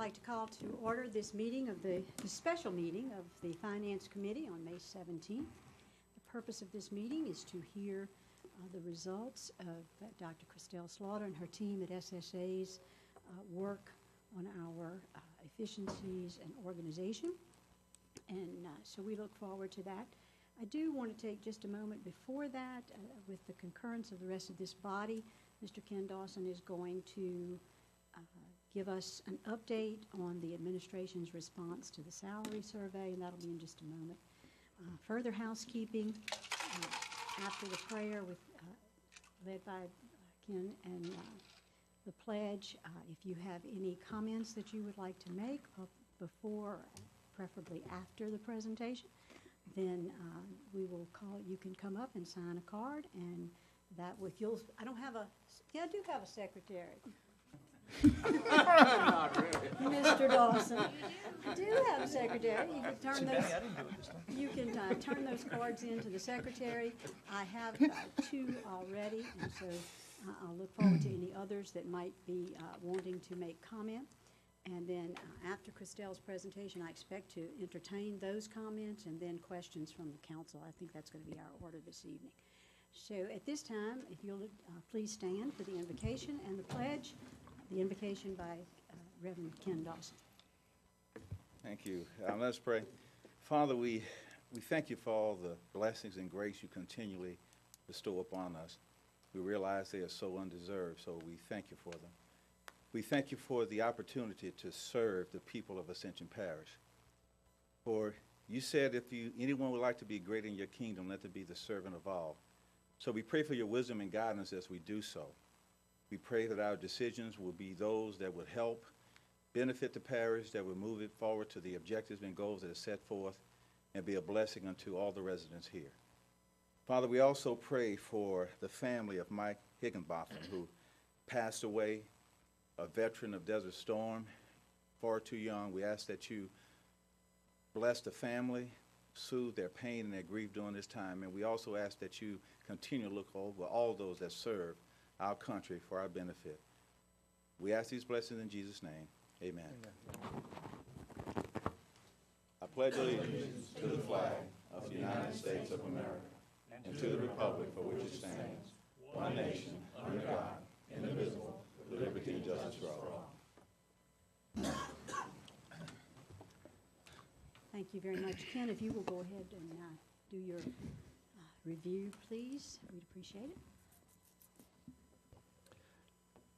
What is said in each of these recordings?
like to call to order this meeting of the special meeting of the Finance Committee on May 17th. The purpose of this meeting is to hear the results of Dr. Christelle Slaughter and her team at SSA's work on our efficiencies and organization. And so we look forward to that. I do want to take just a moment before that, with the concurrence of the rest of this body. Mr. Ken Dawson is going to give us an update on the administration's response to the salary survey, and that'll be in just a moment. Further housekeeping, after the prayer led by Ken and the pledge, if you have any comments that you would like to make before, preferably after the presentation, then we will call, you can come up and sign a card, and that with you'll, I do have a secretary. Not really. Mr. Dawson. I do have a secretary. You can turn those, turn those cards in to the secretary. I have two already, and so I'll look forward to any others that might be wanting to make comment. And then after Christelle's presentation, I expect to entertain those comments and then questions from the council. I think that's going to be our order this evening. So at this time, if you'll please stand for the invocation and the pledge. The invocation by Reverend Ken Dawson. Thank you. Let's pray. Father, we thank you for all the blessings and grace you continually bestow upon us. We realize they are so undeserved, so we thank you for them. We thank you for the opportunity to serve the people of Ascension Parish. For you said if anyone would like to be great in your kingdom, let them be the servant of all. So we pray for your wisdom and guidance as we do so. We pray that our decisions will be those that would help benefit the parish, that would move it forward to the objectives and goals that are set forth, and be a blessing unto all the residents here. Father, we also pray for the family of Mike Higginbotham, who passed away, a veteran of Desert Storm, far too young. We ask that you bless the family, soothe their pain and their grief during this time, and we also ask that you continue to look over all those that serve our country for our benefit. We ask these blessings in Jesus' name. Amen. Amen. I pledge allegiance to the flag of the United States of America and to the republic for which it stands, one nation, under God, indivisible, with liberty and justice for all. Thank you very much. Ken, if you will go ahead and do your review, please. We'd appreciate it.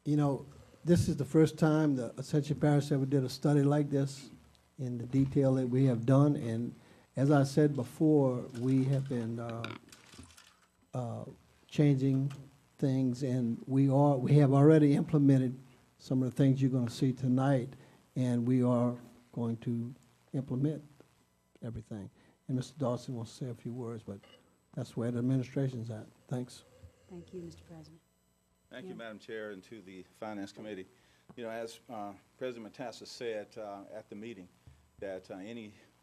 You know, this is the first time the Ascension Parish ever did a study like this in the detail that we have done. And as I said before, we have been changing things, and we have already implemented some of the things you're going to see tonight, and we are going to implement everything. And Mr. Dawson wants to say a few words, but that's where the administration's at. Thanks. Thank you, Mr. President. Thank you, Madam Chair, and to the Finance Committee. You know, as President Matassa said at the meeting, that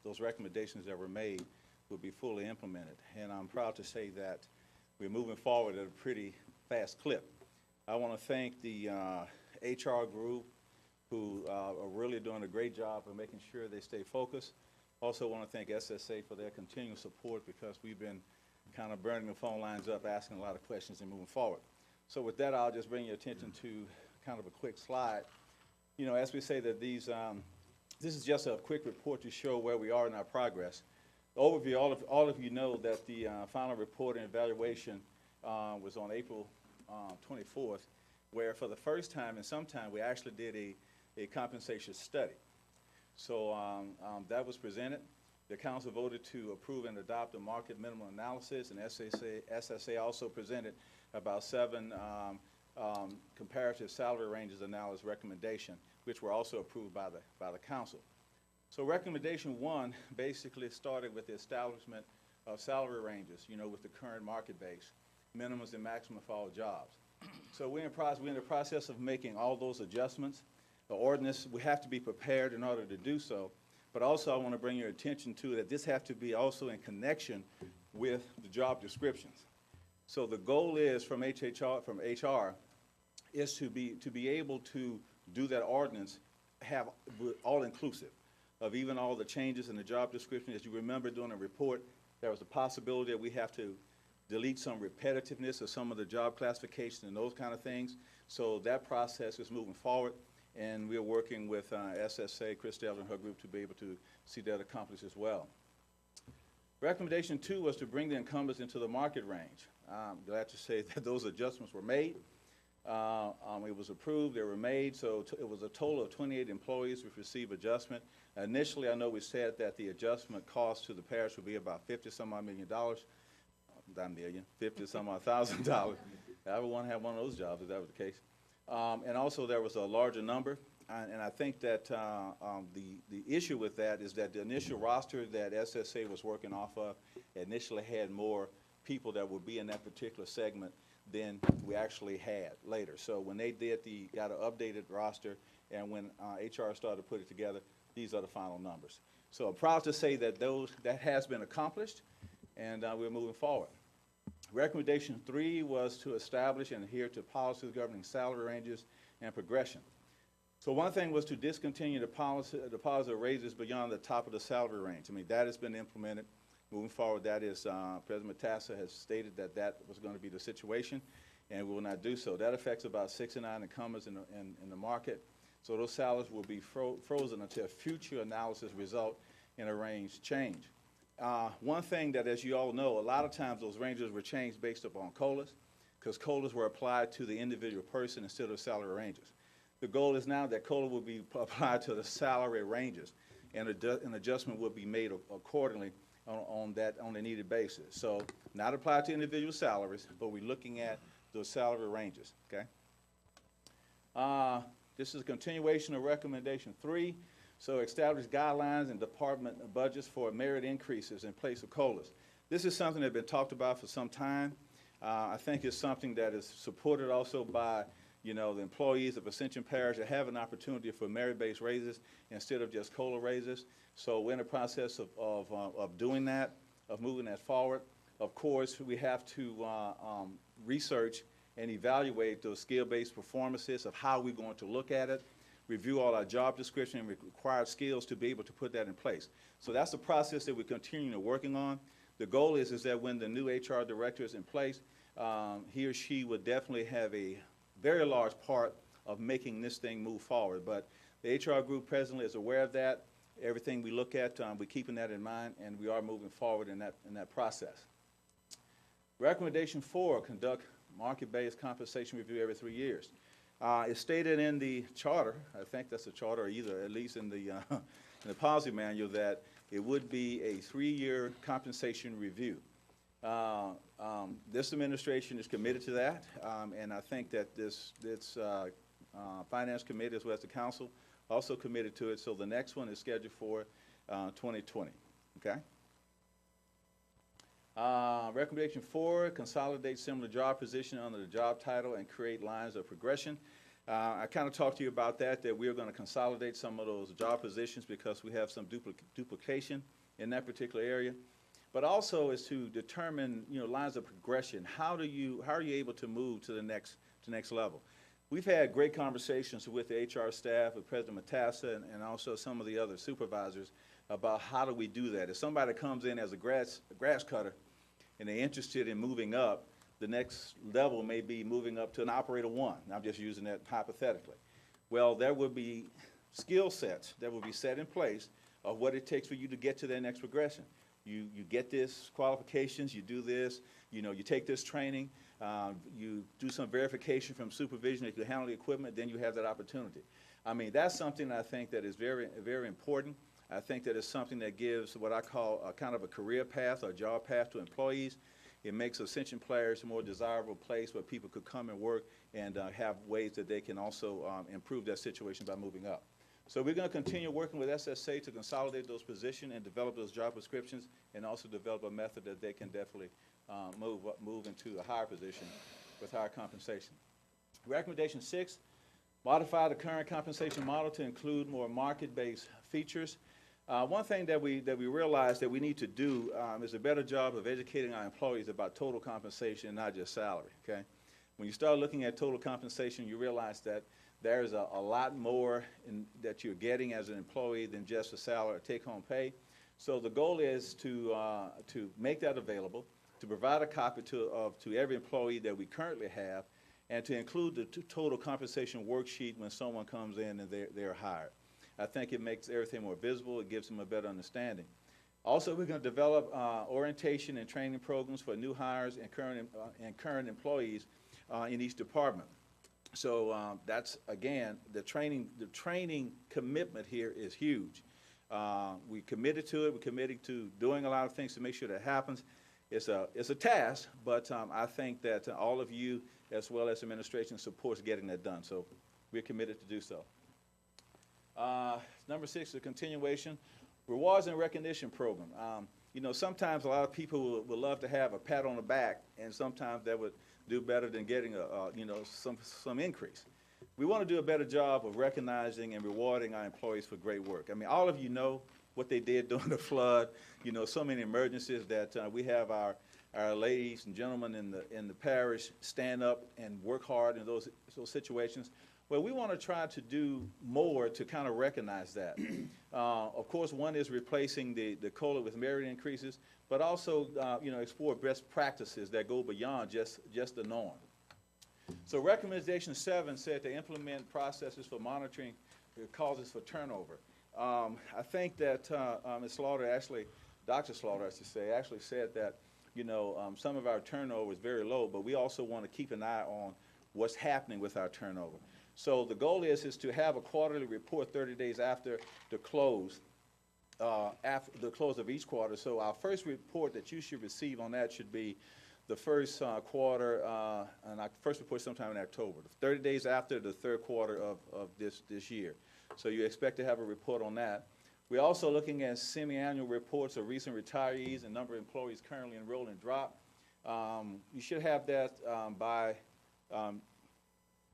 those recommendations that were made will be fully implemented. And I'm proud to say that we're moving forward at a pretty fast clip. I want to thank the HR group who are really doing a great job of making sure they stay focused. Also want to thank SSA for their continued support, because we've been kind of burning the phone lines up, asking a lot of questions and moving forward. So with that, I'll just bring your attention to kind of a quick slide. You know, as we say that this is just a quick report to show where we are in our progress. The overview, all of you know that the final report and evaluation was on April 24th, where for the first time in some time, we actually did a compensation study. So that was presented. The council voted to approve and adopt a market minimum analysis, and SSA also presented about 7 comparative salary ranges analysis recommendation, which were also approved by the council. So recommendation 1 basically started with the establishment of salary ranges, you know, with the current market base, minimums and maximum for all jobs. So we're in the process of making all those adjustments. The ordinance, we have to be prepared in order to do so. But also I want to bring your attention to that this has to be also in connection with the job descriptions. So the goal is from HR is to be able to do that ordinance have all-inclusive of even all the changes in the job description. As you remember during the report, there was a possibility that we have to delete some repetitiveness of some of the job classification and those kind of things. So that process is moving forward, and we are working with SSA, Christelle and her group, to be able to see that accomplished as well. Recommendation 2 was to bring the incumbents into the market range. I'm glad to say that those adjustments were made. It was approved, they were made, so it was a total of 28 employees which received adjustment. Initially, I know we said that the adjustment cost to the parish would be about $50-some-odd million. Not million, $50-some-odd thousand. I would want to have one of those jobs if that was the case. And also there was a larger number, and I think that the issue with that is that the initial roster that SSA was working off of initially had more people that would be in that particular segment than we actually had later. So when they got an updated roster, and when HR started to put it together, these are the final numbers. So I'm proud to say that that has been accomplished, and we're moving forward. Recommendation 3 was to establish and adhere to policies governing salary ranges and progression. So one thing was to discontinue the policy of raises beyond the top of the salary range. I mean, that has been implemented. Moving forward, that is, President Matassa has stated that that was going to be the situation, and we will not do so. That affects about 69 incumbents in the market. So those salaries will be frozen until future analysis result in a range change. One thing that, as you all know, a lot of times those ranges were changed based upon COLAs, because COLAs were applied to the individual person instead of salary ranges. The goal is now that COLA will be applied to the salary ranges, and an adjustment will be made accordingly on a needed basis. So not applied to individual salaries, but we're looking at those salary ranges, okay? This is a continuation of recommendation 3. So establish guidelines and department budgets for merit increases in place of COLAs. This is something that's been talked about for some time. I think it's something that is supported also by, the employees of Ascension Parish that have an opportunity for merit-based raises instead of just COLA raises. So we're in the process of doing that, of moving that forward. Of course, we have to research and evaluate those skill-based performances of how we're going to look at it, review all our job description and required skills to be able to put that in place. So that's the process that we're continuing working on. The goal is that when the new HR director is in place, he or she would definitely have a very large part of making this thing move forward. But the HR group presently is aware of that. Everything we look at, we're keeping that in mind, and we are moving forward in that process. Recommendation 4, conduct market-based compensation review every 3 years. It's stated in the charter, I think that's the charter, or either at least in the policy manual, that it would be a 3-year compensation review. This administration is committed to that, and I think that this Finance Committee, as well as the Council, also committed to it. So the next one is scheduled for 2020, okay? Recommendation 4, consolidate similar job position under the job title and create lines of progression. I kind of talked to you about that we're going to consolidate some of those job positions because we have some duplication in that particular area. But also is to determine, lines of progression. How are you able to move to the next level? We've had great conversations with the HR staff, with President Matassa, and also some of the other supervisors about how do we do that. If somebody comes in as a grass cutter and they're interested in moving up, the next level may be moving up to an operator 1. I'm just using that hypothetically. Well, there will be skill sets that will be set in place of what it takes for you to get to that next progression. You get this qualifications, you do this, you take this training, you do some verification from supervision that you handle the equipment, then you have that opportunity. I mean, that's something I think that is very, very important. I think that is something that gives what I call a kind of a career path or job path to employees. It makes Ascension Parish a more desirable place where people could come and work and have ways that they can also improve their situation by moving up. So we're going to continue working with SSA to consolidate those positions and develop those job descriptions, and also develop a method that they can definitely move into a higher position with higher compensation. Recommendation 6, modify the current compensation model to include more market-based features. One thing that we realize that we need to do is a better job of educating our employees about total compensation, not just salary, okay? When you start looking at total compensation, you realize that there's a lot more that you're getting as an employee than just a salary or take-home pay. So the goal is to make that available, to provide a copy to every employee that we currently have, and to include the total compensation worksheet when someone comes in and they're hired. I think it makes everything more visible. It gives them a better understanding. Also, we're going to develop orientation and training programs for new hires and current employees in each department. So that's, again, the training commitment here is huge. We committed to it. We're committed to doing a lot of things to make sure that happens. It's a task, but I think that all of you, as well as administration, supports getting that done. So we're committed to do so. Number 6, the continuation. Rewards and recognition program. You know, sometimes a lot of people would love to have a pat on the back, and sometimes that would do better than getting some increase. We want to do a better job of recognizing and rewarding our employees for great work. I mean, all of you know what they did during the flood. You know, so many emergencies that we have our ladies and gentlemen in the parish stand up and work hard in those situations. Well, we want to try to do more to kind of recognize that. Of course, one is replacing the COLA with merit increases, but also, explore best practices that go beyond just the norm. So recommendation 7 said to implement processes for monitoring the causes for turnover. I think that Ms. Slaughter Dr. Slaughter, I should say, actually said that, some of our turnover is very low, but we also want to keep an eye on what's happening with our turnover. So the goal is to have a quarterly report 30 days after the close of each quarter. So our first report that you should receive on that should be the first quarter, and our first report sometime in October, 30 days after the third quarter of this year. So you expect to have a report on that. We're also looking at semi-annual reports of recent retirees and number of employees currently enrolled in DROP. You should have that by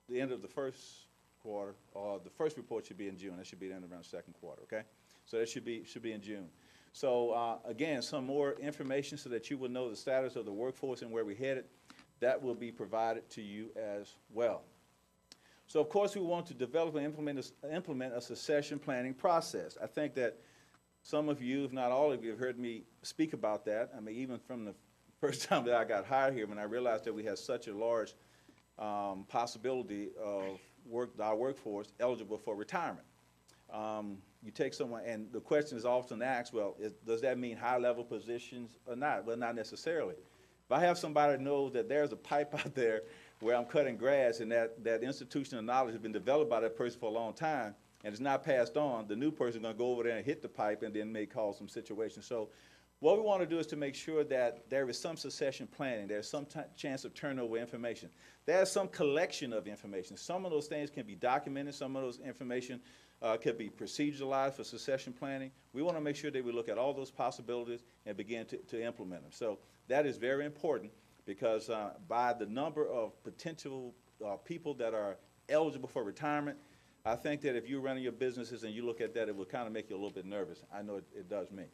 the end of the first quarter, or the first report should be in June. That should be the end around the second quarter, okay? So that should be in June. So again, some more information so that you will know the status of the workforce and where we're headed. That will be provided to you as well. So of course we want to develop and implement a succession planning process. I think that some of you, if not all of you, have heard me speak about that. I mean, even from the first time that I got hired here, when I realized that we had such a large possibility of our workforce eligible for retirement. You take someone, and the question is often asked, well, does that mean high-level positions or not? Well, not necessarily. If I have somebody that knows that there's a pipe out there where I'm cutting grass and that institutional knowledge has been developed by that person for a long time and it's not passed on, the new person is going to go over there and hit the pipe and then may cause some situations. So what we want to do is to make sure that there is some succession planning. There's some chance of turnover information. There's some collection of information. Some of those things can be documented. Some of those information could be proceduralized for succession planning. We want to make sure that we look at all those possibilities and begin to implement them. So that is very important because by the number of potential people that are eligible for retirement, I think that if you're running your businesses and you look at that, it will kind of make you a little bit nervous. I know it does me.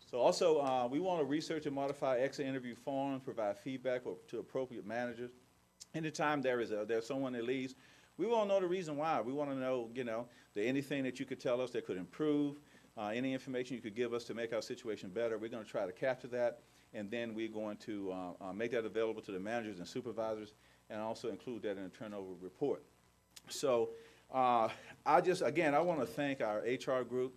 So also, we want to research and modify exit interview forms, provide feedback to appropriate managers. Anytime there's someone that leaves, we want to know the reason why. We want to know, that anything that you could tell us that could improve, any information you could give us to make our situation better. We're going to try to capture that, and then we're going to make that available to the managers and supervisors, and also include that in a turnover report. So I want to thank our HR group.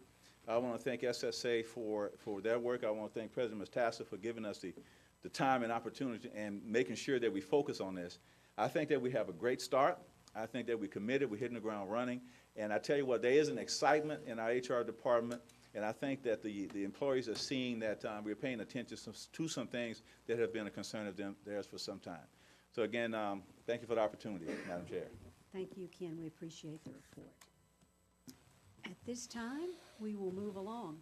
I want to thank SSA for their work. I want to thank President Mastassa for giving us the time and opportunity and making sure that we focus on this. I think that we have a great start. I think that we're committed. We're hitting the ground running. And I tell you what, there is an excitement in our HR department, and I think that the employees are seeing that we're paying attention to some things that have been a concern of theirs for some time. So again, thank you for the opportunity, Madam Chair. Thank you, Ken. We appreciate the report. At this time, we will move along.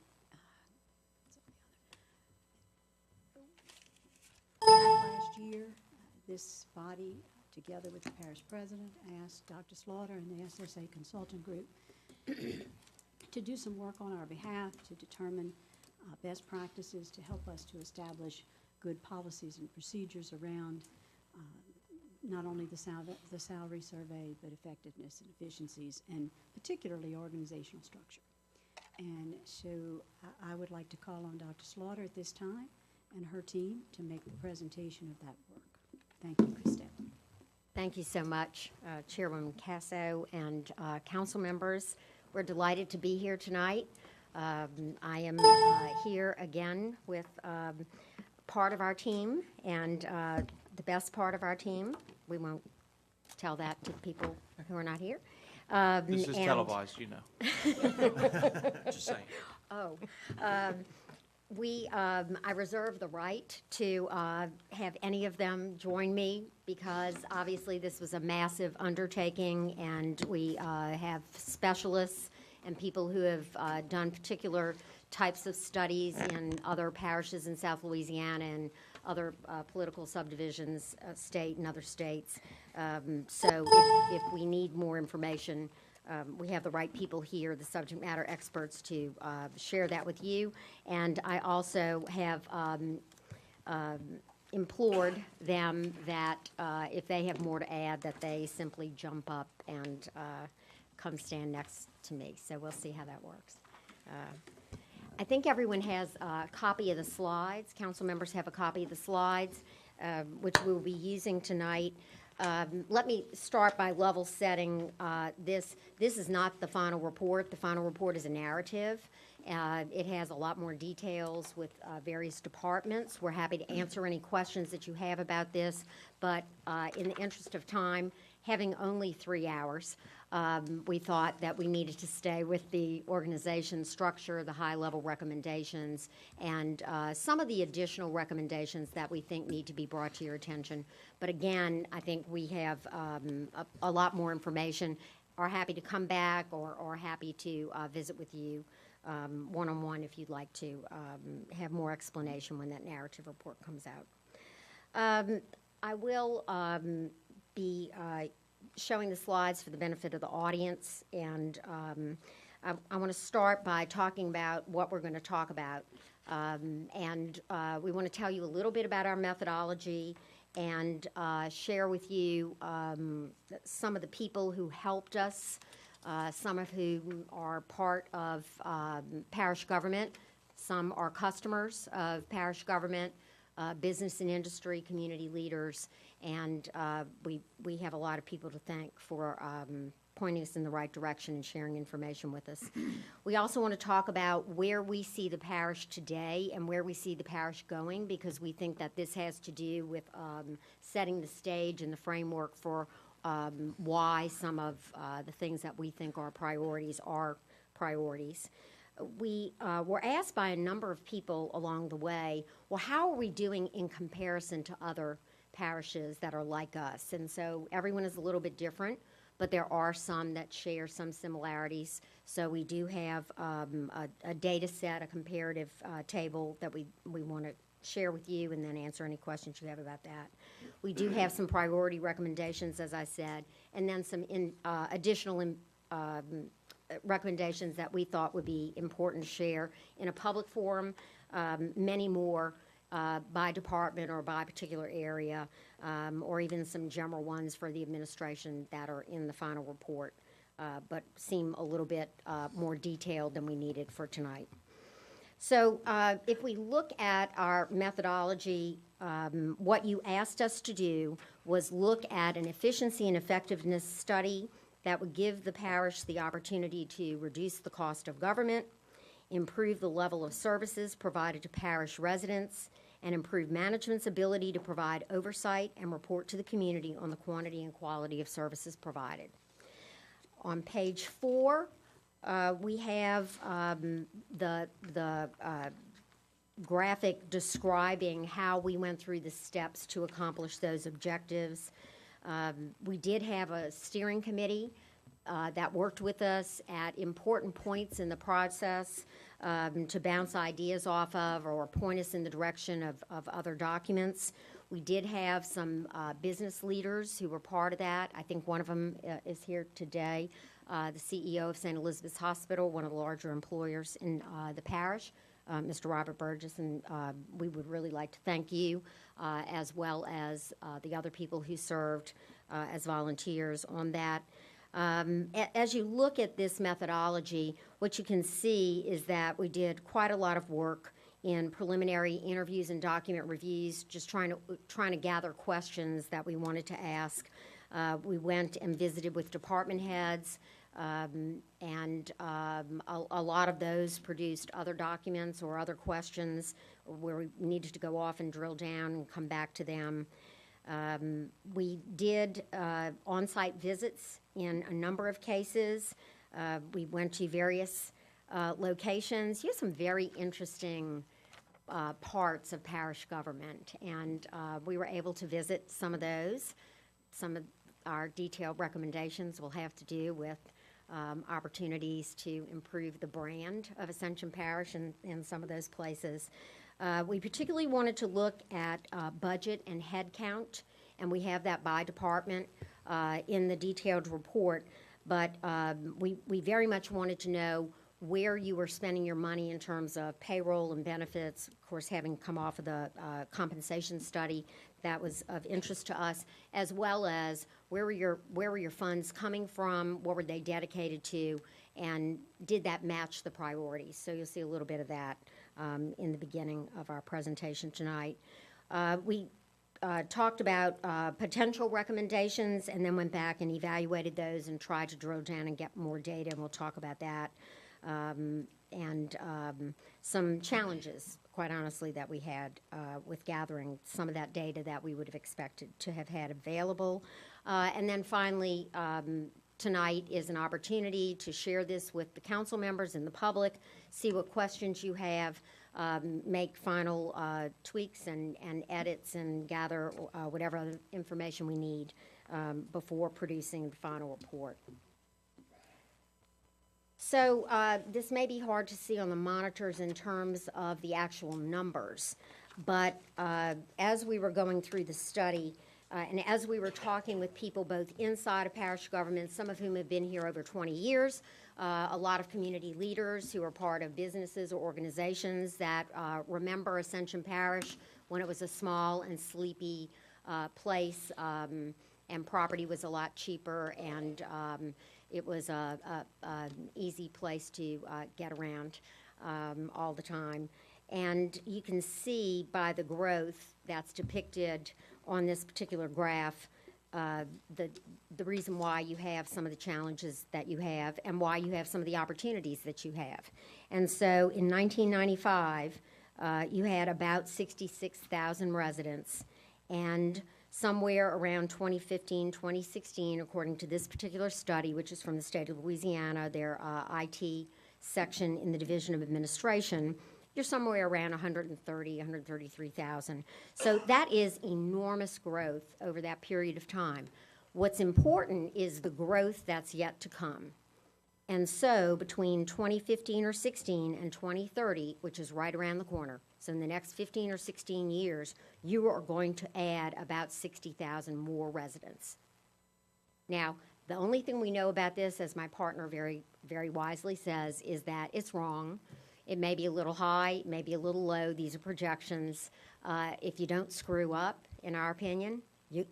Last year, this body, together with the parish president, asked Dr. Slaughter and the SSA consultant group to do some work on our behalf to determine best practices to help us to establish good policies and procedures around not only the salary survey, but effectiveness and efficiencies, and particularly organizational structure. And so I would like to call on Dr. Slaughter at this time and her team to make the presentation of that work. Thank you, Christelle. Thank you so much, Chairwoman Casso and council members. We're delighted to be here tonight. I am here again with part of our team and the best part of our team. We won't tell that to people who are not here. This is televised, you know. Just saying. Oh, I reserve the right to have any of them join me because obviously this was a massive undertaking and we have specialists and people who have done particular types of studies in other parishes in South Louisiana and other political subdivisions, state and other states. So if we need more information, we have the right people here, the subject matter experts, to share that with you. And I also have implored them that if they have more to add, that they simply jump up and come stand next to me. So we'll see how that works. I think everyone has a copy of the slides. Council members have a copy of the slides, which we'll be using tonight. Let me start by level setting this. This is not the final report. The final report is a narrative. It has a lot more details with various departments. We're happy to answer any questions that you have about this, but in the interest of time, having only 3 hours, we thought that we needed to stay with the organization structure, the high-level recommendations, and some of the additional recommendations that we think need to be brought to your attention. But again, I think we have a lot more information. Are happy to come back or happy to visit with you one-on-one if you'd like to have more explanation when that narrative report comes out. I will be showing the slides for the benefit of the audience, and I want to start by talking about what we're going to talk about. And we want to tell you a little bit about our methodology and share with you some of the people who helped us, some of whom are part of parish government, some are customers of parish government, business and industry, community leaders, and we have a lot of people to thank for pointing us in the right direction and sharing information with us. We also want to talk about where we see the parish today and where we see the parish going, because we think that this has to do with setting the stage and the framework for why some of the things that we think are priorities are priorities. We were asked by a number of people along the way, well, how are we doing in comparison to other parishes that are like us? And so everyone is a little bit different, but there are some that share some similarities. So we do have a data set, a comparative table that we want to share with you and then answer any questions you have about that. We do have some priority recommendations, as I said, and then some additional recommendations that we thought would be important to share in a public forum, many more by department or by particular area, or even some general ones for the administration that are in the final report, but seem a little bit more detailed than we needed for tonight. So if we look at our methodology, what you asked us to do was look at an efficiency and effectiveness study that would give the parish the opportunity to reduce the cost of government, improve the level of services provided to parish residents, and improve management's ability to provide oversight and report to the community on the quantity and quality of services provided. On page 4, we have the graphic describing how we went through the steps to accomplish those objectives. We did have a steering committee that worked with us at important points in the process to bounce ideas off of or point us in the direction of other documents. We did have some business leaders who were part of that. I think one of them is here today, the CEO of St. Elizabeth's Hospital, one of the larger employers in the parish, Mr. Robert Burgess, and we would really like to thank you, as well as the other people who served as volunteers on that. As you look at this methodology, what you can see is that we did quite a lot of work in preliminary interviews and document reviews, just trying to gather questions that we wanted to ask. We went and visited with department heads, and a lot of those produced other documents or other questions where we needed to go off and drill down and come back to them. We did on-site visits in a number of cases. We went to various locations. You have some very interesting parts of parish government, and we were able to visit some of those. Some of our detailed recommendations will have to do with opportunities to improve the brand of Ascension Parish in some of those places. We particularly wanted to look at budget and head count, and we have that by department in the detailed report, but we very much wanted to know where you were spending your money in terms of payroll and benefits. Of course, having come off of the compensation study, that was of interest to us, as well as where were your funds coming from, what were they dedicated to, and did that match the priorities? So you'll see a little bit of that in the beginning of our presentation tonight. We talked about potential recommendations and then went back and evaluated those and tried to drill down and get more data, and we'll talk about that. And some challenges, quite honestly, that we had with gathering some of that data that we would have expected to have had available. And then finally, tonight is an opportunity to share this with the council members and the public, see what questions you have, make final tweaks and edits, and gather whatever other information we need before producing the final report. So this may be hard to see on the monitors in terms of the actual numbers, but as we were going through the study, and as we were talking with people both inside of parish government, some of whom have been here over 20 years, a lot of community leaders who are part of businesses or organizations that remember Ascension Parish when it was a small and sleepy place, and property was a lot cheaper, and it was an easy place to get around all the time. And you can see by the growth that's depicted on this particular graph the reason why you have some of the challenges that you have and why you have some of the opportunities that you have. And so in 1995, you had about 66,000 residents, and somewhere around 2015, 2016, according to this particular study, which is from the state of Louisiana, their IT section in the Division of Administration, you're somewhere around 133,000. So that is enormous growth over that period of time. What's important is the growth that's yet to come. And so between 2015 or 16 and 2030, which is right around the corner, so in the next 15 or 16 years, you are going to add about 60,000 more residents. Now, the only thing we know about this, as my partner very, very wisely says, is that it's wrong. It may be a little high, maybe a little low. These are projections. If you don't screw up, in our opinion,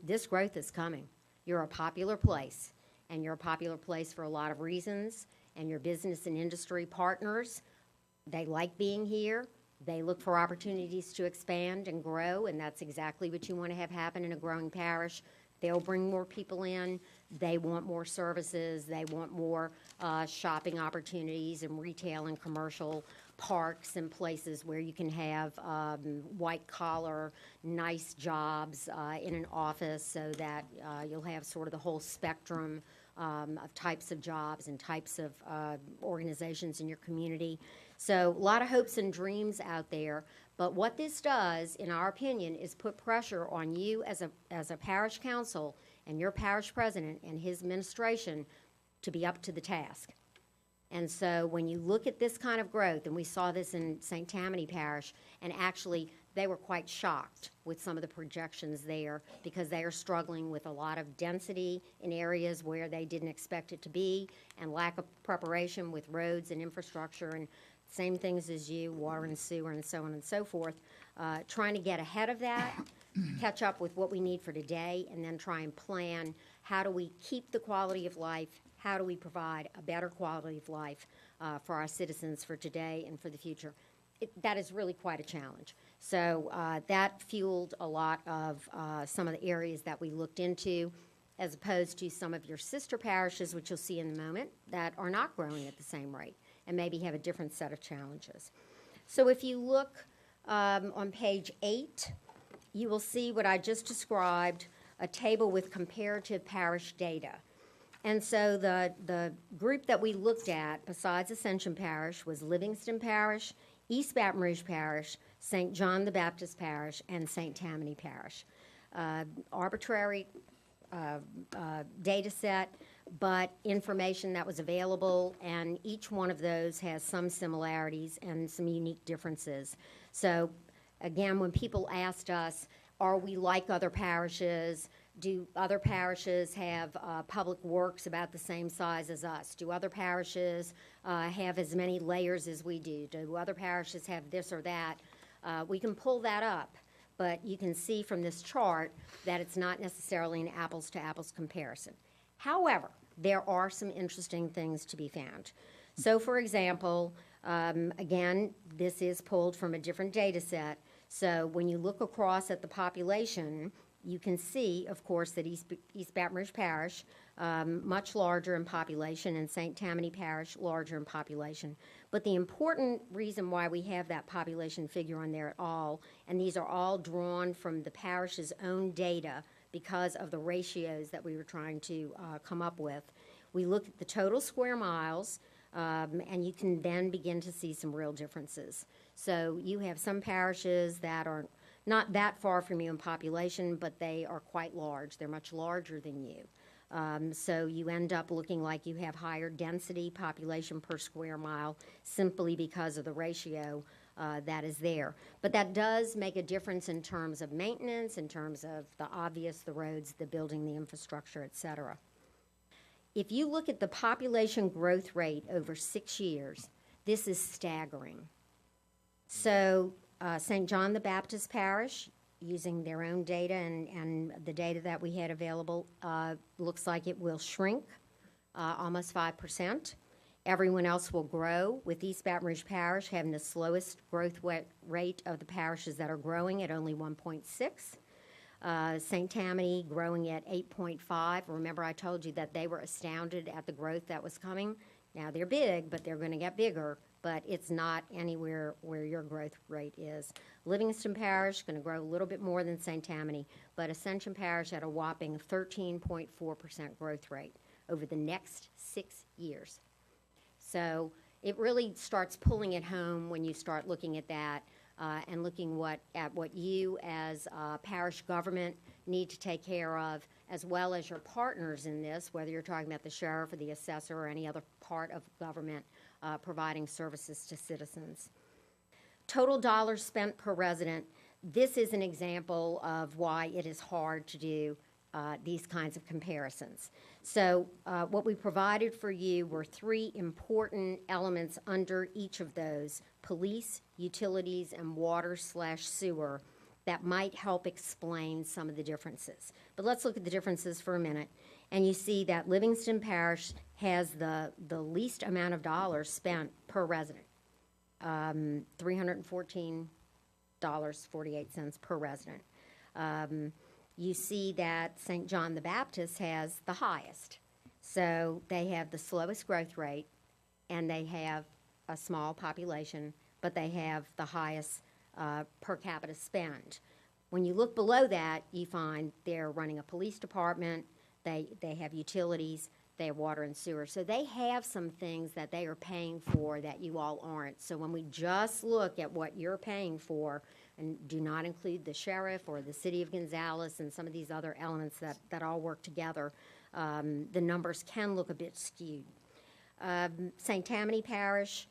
this growth is coming. You're a popular place, and you're a popular place for a lot of reasons, and your business and industry partners, they like being here. They look for opportunities to expand and grow, and that's exactly what you want to have happen in a growing parish. They'll bring more people in. They want more services. They want more shopping opportunities and retail and commercial parks and places where you can have white-collar, nice jobs in an office, so that you'll have sort of the whole spectrum of types of jobs and types of organizations in your community. So a lot of hopes and dreams out there, but what this does, in our opinion, is put pressure on you as a parish council and your parish president and his administration to be up to the task. And so when you look at this kind of growth, and we saw this in St. Tammany Parish, and actually they were quite shocked with some of the projections there, because they are struggling with a lot of density in areas where they didn't expect it to be, and lack of preparation with roads and infrastructure and same things as you, water and sewer and so on and so forth, trying to get ahead of that, catch up with what we need for today, and then try and plan how do we keep the quality of life, how do we provide a better quality of life for our citizens for today and for the future. That is really quite a challenge. So that fueled a lot of some of the areas that we looked into, as opposed to some of your sister parishes, which you'll see in a moment, that are not growing at the same rate and maybe have a different set of challenges. So if you look on page 8, you will see what I just described, a table with comparative parish data. And so the group that we looked at, besides Ascension Parish, was Livingston Parish, East Baton Rouge Parish, St. John the Baptist Parish, and St. Tammany Parish. Arbitrary data set, but information that was available, and each one of those has some similarities and some unique differences. So again, when people asked us, are we like other parishes? Do other parishes have public works about the same size as us? Do other parishes have as many layers as we do? Do other parishes have this or that? We can pull that up, but you can see from this chart that it's not necessarily an apples-to-apples comparison. However, there are some interesting things to be found. So, for example, again, this is pulled from a different data set. So when you look across at the population, you can see, of course, that East Baton Rouge Parish, much larger in population, and St. Tammany Parish, larger in population. But the important reason why we have that population figure on there at all, and these are all drawn from the parish's own data because of the ratios that we were trying to come up with. We look at the total square miles, and you can then begin to see some real differences. So you have some parishes that are not that far from you in population, but they are quite large. They're much larger than you. So you end up looking like you have higher density population per square mile simply because of the ratio that is there. But that does make a difference in terms of maintenance, in terms of the obvious, the roads, the building, the infrastructure, et cetera. If you look at the population growth rate over 6 years, this is staggering. So St. John the Baptist Parish, using their own data and the data that we had available, looks like it will shrink almost 5%. Everyone else will grow, with East Baton Rouge Parish having the slowest growth rate of the parishes that are growing at only 1.6. St. Tammany growing at 8.5. Remember, I told you that they were astounded at the growth that was coming. Now they're big, but they're going to get bigger, but it's not anywhere where your growth rate is. Livingston Parish going to grow a little bit more than St. Tammany, but Ascension Parish at a whopping 13.4% growth rate over the next 6 years. So it really starts pulling it home when you start looking at that. And looking at what you as parish government need to take care of, as well as your partners in this, whether you're talking about the sheriff or the assessor or any other part of government providing services to citizens. Total dollars spent per resident. This is an example of why it is hard to do these kinds of comparisons. So what we provided for you were 3 important elements under each of those: police, utilities, and water/sewer, that might help explain some of the differences. But let's look at the differences for a minute. And you see that Livingston Parish has the least amount of dollars spent per resident, $314.48 per resident. You see that St. John the Baptist has the highest. So they have the slowest growth rate, and they have a small population, but they have the highest per capita spend. When you look below that, you find they're running a police department, they have utilities, they have water and sewer. So they have some things that they are paying for that you all aren't. So when we just look at what you're paying for, and do not include the sheriff or the city of Gonzales and some of these other elements that all work together, the numbers can look a bit skewed. St. Tammany Parish,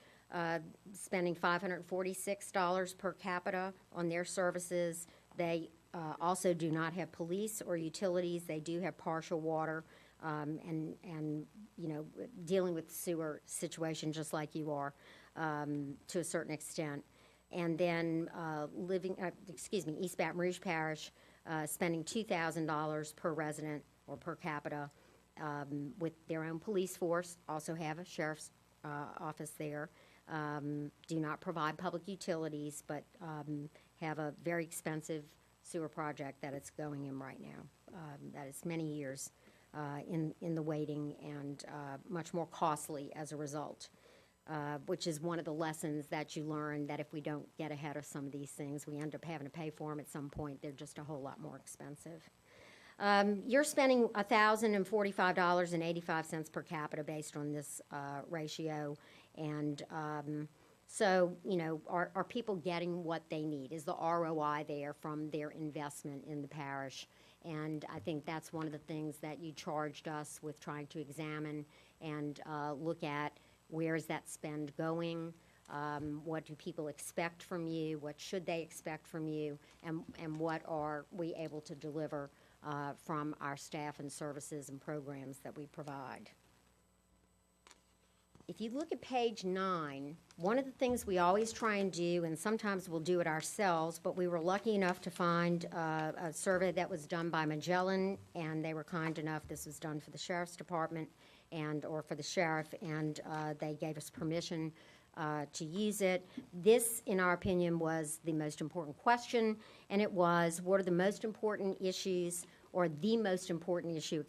spending $546 per capita on their services. They also do not have police or utilities. They do have partial water and you know, dealing with the sewer situation just like you are. to a certain extent. And then East Baton Rouge Parish spending $2,000 per resident or per capita with their own police force, also have a sheriff's office there, do not provide public utilities, but have a very expensive sewer project that it's going in right now. That is many years in the waiting and much more costly as a result, which is one of the lessons that you learn, that if we don't get ahead of some of these things, we end up having to pay for them at some point. They're just a whole lot more expensive. You're spending $1,045.85 per capita based on this ratio, and so, you know, are people getting what they need? Is the ROI there from their investment in the parish? And I think that's one of the things that you charged us with trying to examine and look at. Where is that spend going? What do people expect from you? What should they expect from you? And what are we able to deliver from our staff and services and programs that we provide? If you look at page 9, one of the things we always try and do, and sometimes we'll do it ourselves, but we were lucky enough to find a survey that was done by Magellan, and they were kind enough, this was done for the Sheriff's Department or for the sheriff, and they gave us permission to use it. This, in our opinion, was the most important question, and it was, what are the most important issues, or the most important issue,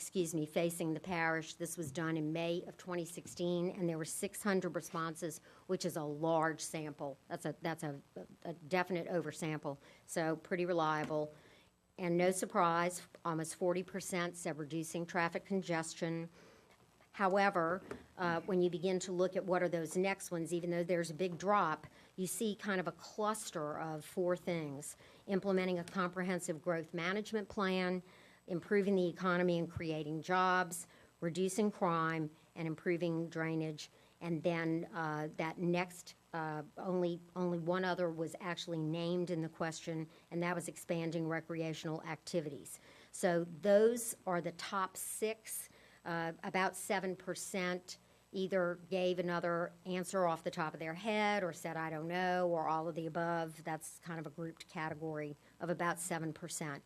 facing the parish? This was done in May of 2016, and there were 600 responses, which is a large sample. That's a definite oversample, so pretty reliable. And no surprise, almost 40% said reducing traffic congestion. However, when you begin to look at what are those next ones, even though there's a big drop, you see kind of a cluster of 4 things: implementing a comprehensive growth management plan, improving the economy and creating jobs, reducing crime, and improving drainage. And then that next, only one other was actually named in the question, and that was expanding recreational activities. So those are the top 6. About 7% either gave another answer off the top of their head or said, I don't know, or all of the above. That's kind of a grouped category of about 7%.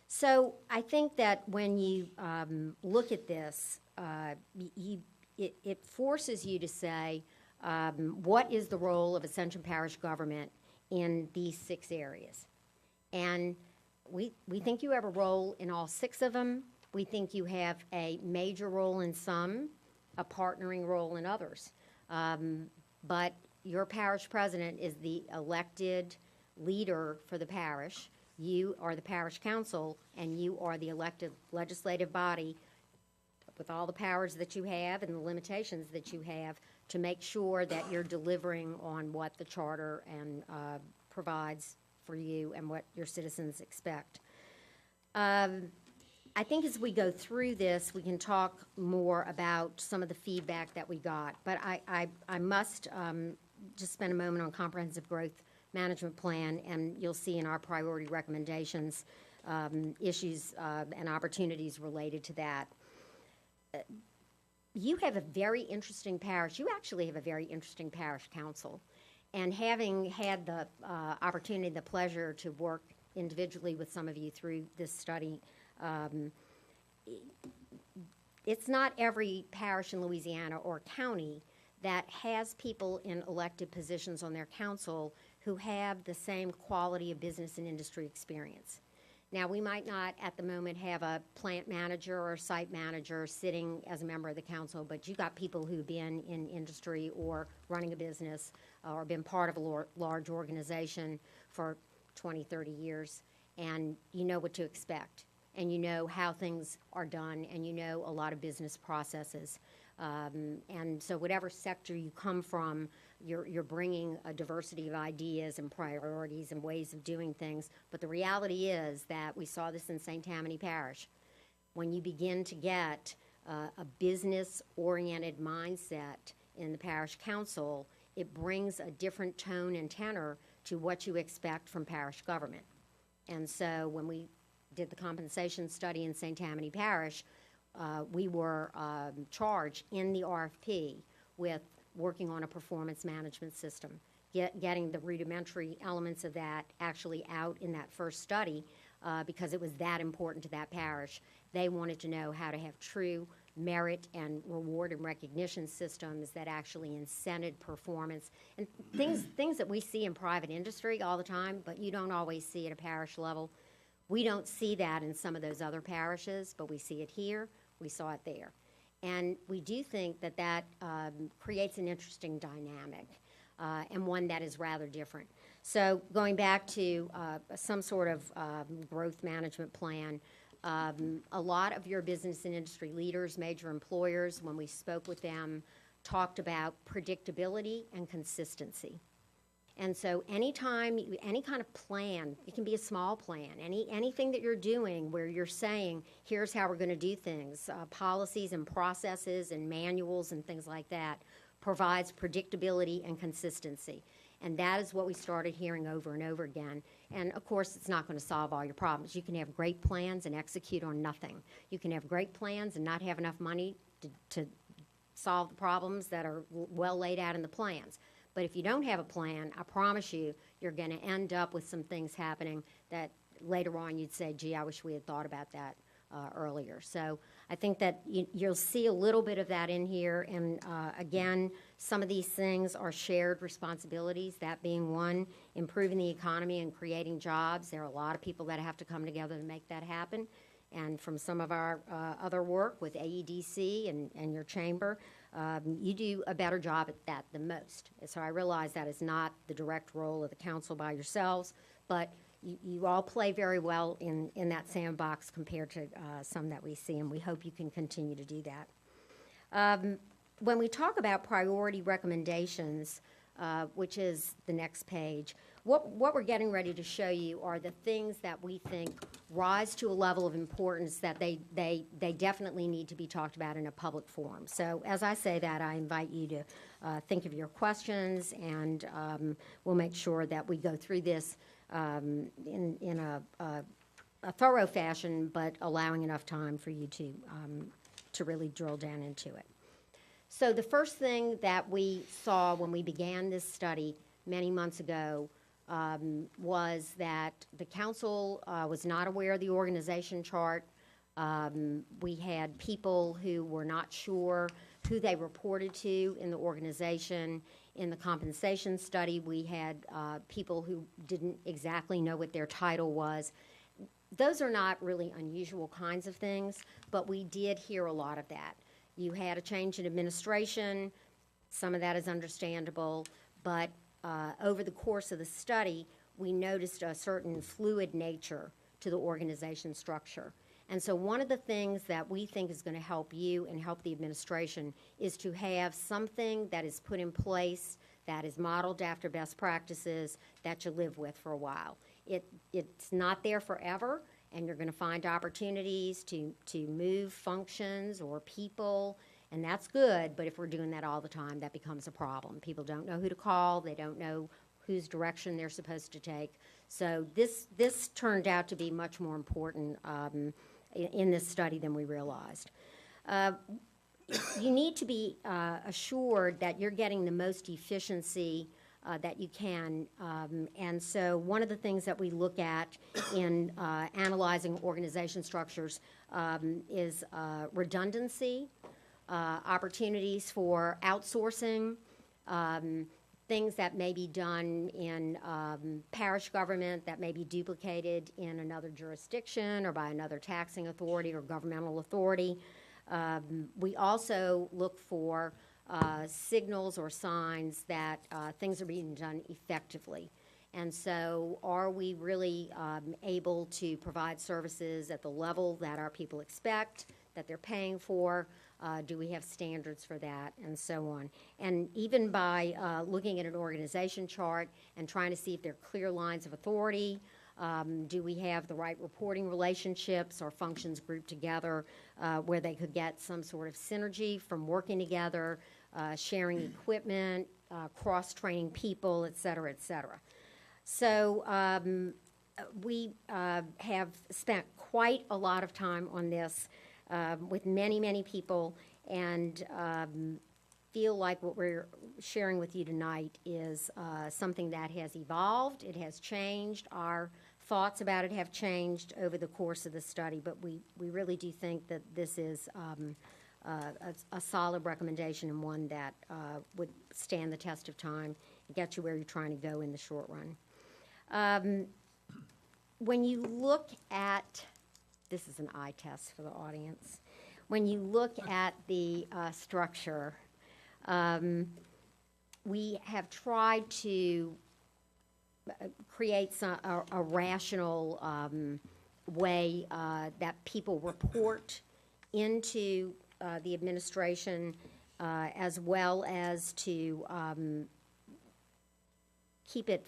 So I think that when you look at this, it forces you to say, what is the role of Ascension Parish government in these 6 areas? And we think you have a role in all 6 of them. We think you have a major role in some, a partnering role in others. But your parish president is the elected leader for the parish. You are the parish council, and you are the elected legislative body with all the powers that you have and the limitations that you have to make sure that you're delivering on what the charter and provides for you and what your citizens expect. I think as we go through this, we can talk more about some of the feedback that we got. But I must just spend a moment on comprehensive growth management plan, and you'll see in our priority recommendations issues and opportunities related to that. You have a very interesting parish. You actually have a very interesting parish council. And having had the opportunity, the pleasure to work individually with some of you through this study, it's not every parish in Louisiana or county that has people in elected positions on their council who have the same quality of business and industry experience. Now, we might not at the moment have a plant manager or site manager sitting as a member of the council, but you got people who've been in industry or running a business or been part of a large organization for 20, 30 years, and you know what to expect. And you know how things are done, and you know a lot of business processes. And so whatever sector you come from, you're bringing a diversity of ideas and priorities and ways of doing things. But the reality is that we saw this in St. Tammany Parish. When you begin to get a business-oriented mindset in the parish council, it brings a different tone and tenor to what you expect from parish government. And so when we did the compensation study in St. Tammany Parish, we were charged in the RFP with working on a performance management system, getting the rudimentary elements of that actually out in that first study because it was that important to that parish. They wanted to know how to have true merit and reward and recognition systems that actually incented performance and things that we see in private industry all the time, but you don't always see at a parish level. We don't see that in some of those other parishes, but we see it here, we saw it there. And we do think that that creates an interesting dynamic and one that is rather different. So going back to some sort of growth management plan, a lot of your business and industry leaders, major employers, when we spoke with them, talked about predictability and consistency. And so anytime, any kind of plan, it can be a small plan, anything that you're doing where you're saying, here's how we're going to do things, policies and processes and manuals and things like that, provides predictability and consistency. And that is what we started hearing over and over again. And of course, it's not going to solve all your problems. You can have great plans and execute on nothing. You can have great plans and not have enough money to solve the problems that are well laid out in the plans. But if you don't have a plan, I promise you, you're going to end up with some things happening that later on you'd say, gee, I wish we had thought about that earlier. So I think that you'll see a little bit of that in here. And again, some of these things are shared responsibilities, that being one, improving the economy and creating jobs. There are a lot of people that have to come together to make that happen. And from some of our other work with AEDC and your chamber, you do a better job at that than most. So I realize that is not the direct role of the council by yourselves, but you all play very well in that sandbox compared to some that we see, and we hope you can continue to do that. When we talk about priority recommendations, which is the next page, what we're getting ready to show you are the things that we think rise to a level of importance that they definitely need to be talked about in a public forum. So as I say that, I invite you to think of your questions, and we'll make sure that we go through this in a thorough fashion, but allowing enough time for you to really drill down into it. So the first thing that we saw when we began this study many months ago was that the council was not aware of the organization chart. We had people who were not sure who they reported to in the organization. In the compensation study, we had people who didn't exactly know what their title was. Those are not really unusual kinds of things, but we did hear a lot of that. You had a change in administration. Some of that is understandable, but over the course of the study, we noticed a certain fluid nature to the organization structure. And so one of the things that we think is going to help you and help the administration is to have something that is put in place that is modeled after best practices that you live with for a while. It's not there forever, and you're going to find opportunities to move functions or people, and that's good, but if we're doing that all the time, that becomes a problem. People don't know who to call, they don't know whose direction they're supposed to take. So this turned out to be much more important in this study than we realized. You need to be assured that you're getting the most efficiency that you can. And so one of the things that we look at in analyzing organization structures is redundancy, opportunities for outsourcing, things that may be done in parish government that may be duplicated in another jurisdiction or by another taxing authority or governmental authority. We also look for signals or signs that things are being done effectively. And so are we really able to provide services at the level that our people expect, that they're paying for? Do we have standards for that, and so on? And even by looking at an organization chart and trying to see if there are clear lines of authority, do we have the right reporting relationships or functions grouped together where they could get some sort of synergy from working together, sharing equipment, cross-training people, et cetera, et cetera. So we have spent quite a lot of time on this with many, many people, and feel like what we're sharing with you tonight is something that has evolved, it has changed, our thoughts about it have changed over the course of the study, but we really do think that this is a solid recommendation and one that would stand the test of time and get you where you're trying to go in the short run. When you look at, this is an eye test for the audience, when you look at the structure, we have tried to create a rational way that people report into the administration, as well as to keep it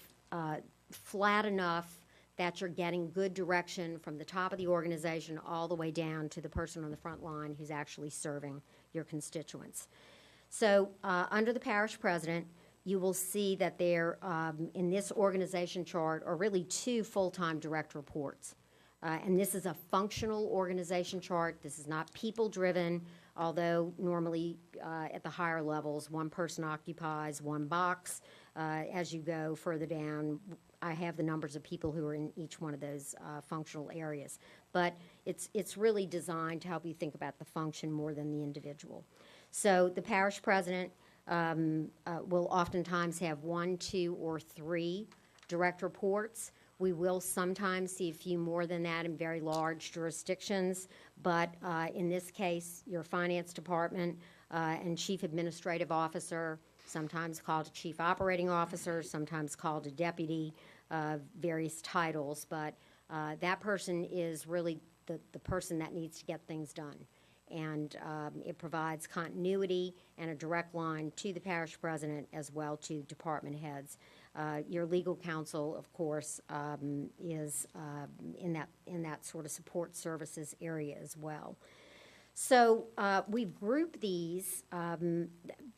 flat enough that you're getting good direction from the top of the organization all the way down to the person on the front line who's actually serving your constituents. So under the parish president, you will see that there, in this organization chart, are really 2 full-time direct reports. And this is a functional organization chart. This is not people-driven, although normally at the higher levels, 1 person occupies 1 box. As you go further down, I have the numbers of people who are in each one of those functional areas. But it's really designed to help you think about the function more than the individual. So the parish president will oftentimes have 1, 2, or 3 direct reports. We will sometimes see a few more than that in very large jurisdictions, but in this case, your finance department and chief administrative officer, sometimes called a chief operating officer, sometimes called a deputy, various titles, but that person is really the person that needs to get things done. And it provides continuity and a direct line to the parish president as well to department heads. Your legal counsel, of course, is in that sort of support services area as well. So we've grouped these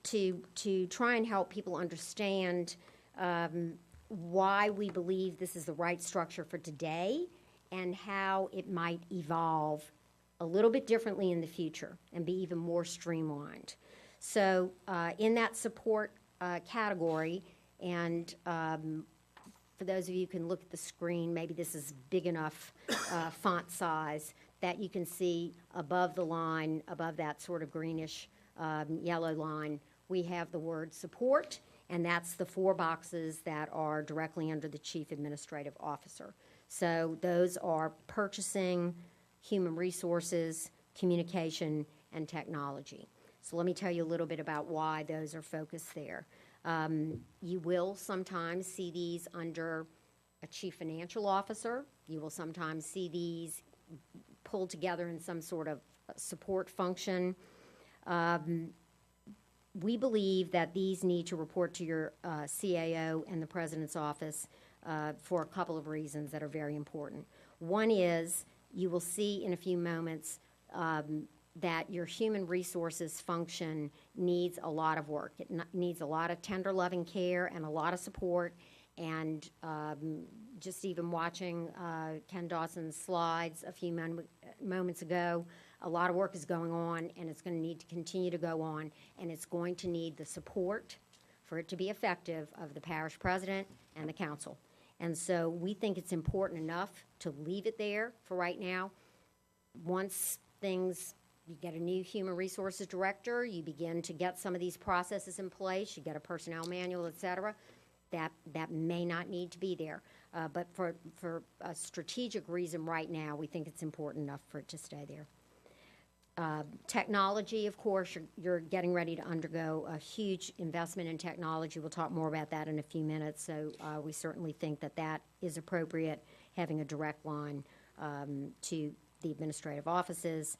to try and help people understand why we believe this is the right structure for today and how it might evolve a little bit differently in the future and be even more streamlined. So in that support category, and for those of you who can look at the screen, maybe this is big enough font size that you can see above the line, above that sort of greenish yellow line, we have the word support, and that's the 4 boxes that are directly under the chief administrative officer. So those are purchasing, human resources, communication, and technology. So let me tell you a little bit about why those are focused there. You will sometimes see these under a chief financial officer. You will sometimes see these pulled together in some sort of support function. We believe that these need to report to your CAO and the president's office for a couple of reasons that are very important. One is, you will see in a few moments that your human resources function needs a lot of work. It needs a lot of tender loving care and a lot of support. And just even watching Ken Dawson's slides a few moments ago, a lot of work is going on, and it's going to need to continue to go on, and it's going to need the support for it to be effective of the parish president and the council. And so we think it's important enough to leave it there for right now. Once you get a new human resources director, you begin to get some of these processes in place, you get a personnel manual, et cetera, that may not need to be there. But for a strategic reason right now, we think it's important enough for it to stay there. Technology, of course, you're getting ready to undergo a huge investment in technology. We'll talk more about that in a few minutes. So we certainly think that is appropriate, having a direct line to the administrative offices.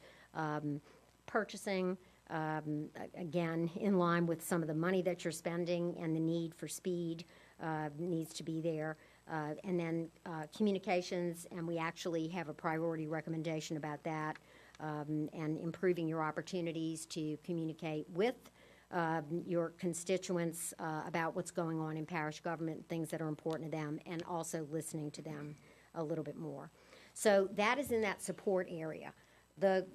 Purchasing, again, in line with some of the money that you're spending and the need for speed needs to be there. And then communications, and we actually have a priority recommendation about that. And improving your opportunities to communicate with your constituents about what's going on in parish government, things that are important to them, and also listening to them a little bit more. So that is in that support area. The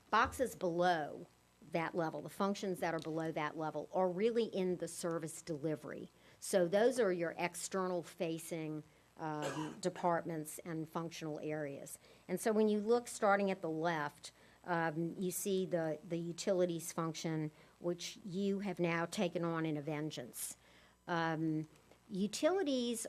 boxes below that level, the functions that are below that level, are really in the service delivery. So those are your external facing departments and functional areas. And so when you look starting at the left, you see the utilities function, which you have now taken on in a vengeance. Utilities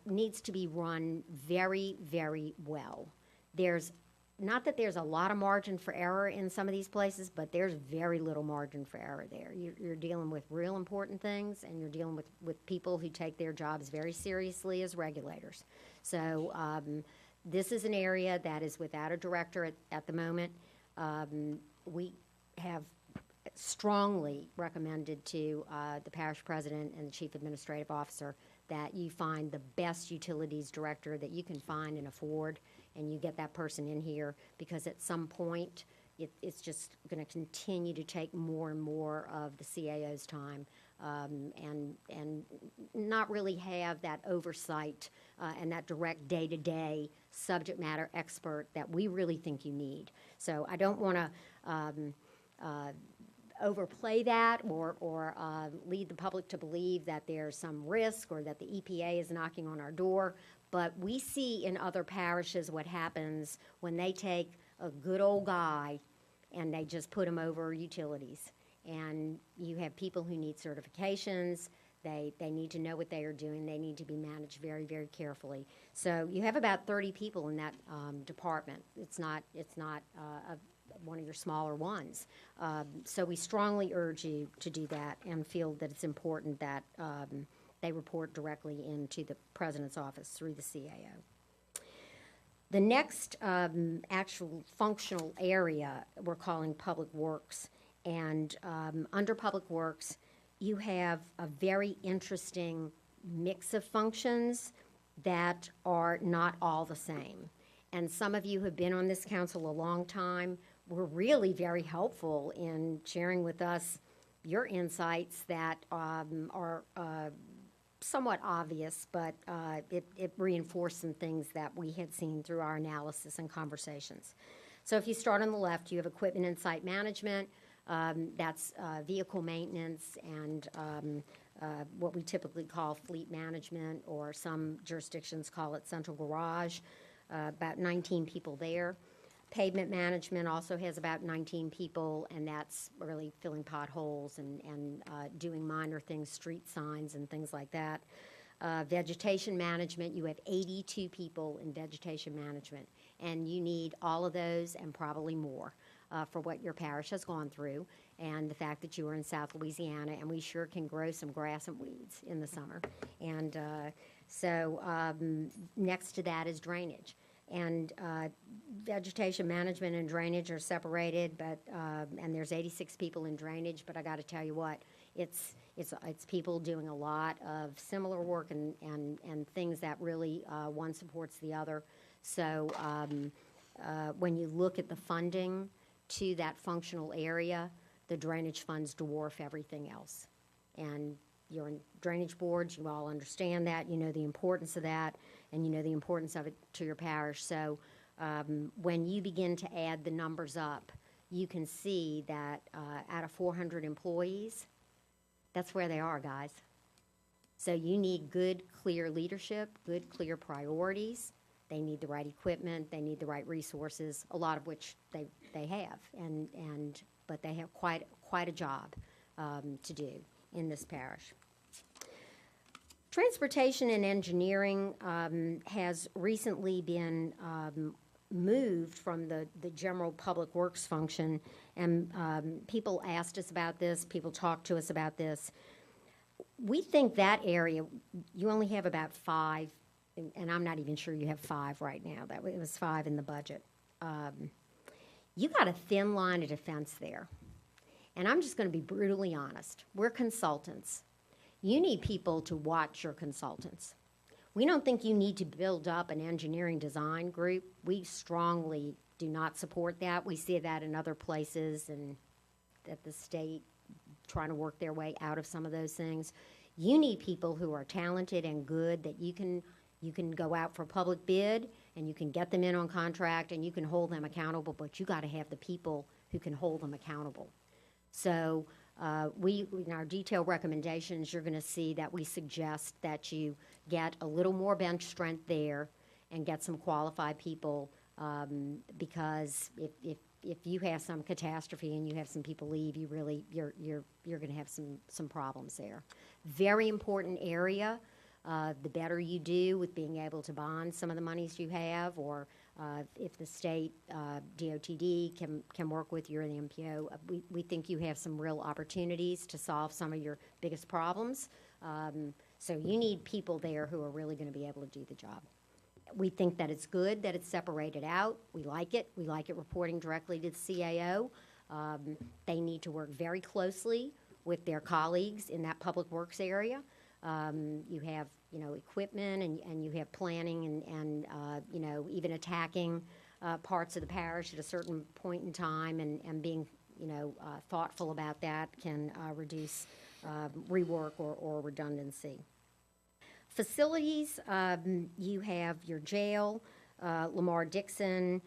needs to be run very, very well. There's not that there's a lot of margin for error in some of these places, but there's very little margin for error there. You're dealing with real important things, and you're dealing with people who take their jobs very seriously as regulators. So this is an area that is without a director at the moment. We have strongly recommended to the parish president and the chief administrative officer that you find the best utilities director that you can find and afford, and you get that person in here, because at some point it's just going to continue to take more and more of the CAO's time, and not really have that oversight and that direct day-to-day subject matter expert that we really think you need. So I don't want to overplay that or lead the public to believe that there's some risk or that the EPA is knocking on our door. But we see in other parishes what happens when they take a good old guy and they just put him over utilities. And you have people who need certifications. They need to know what they are doing. They need to be managed very, very carefully. So you have about 30 people in that department. It's not one of your smaller ones. So we strongly urge you to do that and feel that it's important that they report directly into the president's office through the CAO. The next actual functional area we're calling Public Works. And under Public Works, you have a very interesting mix of functions that are not all the same. And some of you have been on this council a long time. Were really very helpful in sharing with us your insights that are somewhat obvious, but it reinforced some things that we had seen through our analysis and conversations. So if you start on the left, you have equipment and site management. That's vehicle maintenance and what we typically call fleet management, or some jurisdictions call it central garage, about 19 people there. Pavement management also has about 19 people, and that's really filling potholes and doing minor things, street signs and things like that. Vegetation management, you have 82 people in vegetation management, and you need all of those and probably more for what your parish has gone through, and the fact that you are in South Louisiana, and we sure can grow some grass and weeds in the summer. And so next to that is drainage. And vegetation management and drainage are separated, but and there's 86 people in drainage. But I got to tell you what, it's people doing a lot of similar work and things that really one supports the other. So when you look at the funding to that functional area, the drainage funds dwarf everything else. And you're in drainage boards, you all understand that, you know the importance of that, and you know the importance of it to your parish. So when you begin to add the numbers up, you can see that out of 400 employees, that's where they are, guys. So you need good, clear leadership, good, clear priorities. They need the right equipment, they need the right resources, a lot of which they have, but they have quite a job to do in this parish. Transportation and engineering has recently been moved from the general public works function, and people asked us about this, people talked to us about this. We think that area, you only have about 5, and I'm not even sure you have 5 right now. It was 5 in the budget. You got a thin line of defense there. And I'm just going to be brutally honest. We're consultants. You need people to watch your consultants. We don't think you need to build up an engineering design group. We strongly do not support that. We see that in other places and at the state trying to work their way out of some of those things. You need people who are talented and good that you can go out for public bid and you can get them in on contract, and you can hold them accountable, but you got to have the people who can hold them accountable. So in our detailed recommendations, you're going to see that we suggest that you get a little more bench strength there and get some qualified people, because if you have some catastrophe and you have some people leave, you're going to have some problems there. Very important area. The better you do with being able to bond some of the monies you have, or if the state DOTD can work with you or the MPO, we think you have some real opportunities to solve some of your biggest problems. So you need people there who are really going to be able to do the job. We think that it's good that it's separated out. We like it. We like it reporting directly to the CAO. They need to work very closely with their colleagues in that public works area. You have, equipment, and you have planning and even attacking parts of the parish at a certain point in time, and being, thoughtful about that can reduce rework or redundancy. Facilities, you have your jail, Lamar Dixon,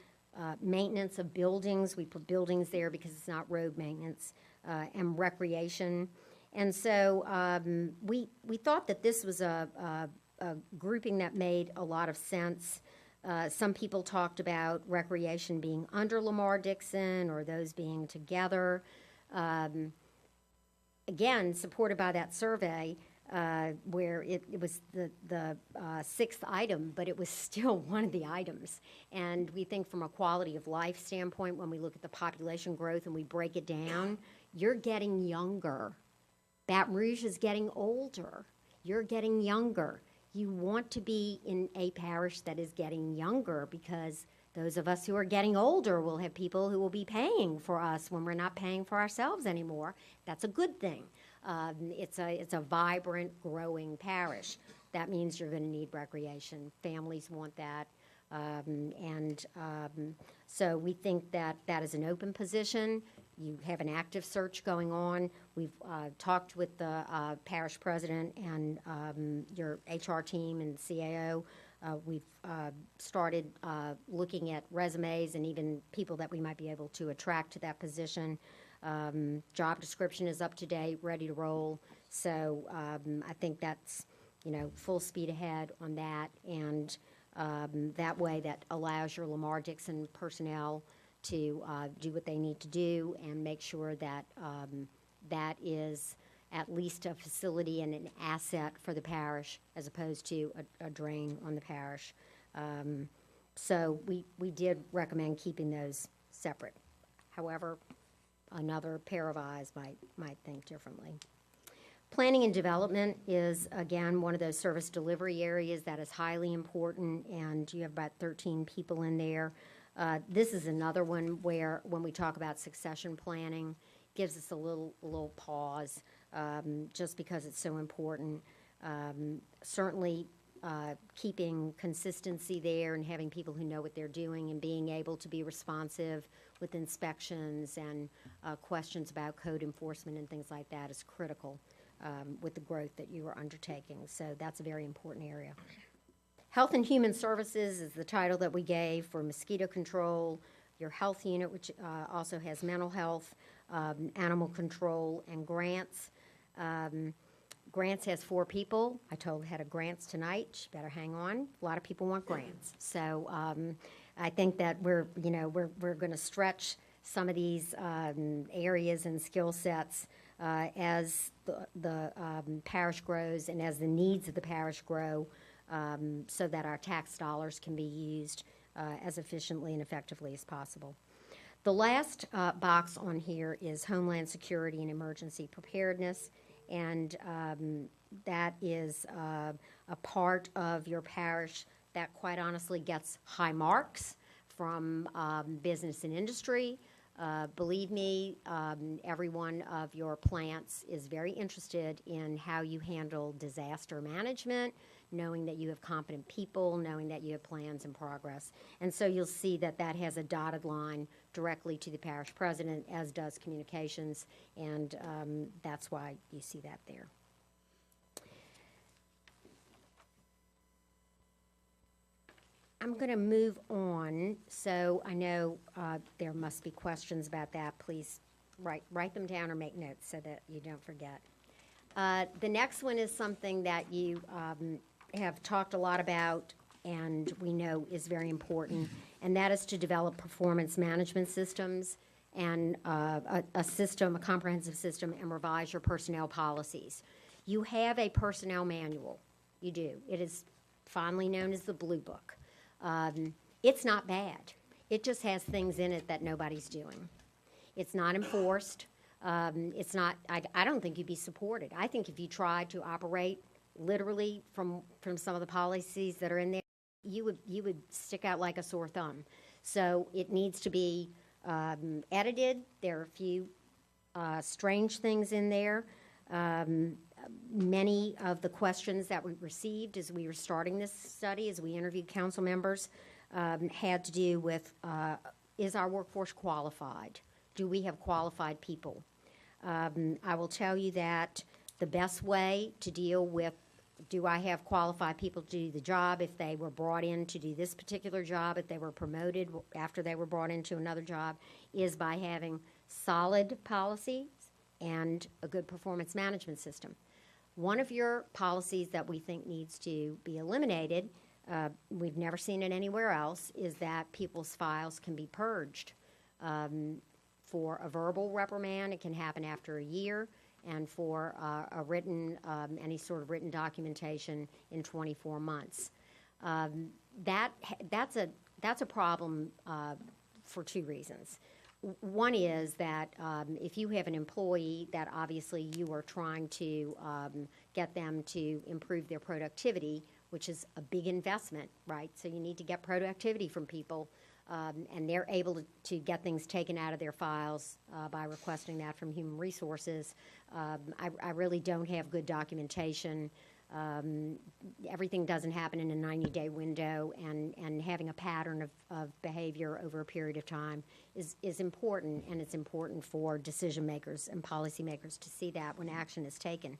maintenance of buildings. We put buildings there because it's not road maintenance, and recreation. And so we thought that this was a grouping that made a lot of sense. Some people talked about recreation being under Lamar Dixon or those being together. Again, supported by that survey, where it was the sixth item, but it was still one of the items. And we think from a quality of life standpoint, when we look at the population growth and we break it down, you're getting younger. Baton Rouge is getting older. You're getting younger. You want to be in a parish that is getting younger, because those of us who are getting older will have people who will be paying for us when we're not paying for ourselves anymore. That's a good thing. It's a vibrant, growing parish. That means you're going to need recreation. Families want that. So we think that that is an open position. You have an active search going on. We've talked with the parish president and your HR team and CAO. We've started looking at resumes and even people that we might be able to attract to that position. Job description is up to date, ready to roll. So I think that's, full speed ahead on that. And that way that allows your Lamar Dixon personnel to do what they need to do and make sure that that is at least a facility and an asset for the parish, as opposed to a drain on the parish. So we did recommend keeping those separate. However, another pair of eyes might think differently. Planning and development is, again, one of those service delivery areas that is highly important, and you have about 13 people in there. This is another one where, when we talk about succession planning, gives us a little pause, just because it's so important. Certainly, keeping consistency there and having people who know what they're doing and being able to be responsive with inspections and questions about code enforcement and things like that is critical with the growth that you are undertaking. So that's a very important area. Health and Human Services is the title that we gave for mosquito control, your health unit, which also has mental health, animal control, and grants. Grants has 4 people. I told the head of grants tonight, she better hang on. A lot of people want grants. So I think that we're going to stretch some of these areas and skill sets as the parish grows and as the needs of the parish grow, so that our tax dollars can be used as efficiently and effectively as possible. The last box on here is Homeland Security and Emergency Preparedness, and that is a part of your parish that quite honestly gets high marks from business and industry. Believe me, every one of your plants is very interested in how you handle disaster management, knowing that you have competent people, knowing that you have plans in progress. And so you'll see that that has a dotted line directly to the parish president, as does communications, and that's why you see that there. I'm going to move on. So I know there must be questions about that. Please write them down or make notes so that you don't forget. The next one is something that you have talked a lot about and we know is very important, and that is to develop performance management systems and a comprehensive system, and revise your personnel policies. You have a personnel manual. You do. It is fondly known as the Blue Book. It's not bad. It just has things in it that nobody's doing. It's not enforced. It's not, I don't think you'd be supported. I think if you tried to operate literally from some of the policies that are in there, you would stick out like a sore thumb. So it needs to be edited. There are a few strange things in there. Many of the questions that we received as we were starting this study, as we interviewed council members, had to do with, is our workforce qualified? Do we have qualified people? I will tell you that the best way to deal with, do I have qualified people to do the job if they were brought in to do this particular job, if they were promoted after they were brought into another job, is by having solid policies and a good performance management system. One of your policies that we think needs to be eliminated, we've never seen it anywhere else, is that people's files can be purged. For a verbal reprimand, it can happen after a year, and for a written, any sort of written documentation in 24 months. That's a problem for two reasons. One is that if you have an employee that obviously you are trying to get them to improve their productivity, which is a big investment, right? So you need to get productivity from people, and they're able to get things taken out of their files by requesting that from Human Resources. I really don't have good documentation. Everything doesn't happen in a 90-day window, and having a pattern of behavior over a period of time is important, and it's important for decision makers and policymakers to see that when action is taken.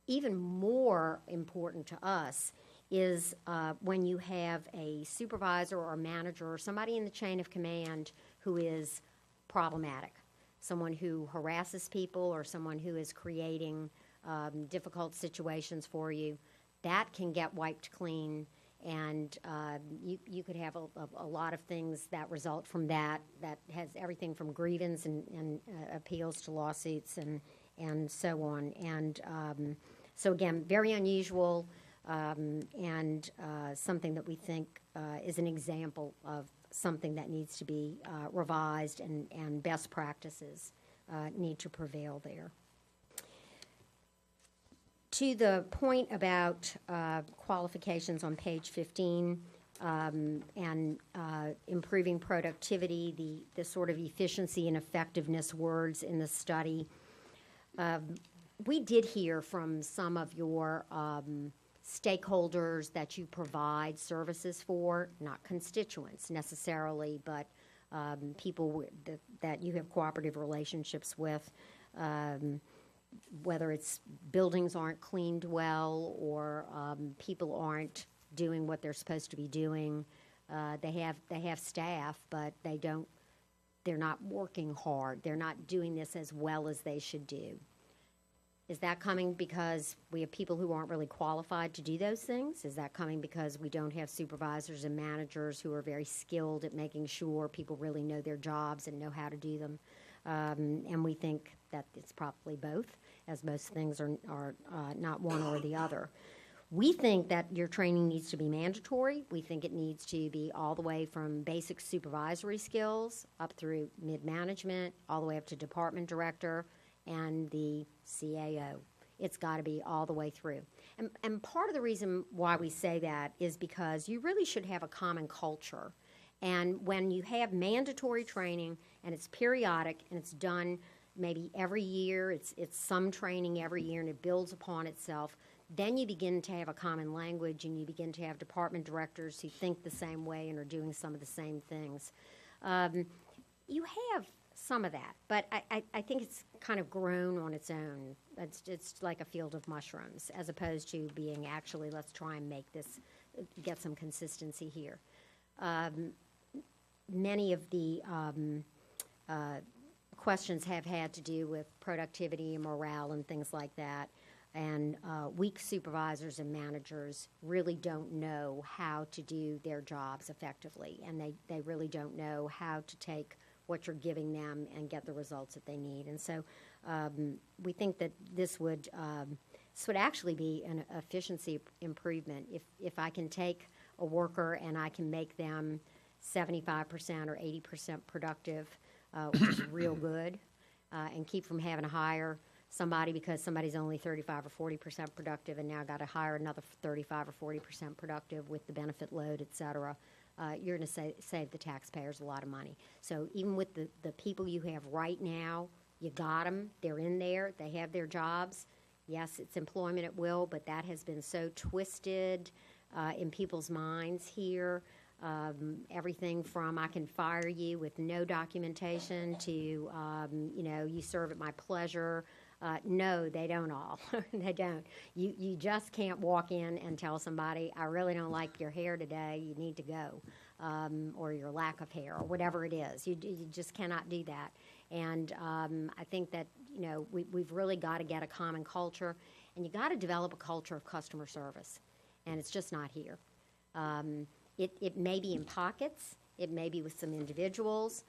Even more important to us is when you have a supervisor or a manager or somebody in the chain of command who is problematic, someone who harasses people or someone who is creating difficult situations for you. That can get wiped clean, and you could have a lot of things that result from that has everything from grievance and appeals to lawsuits and so on. And so again, very unusual, and something that we think is an example of something that needs to be revised, and best practices need to prevail there. To the point about qualifications on page 15 and improving productivity, the sort of efficiency and effectiveness words in the study, we did hear from some of your stakeholders that you provide services for, not constituents necessarily, but people that you have cooperative relationships with, whether it's buildings aren't cleaned well or people aren't doing what they're supposed to be doing. They have staff, but they're not working hard. They're not doing this as well as they should do. Is that coming because we have people who aren't really qualified to do those things? Is that coming because we don't have supervisors and managers who are very skilled at making sure people really know their jobs and know how to do them? And we think that it's probably both, as most things are not one or the other. We think that your training needs to be mandatory. We think it needs to be all the way from basic supervisory skills up through mid-management, all the way up to department director and the CAO. It's got to be all the way through. And part of the reason why we say that is because you really should have a common culture. And when you have mandatory training and it's periodic and it's done maybe every year, it's some training every year and it builds upon itself, then you begin to have a common language and you begin to have department directors who think the same way and are doing some of the same things. You have some of that, but I think it's kind of grown on its own. It's like a field of mushrooms, as opposed to being actually, let's try and make this get some consistency here. Many of the questions have had to do with productivity and morale and things like that. And weak supervisors and managers really don't know how to do their jobs effectively, and they really don't know how to take what you're giving them and get the results that they need. And so we think that this would actually be an efficiency improvement. If I can take a worker and I can make them 75% or 80% productive, which is real good, and keep from having to hire somebody because somebody's only 35 or 40% productive and now got to hire another 35 or 40% productive with the benefit load, et cetera, you're going to save the taxpayers a lot of money. So even with the people you have right now, you got them, they're in there, they have their jobs. Yes, it's employment at will, but that has been so twisted in people's minds here. Everything from I can fire you with no documentation to, you serve at my pleasure. No, they don't all. They don't. You just can't walk in and tell somebody, I really don't like your hair today, you need to go, or your lack of hair, or whatever it is. You just cannot do that. And I think that, we've really got to get a common culture, and you got to develop a culture of customer service, and it's just not here. It may be in pockets. It may be with some individuals.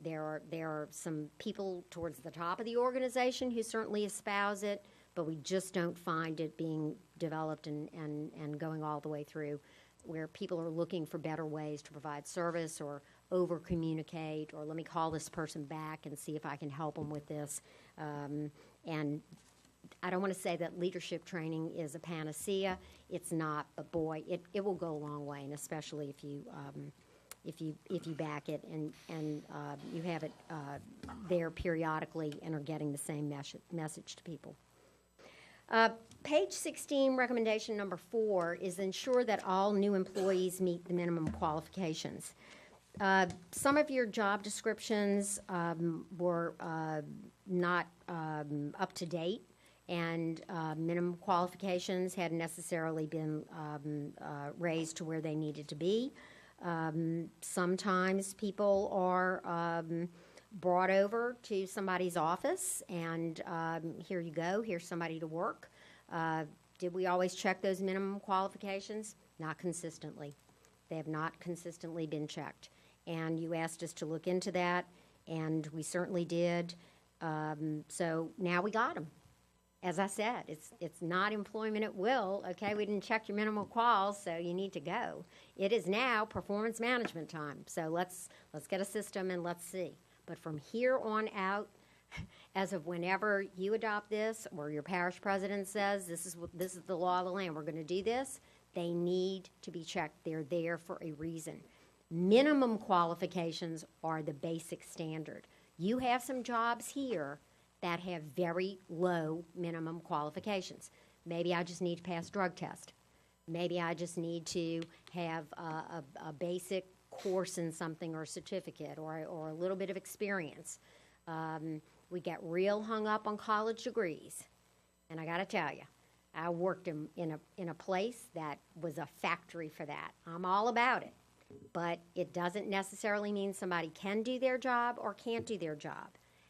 There are some people towards the top of the organization who certainly espouse it, but we just don't find it being developed and going all the way through, where people are looking for better ways to provide service or over-communicate, or let me call this person back and see if I can help them with this. And I don't want to say that leadership training is a panacea. It's not, but boy, it will go a long way, and especially if you back it and you have it there periodically and are getting the same message to people. Page 16, recommendation number 4 is ensure that all new employees meet the minimum qualifications. Some of your job descriptions were not up to date, and minimum qualifications hadn't necessarily been raised to where they needed to be. Sometimes people are brought over to somebody's office and here you go, here's somebody to work. Did we always check those minimum qualifications? Not consistently. They have not consistently been checked. And you asked us to look into that, and we certainly did. So now we got them. As I said, it's not employment at will. Okay, we didn't check your minimal quals, so you need to go. It is now performance management time. So let's get a system and let's see. But from here on out, as of whenever you adopt this, or your parish president says this is the law of the land, we're going to do this, they need to be checked. They're there for a reason. Minimum qualifications are the basic standard. You have some jobs here that have very low minimum qualifications. Maybe I just need to pass drug test. Maybe I just need to have a basic course in something, or a certificate, or a little bit of experience. We get real hung up on college degrees. And I gotta tell you, I worked in a place that was a factory for that. I'm all about it. But it doesn't necessarily mean somebody can do their job or can't do their job.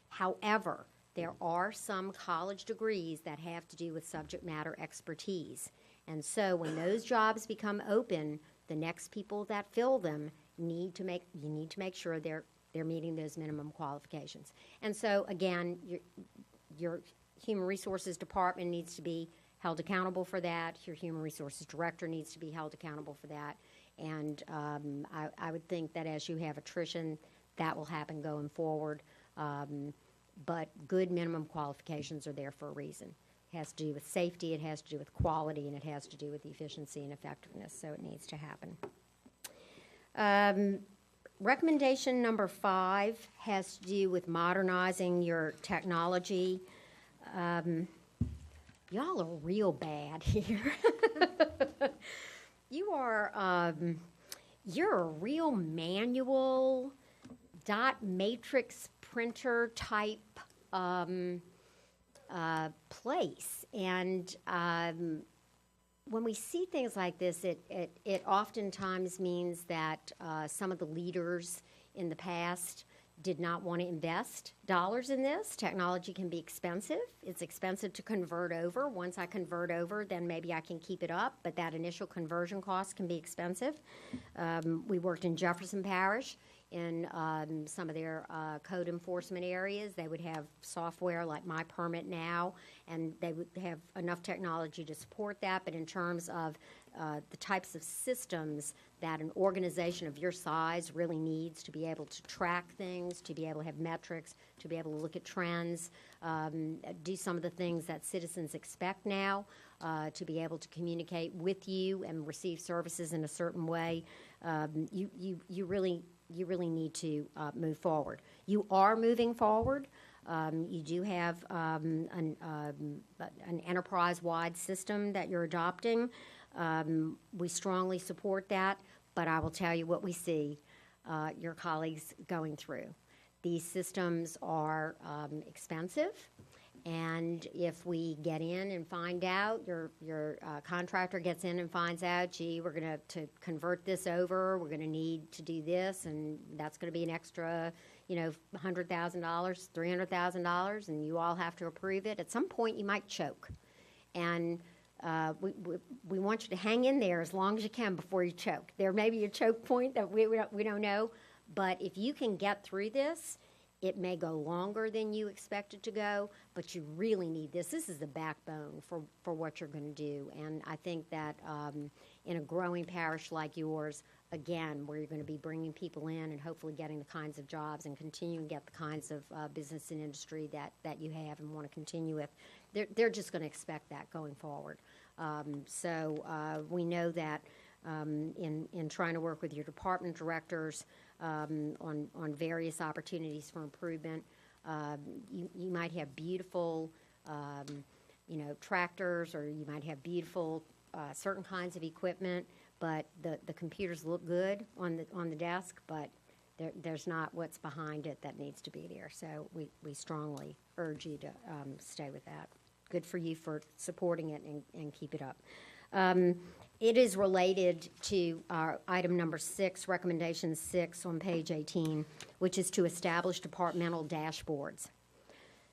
However, there are some college degrees that have to do with subject matter expertise. And so when those jobs become open, the next people that fill them you need to make sure they're meeting those minimum qualifications. And so again, your human resources department needs to be held accountable for that. Your human resources director needs to be held accountable for that. And I would think that as you have attrition, that will happen going forward. But good minimum qualifications are there for a reason. It has to do with safety, it has to do with quality, and it has to do with efficiency and effectiveness, so it needs to happen. Recommendation number 5 has to do with modernizing your technology. Y'all are real bad here. You're a real manual dot matrix printer type place, and when we see things like this, it oftentimes means that some of the leaders in the past did not want to invest dollars in this. Technology can be expensive. It's expensive to convert over. Once I convert over, then maybe I can keep it up, but that initial conversion cost can be expensive. We worked in Jefferson Parish in some of their code enforcement areas. They would have software like My Permit Now, and they would have enough technology to support that, but in terms of the types of systems that an organization of your size really needs to be able to track things, to be able to have metrics, to be able to look at trends, do some of the things that citizens expect now, to be able to communicate with you and receive services in a certain way, you really need to move forward. You are moving forward. You do have an enterprise-wide system that you're adopting. We strongly support that, but I will tell you what we see your colleagues going through. These systems are expensive, and if we get in and find out, your contractor gets in and finds out, gee, we're going to convert this over, we're going to need to do this, and that's going to be an extra, $100,000, $300,000, and you all have to approve it. At some point, you might choke, and we want you to hang in there as long as you can before you choke. There may be a choke point that we don't know, but if you can get through this, it may go longer than you expect it to go, but you really need this. This is the backbone for what you're going to do. And I think that in a growing parish like yours, again, where you're going to be bringing people in and hopefully getting the kinds of jobs and continuing to get the kinds of business and industry that you have and want to continue with, they're just going to expect that going forward. So we know that in trying to work with your department directors on various opportunities for improvement, you might have beautiful, tractors, or you might have beautiful certain kinds of equipment, but the computers look good on the desk, but there's not what's behind it that needs to be there. So we strongly urge you to stay with that. Good for you for supporting it and keep it up. It is related to our item number 6, recommendation 6 on page 18, which is to establish departmental dashboards.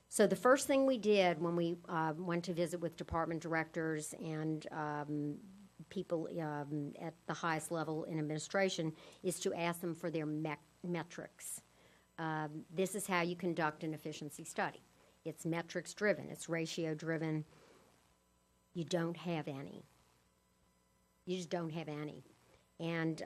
So the first thing we did when we went to visit with department directors and people at the highest level in administration is to ask them for their metrics. This is how you conduct an efficiency study. It's metrics driven, it's ratio driven. You don't have any. You just don't have any. And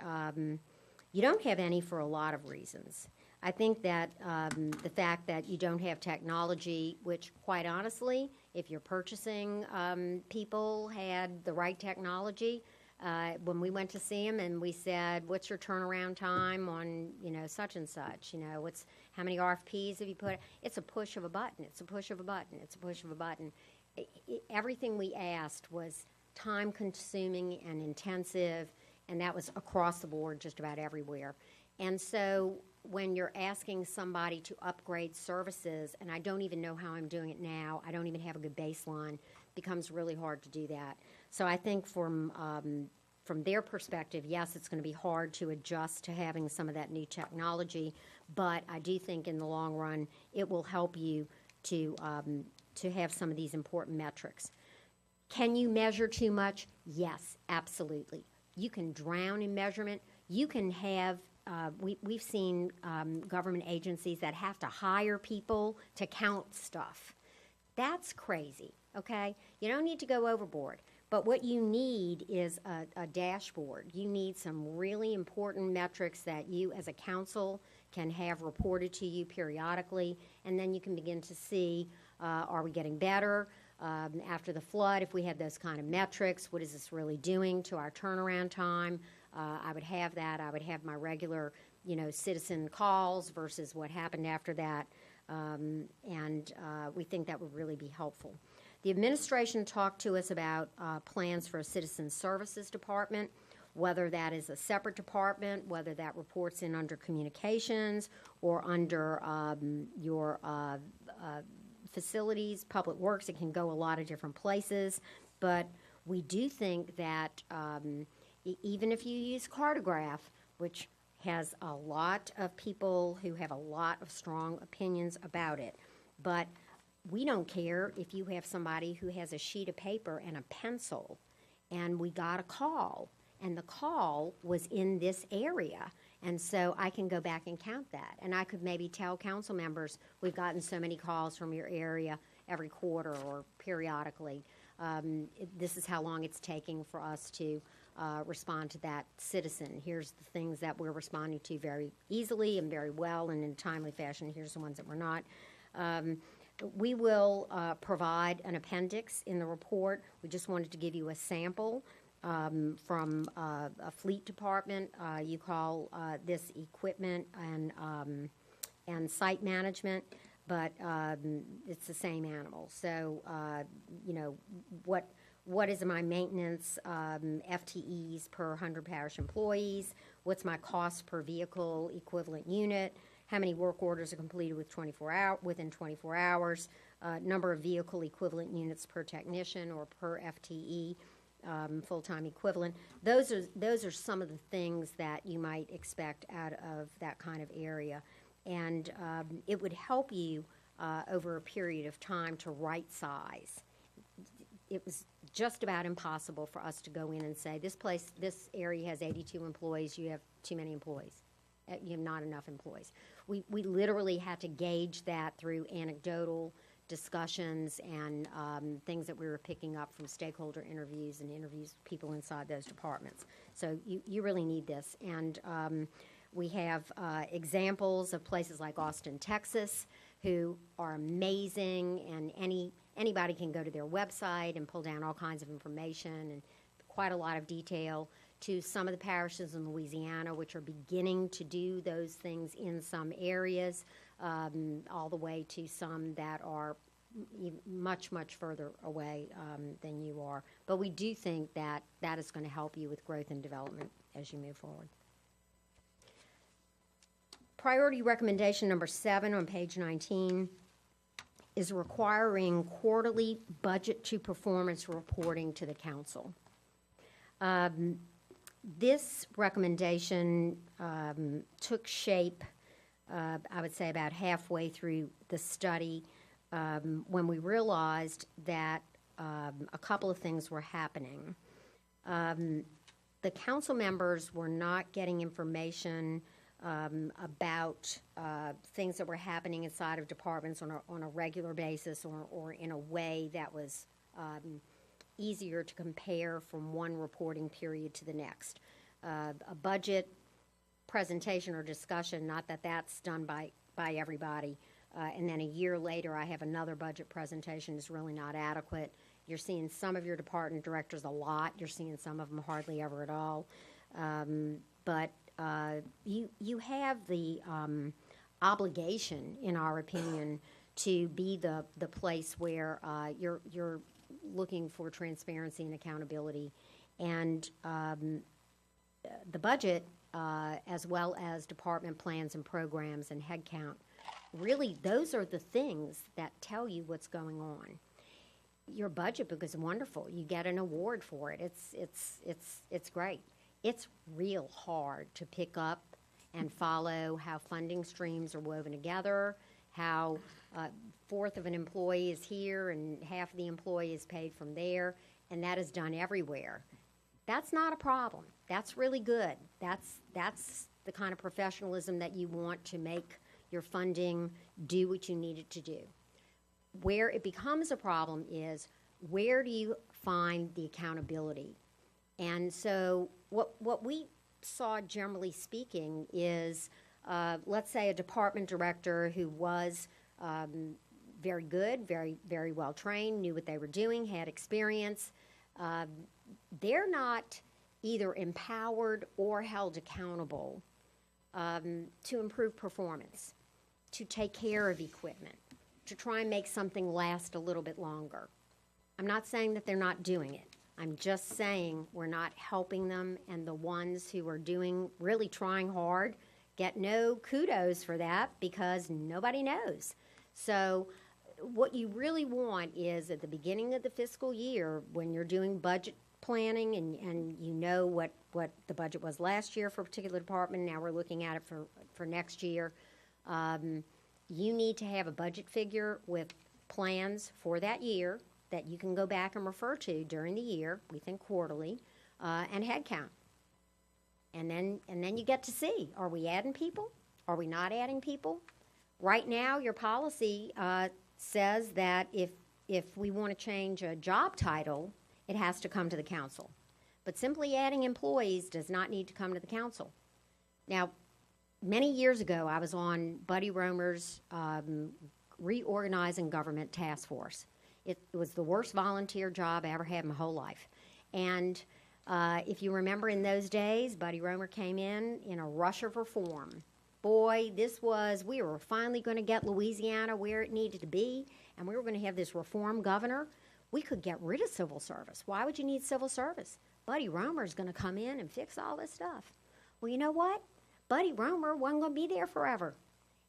you don't have any for a lot of reasons. I think that the fact that you don't have technology, which quite honestly, if your purchasing people had the right technology, when we went to see them and we said, what's your turnaround time on, such and such, how many RFPs have you put? It's a push of a button. It's a push of a button. It's a push of a button. Everything we asked was time-consuming and intensive, and that was across the board just about everywhere. And so when you're asking somebody to upgrade services, and I don't even know how I'm doing it now, I don't even have a good baseline, it becomes really hard to do that. So I think from their perspective, yes, it's going to be hard to adjust to having some of that new technology, but I do think in the long run it will help you to have some of these important metrics. Can you measure too much? Yes, absolutely. You can drown in measurement. You can have, we've seen government agencies that have to hire people to count stuff. That's crazy, okay? You don't need to go overboard. But what you need is a dashboard. You need some really important metrics that you as a council can have reported to you periodically, and then you can begin to see, are we getting better? After the flood, if we had those kind of metrics, what is this really doing to our turnaround time? I would have that. I would have my regular, citizen calls versus what happened after that, and we think that would really be helpful. The administration talked to us about plans for a citizen services department, whether that is a separate department, whether that reports in under communications or under your facilities, public works. It can go a lot of different places, but We do think that even if you use Cartograph, which has a lot of people who have a lot of strong opinions about it, but we don't care if you have somebody who has a sheet of paper and a pencil, and we got a call, and the call was in this area. And so I can go back and count that. And I could maybe tell council members, we've gotten so many calls from your area every quarter or periodically. This is how long it's taking for us to respond to that citizen. Here's the things that we're responding to very easily and very well and in a timely fashion. Here's the ones that we're not. We will provide an appendix in the report. We just wanted to give you a sample from a fleet department. You call this equipment and site management, but it's the same animal. So, what is my maintenance FTEs per 100 parish employees? What's my cost per vehicle equivalent unit? How many work orders are completed within 24 hours? Number of vehicle equivalent units per technician or per FTE, full-time equivalent. Those are some of the things that you might expect out of that kind of area. And it would help you over a period of time to right size. It was just about impossible for us to go in and say, this area has 82 employees, you have too many employees. You have not enough employees. We literally had to gauge that through anecdotal discussions and things that we were picking up from stakeholder interviews and interviews with people inside those departments. So you really need this. And we have examples of places like Austin, Texas, who are amazing, and anybody can go to their website and pull down all kinds of information and quite a lot of detail, to some of the parishes in Louisiana, which are beginning to do those things in some areas, all the way to some that are much, much further away than you are. But we do think that that is going to help you with growth and development as you move forward. Priority recommendation number 7 on page 19 is requiring quarterly budget to performance reporting to the council. This recommendation took shape, I would say, about halfway through the study when we realized that a couple of things were happening. The council members were not getting information about things that were happening inside of departments on a regular basis or in a way that was easier to compare from one reporting period to the next. A budget presentation or discussion, not that that's done by everybody, and then a year later I have another budget presentation is really not adequate. You're seeing some of your department directors a lot. You're seeing some of them hardly ever at all. But you have the obligation, in our opinion, to be the place where you're looking for transparency and accountability. And the budget, as well as department plans and programs and headcount, really those are the things that tell you what's going on. Your budget book is wonderful. You get an award for it. It's great. It's real hard to pick up and follow how funding streams are woven together, how a fourth of an employee is here and half of the employee is paid from there, and that is done everywhere. That's not a problem. That's really good. That's the kind of professionalism that you want to make your funding do what you need it to do. Where it becomes a problem is, where do you find the accountability? And so what we saw, generally speaking, is let's say a department director who was very good, very, very well trained, knew what they were doing, had experience. They're not either empowered or held accountable to improve performance, to take care of equipment, to try and make something last a little bit longer. I'm not saying that they're not doing it. I'm just saying we're not helping them, and the ones who are really trying hard, get no kudos for that because nobody knows. So what you really want is at the beginning of the fiscal year, when you're doing budget planning and you know what the budget was last year for a particular department, now we're looking at it for next year, you need to have a budget figure with plans for that year that you can go back and refer to during the year, we think quarterly, and head count. And then you get to see, are we adding people? Are we not adding people? Right now, your policy says that if we want to change a job title, it has to come to the council. But simply adding employees does not need to come to the council. Now, many years ago, I was on Buddy Romer's Reorganizing Government Task Force. It was the worst volunteer job I ever had in my whole life. And if you remember in those days, Buddy Romer came in a rush of reform. Boy, we were finally going to get Louisiana where it needed to be, and we were going to have this reform governor. We could get rid of civil service. Why would you need civil service? Buddy Romer is going to come in and fix all this stuff. Well, you know what? Buddy Romer wasn't going to be there forever.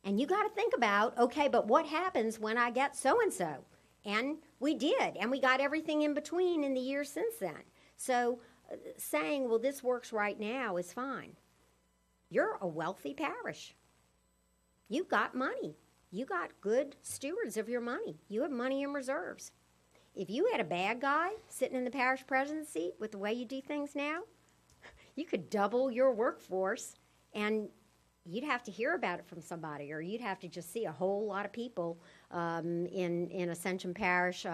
And you got to think about, okay, but what happens when I get so-and-so? And we did, and we got everything in between in the years since then. So saying, well, this works right now is fine. You're a wealthy parish. You got money. You got good stewards of your money. You have money in reserves. If you had a bad guy sitting in the parish presidency with the way you do things now, you could double your workforce, and you'd have to hear about it from somebody, or you'd have to just see a whole lot of people in Ascension Parish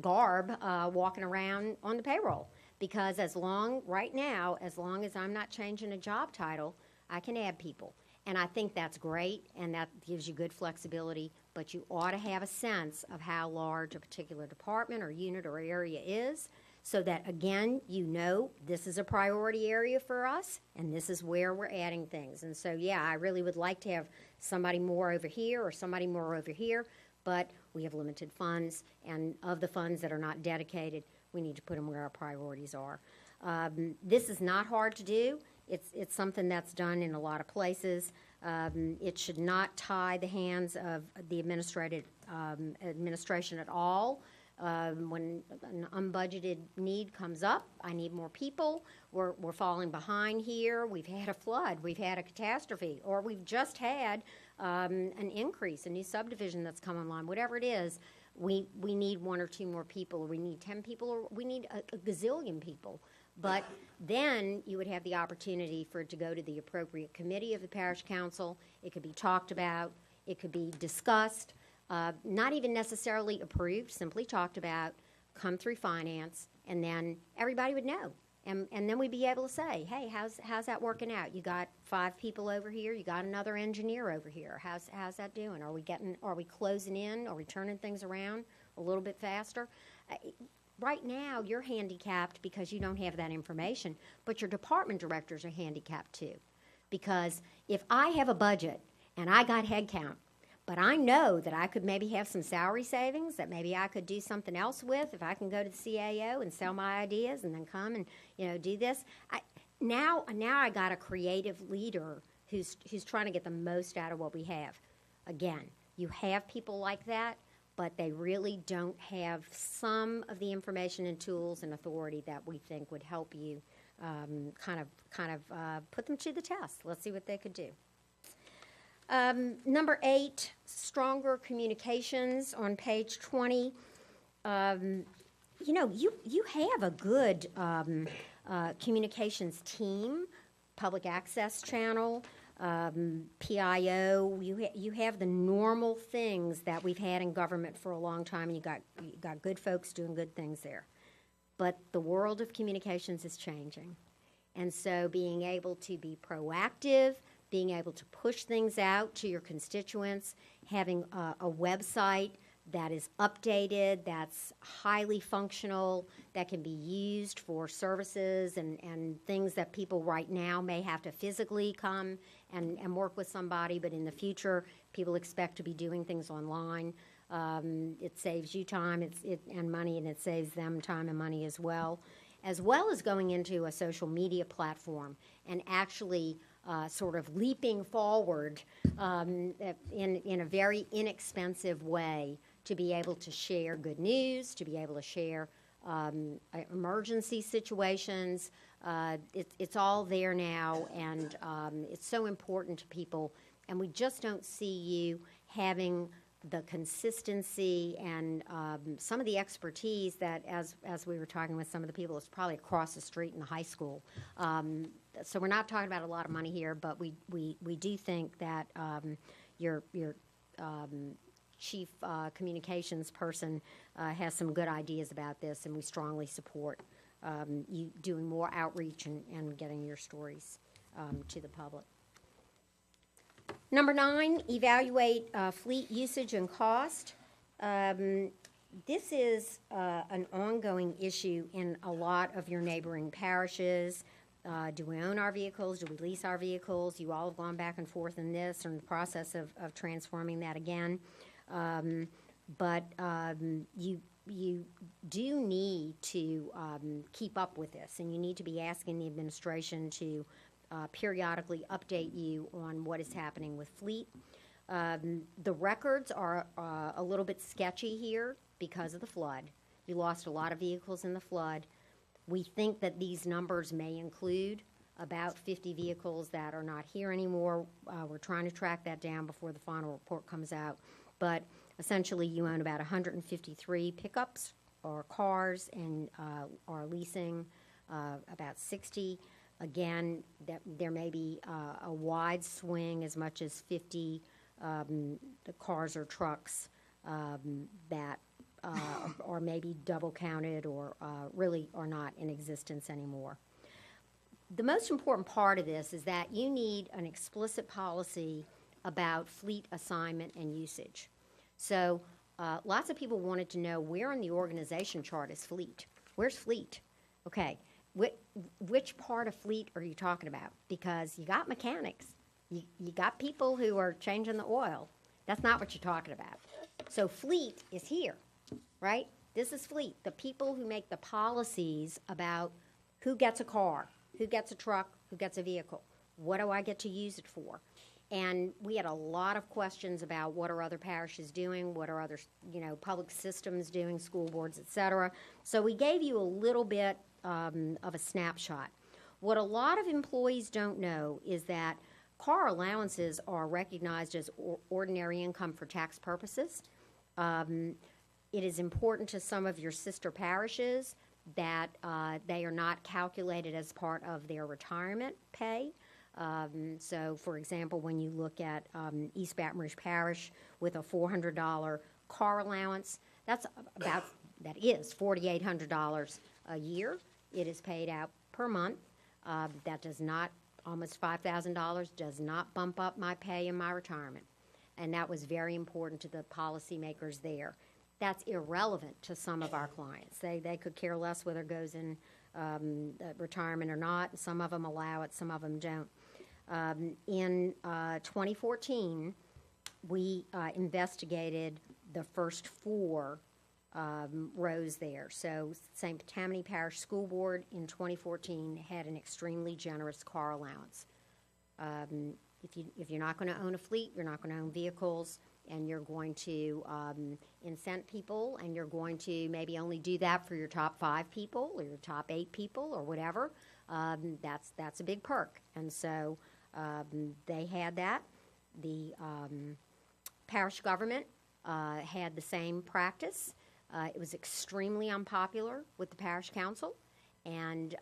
garb walking around on the payroll. Because right now, as long as I'm not changing a job title, I can add people. And I think that's great, and that gives you good flexibility, but you ought to have a sense of how large a particular department or unit or area is, so that, again, you know this is a priority area for us, and this is where we're adding things. And so, yeah, I really would like to have somebody more over here or somebody more over here, but we have limited funds, and of the funds that are not dedicated, we need to put them where our priorities are. This is not hard to do. It's something that's done in a lot of places. It should not tie the hands of the administration at all. When an unbudgeted need comes up, I need more people. We're falling behind here. We've had a flood. We've had a catastrophe. Or we've just had an increase, a new subdivision that's come online. Whatever it is, we need one or two more people, or we need 10 people, or we need a gazillion people. But then you would have the opportunity for it to go to the appropriate committee of the parish council. It could be talked about. It could be discussed. Not even necessarily approved, simply talked about, come through finance, and then everybody would know. And then we'd be able to say, hey, how's that working out? You got 5 people over here. You got another engineer over here. How's that doing? Are we closing in? Are we turning things around a little bit faster? Right now, you're handicapped because you don't have that information, but your department directors are handicapped too. Because if I have a budget and I got head count, but I know that I could maybe have some salary savings that maybe I could do something else with if I can go to the CAO and sell my ideas and then come and do this. Now I got a creative leader who's trying to get the most out of what we have. Again, you have people like that, but they really don't have some of the information and tools and authority that we think would help you kind of put them to the test. Let's see what they could do. Number 8, stronger communications on page 20. You have a good communications team, public access channel, PIO. You have the normal things that we've had in government for a long time, and you got good folks doing good things there. But the world of communications is changing. And so being able to be proactive, being able to push things out to your constituents, having a website that is updated, that's highly functional, that can be used for services and things that people right now may have to physically come and work with somebody, but in the future, people expect to be doing things online. It saves you time and money, and it saves them time and money as well as going into a social media platform and actually sort of leaping forward in a very inexpensive way to be able to share good news, to be able to share emergency situations. It's all there now, and it's so important to people, and we just don't see you having the consistency and some of the expertise that, as we were talking with some of the people, it's probably across the street in the high school. So we're not talking about a lot of money here, but we do think that your chief communications person has some good ideas about this, and we strongly support you doing more outreach and getting your stories to the public. Number 9, evaluate fleet usage and cost. This is an ongoing issue in a lot of your neighboring parishes. Do we own our vehicles? Do we lease our vehicles? You all have gone back and forth in this, or in the process of transforming that again. But you do need to keep up with this, and you need to be asking the administration to periodically update you on what is happening with fleet. The records are a little bit sketchy here because of the flood. You lost a lot of vehicles in the flood. We think that these numbers may include about 50 vehicles that are not here anymore. We're trying to track that down before the final report comes out. But essentially, you own about 153 pickups or cars, and are leasing about 60. Again, there may be a wide swing, as much as 50 the cars or trucks that are maybe double counted or really are not in existence anymore. The most important part of this is that you need an explicit policy about fleet assignment and usage. So lots of people wanted to know, where in the organization chart is fleet? Where's fleet? Okay, which part of fleet are you talking about? Because you got mechanics, you got people who are changing the oil. That's not what you're talking about. So fleet is here, right? This is fleet, the people who make the policies about who gets a car, who gets a truck, who gets a vehicle. What do I get to use it for? And we had a lot of questions about what are other parishes doing, what are other, public systems doing, school boards, et cetera. So we gave you a little bit of a snapshot. What a lot of employees don't know is that car allowances are recognized as ordinary income for tax purposes. It is important to some of your sister parishes that they are not calculated as part of their retirement pay. So, for example, when you look at East Baton Rouge Parish with a $400 car allowance, that is $4,800 a year. It is paid out per month. That does not, almost $5,000, does not bump up my pay in my retirement. And that was very important to the policymakers there. That's irrelevant to some of our clients. They could care less whether it goes in retirement or not. Some of them allow it, some of them don't. In 2014, we investigated the first 4 rows there. So St. Tammany Parish School Board in 2014 had an extremely generous car allowance. If you're not going to own a fleet, you're not going to own vehicles, and you're going to incent people, and you're going to maybe only do that for your top 5 people or your top 8 people or whatever, that's a big perk. And so they had that. The parish government had the same practice. It was extremely unpopular with the parish council, and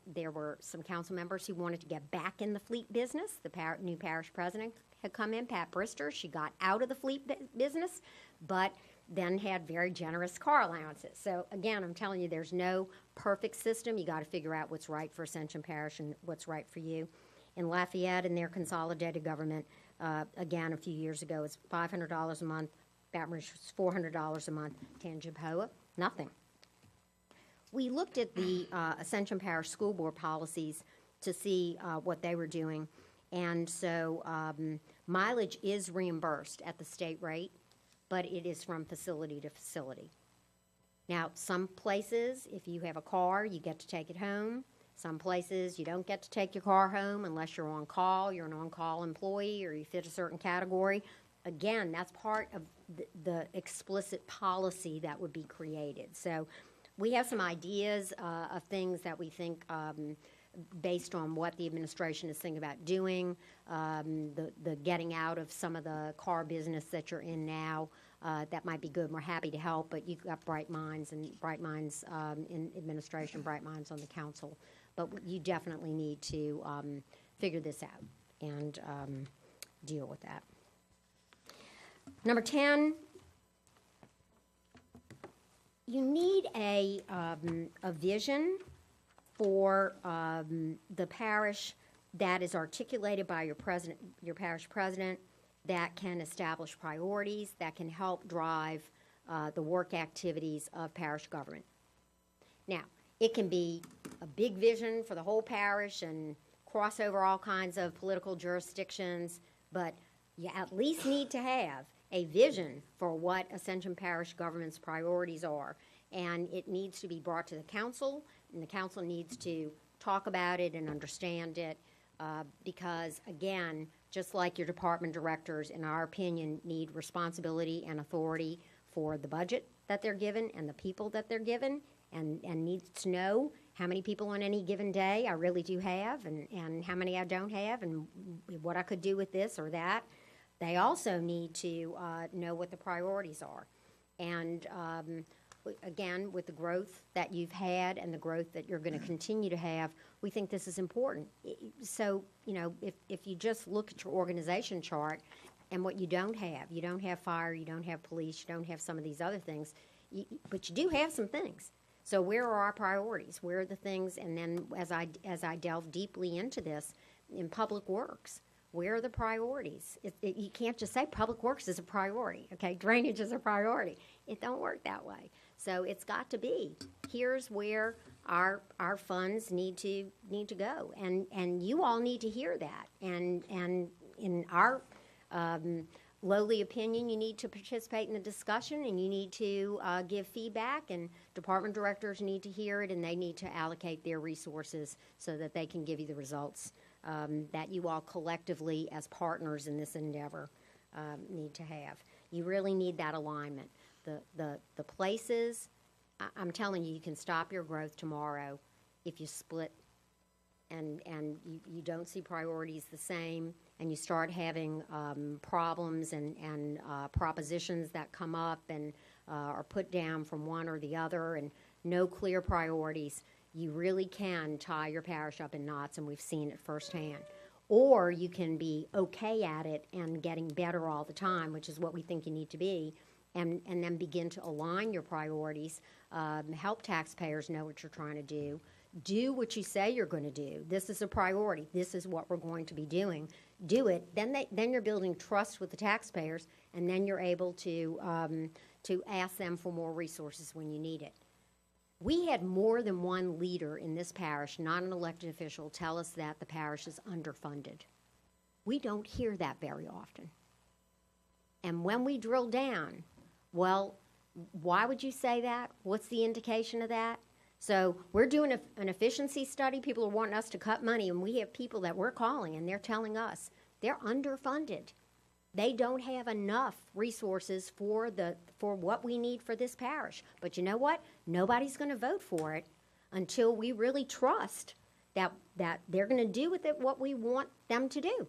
there were some council members who wanted to get back in the fleet business. The new parish president had come in, Pat Brister. She got out of the fleet business, but then had very generous car allowances. So again, I'm telling you, there's no perfect system. You got to figure out what's right for Ascension Parish and what's right for you. In Lafayette, in their consolidated government, again, a few years ago, it's $500 a month. Baton Rouge was $400 a month. Tangipahoa, nothing. We looked at the Ascension Parish School Board policies to see what they were doing. And so mileage is reimbursed at the state rate, but it is from facility to facility. Now, some places, if you have a car, you get to take it home. Some places, you don't get to take your car home unless you're on call, you're an on-call employee, or you fit a certain category. again, that's part of the explicit policy that would be created. So we have some ideas of things that we think, based on what the administration is thinking about doing, the getting out of some of the car business that you're in now, that might be good. We're happy to help, but you've got bright minds in administration, bright minds on the council. But you definitely need to figure this out and deal with that. Number 10, you need a vision for the parish that is articulated by your parish president, that can establish priorities, that can help drive the work activities of parish government. Now, it can be a big vision for the whole parish and cross over all kinds of political jurisdictions, but you at least need to have a vision for what Ascension Parish government's priorities are. And it needs to be brought to the council, and the council needs to talk about it and understand it, because, again, just like your department directors, in our opinion, need responsibility and authority for the budget that they're given and the people that they're given, and needs to know how many people on any given day I really do have, and how many I don't have, and what I could do with this or that. They also need to know what the priorities are. And again, with the growth that you've had and the growth that you're going to continue to have, we think this is important. So, you know, if you just look at your organization chart and what you don't have fire, you don't have police, you don't have some of these other things, but you do have some things. So where are our priorities? Where are the things? And then as I delve deeply into this, in public works, where are the priorities? You can't just say public works is a priority, okay? Drainage is a priority. It don't work that way. So it's got to be, here's where our funds need to go. And you all need to hear that. And in our lowly opinion, you need to participate in the discussion, and you need to give feedback, and department directors need to hear it, and they need to allocate their resources so that they can give you the results that you all collectively as partners in this endeavor need to have. You really need that alignment. The places, I'm telling you, you can stop your growth tomorrow if you split and you don't see priorities the same, and you start having problems and propositions that come up and are put down from one or the other, and no clear priorities. You really can tie your parish up in knots, and we've seen it firsthand. Or you can be okay at it and getting better all the time, which is what we think you need to be, and then begin to align your priorities, help taxpayers know what you're trying to do what you say you're going to do. This is a priority. This is what we're going to be doing. Do it. Then you're building trust with the taxpayers, and then you're able to ask them for more resources when you need it. We had more than one leader in this parish, not an elected official, tell us that the parish is underfunded. We don't hear that very often. And when we drill down, well, why would you say that? What's the indication of that? So we're doing an efficiency study. People are wanting us to cut money, and we have people that we're calling, and they're telling us they're underfunded. They don't have enough resources for what we need for this parish. But you know what? Nobody's going to vote for it until we really trust that they're going to do with it what we want them to do.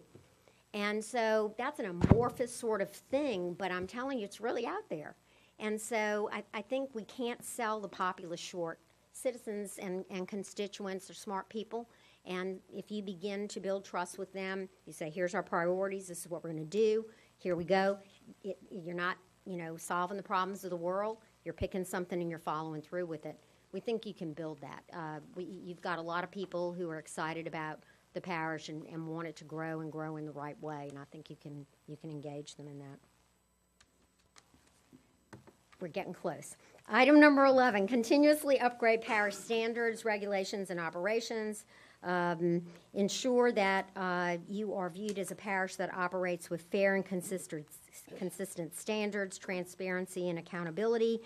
And so that's an amorphous sort of thing, but I'm telling you, it's really out there. And so I think we can't sell the populace short. Citizens and constituents are smart people, and if you begin to build trust with them, you say, here's our priorities, this is what we're going to do, here we go. You're not, solving the problems of the world. You're picking something and you're following through with it. We think you can build that. You've got a lot of people who are excited about the parish and want it to grow and grow in the right way, and I think you can engage them in that. We're getting close. Item number 11, continuously upgrade parish standards, regulations, and operations. Ensure that you are viewed as a parish that operates with fair and consistent standards, transparency, and accountability.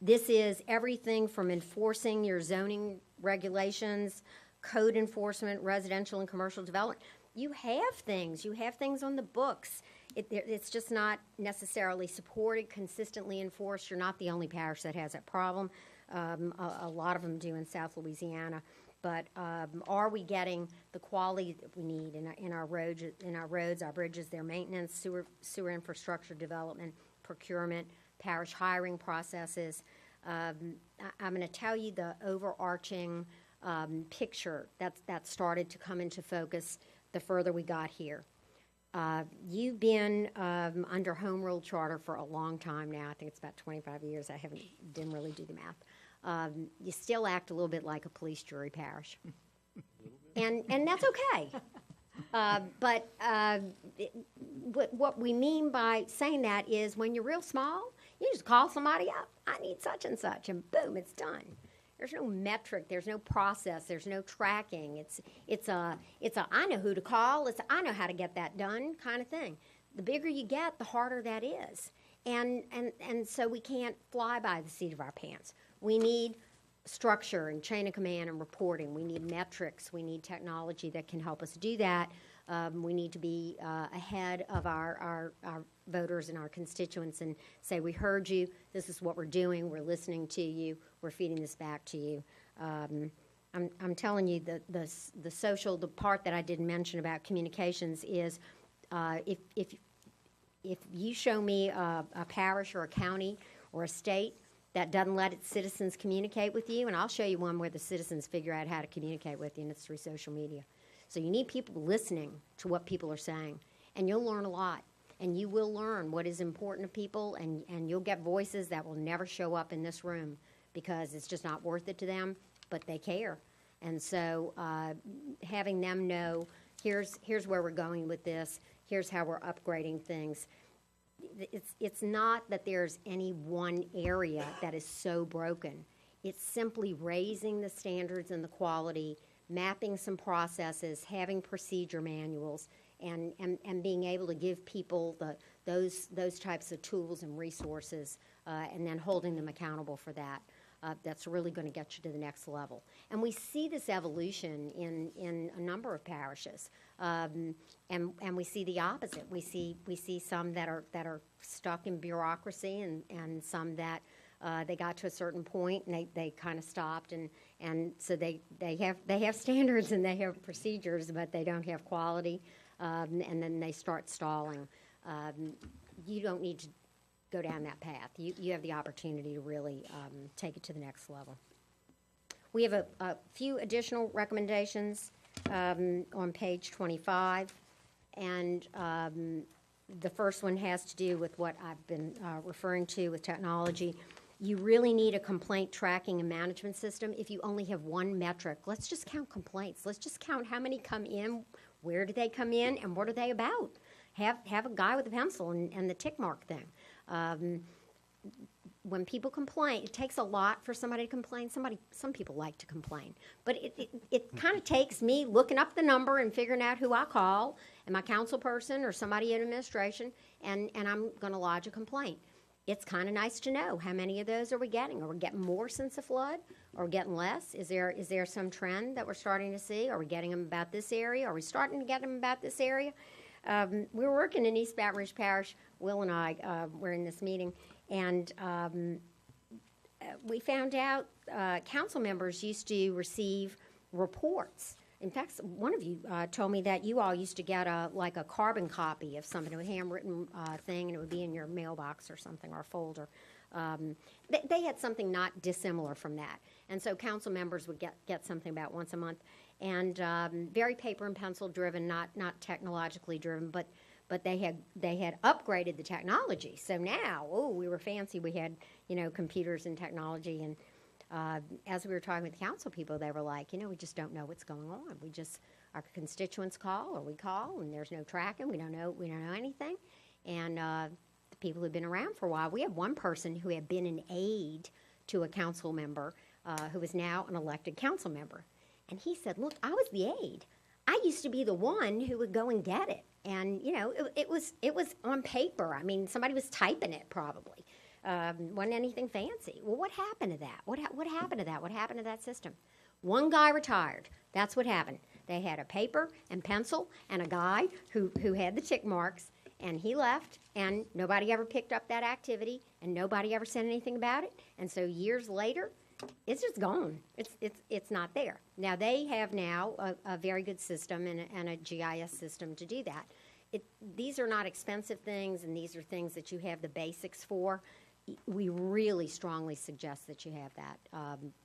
This is everything from enforcing your zoning regulations, code enforcement, residential and commercial development. You have things on the books. It's just not necessarily supported, consistently enforced. You're not the only parish that has that problem. A lot of them do in South Louisiana. But are we getting the quality that we need in our roads, our bridges, their maintenance, sewer infrastructure development, procurement, parish hiring processes? I'm going to tell you the overarching picture that started to come into focus the further we got here. You've been under home rule charter for a long time now. I think it's about 25 years. I didn't really do the math. You still act a little bit like a police jury parish, and that's okay. What we mean by saying that is when you're real small, you just call somebody up. I need such and such, and boom, it's done. There's no metric. There's no process. There's no tracking. It's a I know who to call. It's a, I know how to get that done kind of thing. The bigger you get, the harder that is, and so we can't fly by the seat of our pants. We need structure and chain of command and reporting. We need metrics. We need technology that can help us do that. We need to be ahead of our voters and our constituents and say, we heard you, this is what we're doing, we're listening to you, we're feeding this back to you. I'm telling you, the part that I didn't mention about communications is if you show me a parish or a county or a state that doesn't let its citizens communicate with you, and I'll show you one where the citizens figure out how to communicate with you, and it's through social media. So you need people listening to what people are saying, and you'll learn a lot. And you will learn what is important to people, and you'll get voices that will never show up in this room because it's just not worth it to them, but they care. And so having them know, here's where we're going with this, here's how we're upgrading things. It's not that there's any one area that is so broken. It's simply raising the standards and the quality, mapping some processes, having procedure manuals, and being able to give people those types of tools and resources, and then holding them accountable for that. That's really going to get you to the next level. And we see this evolution in a number of parishes, and we see the opposite. We see some that are stuck in bureaucracy, and some that they got to a certain point and they kind of stopped, and so they have standards and they have procedures, but they don't have quality, and then they start stalling. You don't need to go down that path. You have the opportunity to really take it to the next level. We have a few additional recommendations on page 25, and the first one has to do with what I've been referring to with technology. You really need a complaint tracking and management system. If you only have one metric, let's just count complaints. Let's just count how many come in, where do they come in, and what are they about. Have a guy with a pencil and the tick mark thing. When people complain, it takes a lot for somebody to complain. Some people like to complain, but it kind of takes me looking up the number and figuring out who I call, and my council person or somebody in administration, and I'm going to lodge a complaint. It's kind of nice to know how many of those are we getting. Are we getting more since the flood? Are we getting less? Is there some trend that we're starting to see? Are we getting them about this area? Are we starting to get them about this area? We were working in East Baton Rouge Parish. Will and I were in this meeting, and we found out council members used to receive reports. In fact, one of you told me that you all used to get a carbon copy of something, a handwritten thing, and it would be in your mailbox or something, or a folder. They had something not dissimilar from that. And so council members would get something about once a month. And very paper and pencil driven, not technologically driven, but they had upgraded the technology. So now, we were fancy. We had, computers and technology, and as we were talking with the council people, they were like, we just don't know what's going on. Our constituents call, or we call, and there's no tracking. We don't know anything. And the people who've been around for a while, we have one person who had been an aide to a council member who is now an elected council member. And he said, look, I was the aide. I used to be the one who would go and get it. And, it was on paper. I mean, somebody was typing it probably. Wasn't anything fancy. Well, what happened to that? What happened to that? What happened to that system? One guy retired. That's what happened. They had a paper and pencil and a guy who had the tick marks, And he left, and nobody ever picked up that activity, and nobody ever said anything about it. And so years later, it's just gone. It's not there. Now, they have now a very good system and a GIS system to do that. These are not expensive things, and these are things that you have the basics for. We really strongly suggest that you have that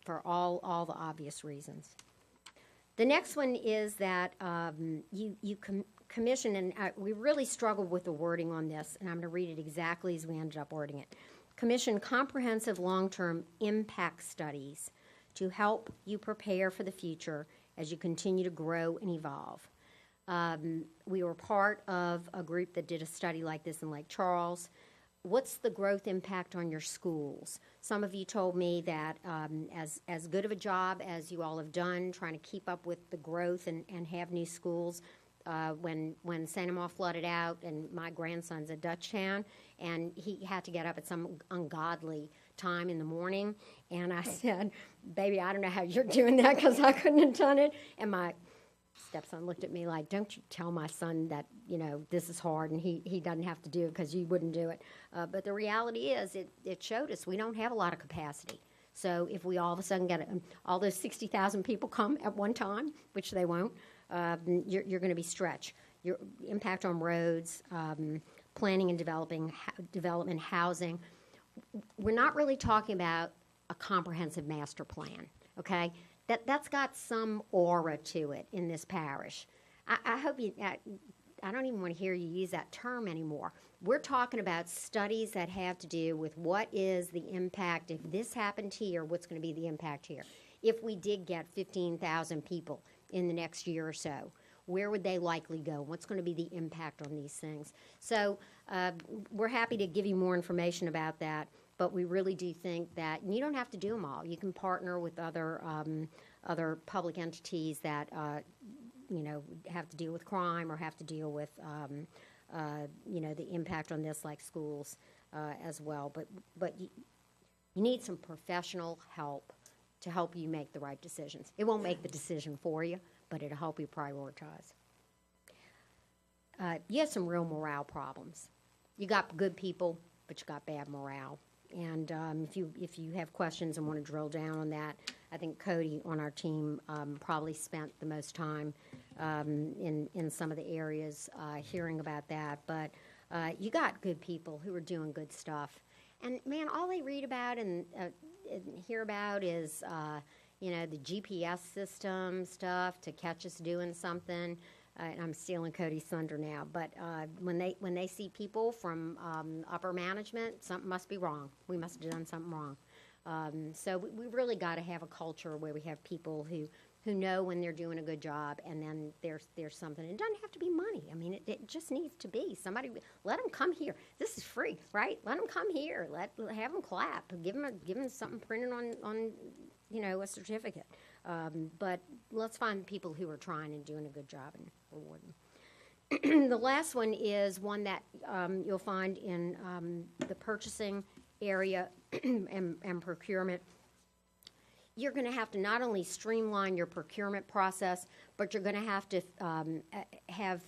for all the obvious reasons. The next one is that you commission, and we really struggled with the wording on this, and I'm going to read it exactly as we ended up wording it. Commission comprehensive long-term impact studies to help you prepare for the future as you continue to grow and evolve. We were part of a group that did a study like this in Lake Charles. What's the growth impact on your schools? Some of you told me that as good of a job as you all have done trying to keep up with the growth and have new schools, when St. Amant flooded out, and my grandson's at Dutchtown, and he had to get up at some ungodly time in the morning, and I said, baby, I don't know how you're doing that because I couldn't have done it. And my stepson looked at me like, don't you tell my son that, this is hard and he doesn't have to do it because you wouldn't do it. But the reality is it showed us we don't have a lot of capacity. So if we all of a sudden get all those 60,000 people come at one time, which they won't, you're going to be stretched. Your impact on roads, planning and development, housing. We're not really talking about a comprehensive master plan, okay? That's got some aura to it in this parish. I hope you, I don't even want to hear you use that term anymore. We're talking about studies that have to do with what is the impact if this happened here, what's going to be the impact here. If we did get 15,000 people in the next year or so, where would they likely go? What's going to be the impact on these things? So we're happy to give you more information about that, but we really do think that you don't have to do them all. You can partner with other public entities that have to deal with crime or have to deal with the impact on this, like schools as well. But you need some professional help to help you make the right decisions. It won't make the decision for you, but it'll help you prioritize. You have some real morale problems. You got good people, but you got bad morale. And if you have questions and want to drill down on that, I think Cody on our team probably spent the most time in some of the areas hearing about that. But you got good people who are doing good stuff. And, man, all they read about and hear about is, the GPS system stuff to catch us doing something. And I'm stealing Cody's thunder now, but when they see people from upper management, something must be wrong. We must have done something wrong. So we really got to have a culture where we have people who know when they're doing a good job, and then there's something. It doesn't have to be money. I mean, it just needs to be somebody. Let them come here. This is free, right? Let them come here. Have them clap. Give them something printed on a certificate. But let's find people who are trying and doing a good job and reward them. The last one is one that you'll find in the purchasing area and procurement. You're going to have to not only streamline your procurement process, but you're going to have to have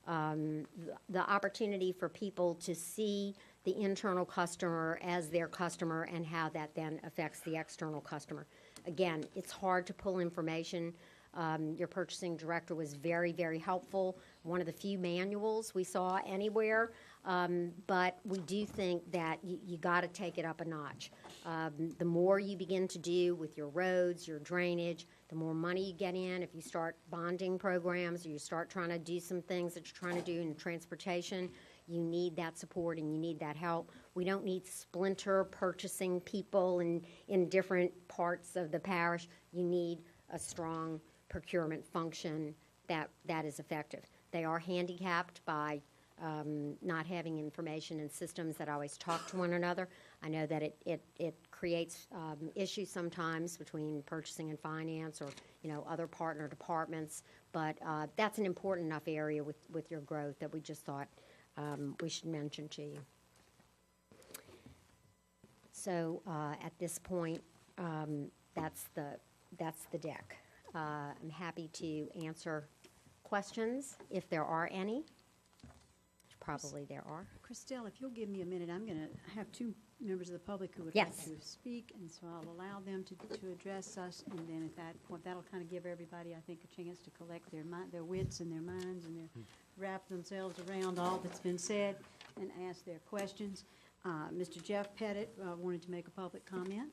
the opportunity for people to see the internal customer as their customer and how that then affects the external customer. Again, it's hard to pull information. Your purchasing director was very, very helpful. One of the few manuals we saw anywhere, but we do think that you got to take it up a notch. The more you begin to do with your roads, your drainage, the more money you get in. If you start bonding programs or you start trying to do some things that you're trying to do in transportation, you need that support and you need that help. We don't need splinter purchasing people in different parts of the parish. You need a strong procurement function that is effective. They are handicapped by not having information and systems that always talk to one another. I know that it creates issues sometimes between purchasing and finance or other partner departments, but that's an important enough area with your growth that we just thought we should mention to you. So at this point, that's the deck. I'm happy to answer questions if there are any. probably there are. Christelle, if you'll give me a minute, I'm going to have two members of the public who would Yes. like to speak, and so I'll allow them to address us, and then at that point, that'll kind of give everybody, I think, a chance to collect their wits and their minds and wrap themselves around all that's been said and ask their questions. Mr. Jeff Pettit wanted to make a public comment.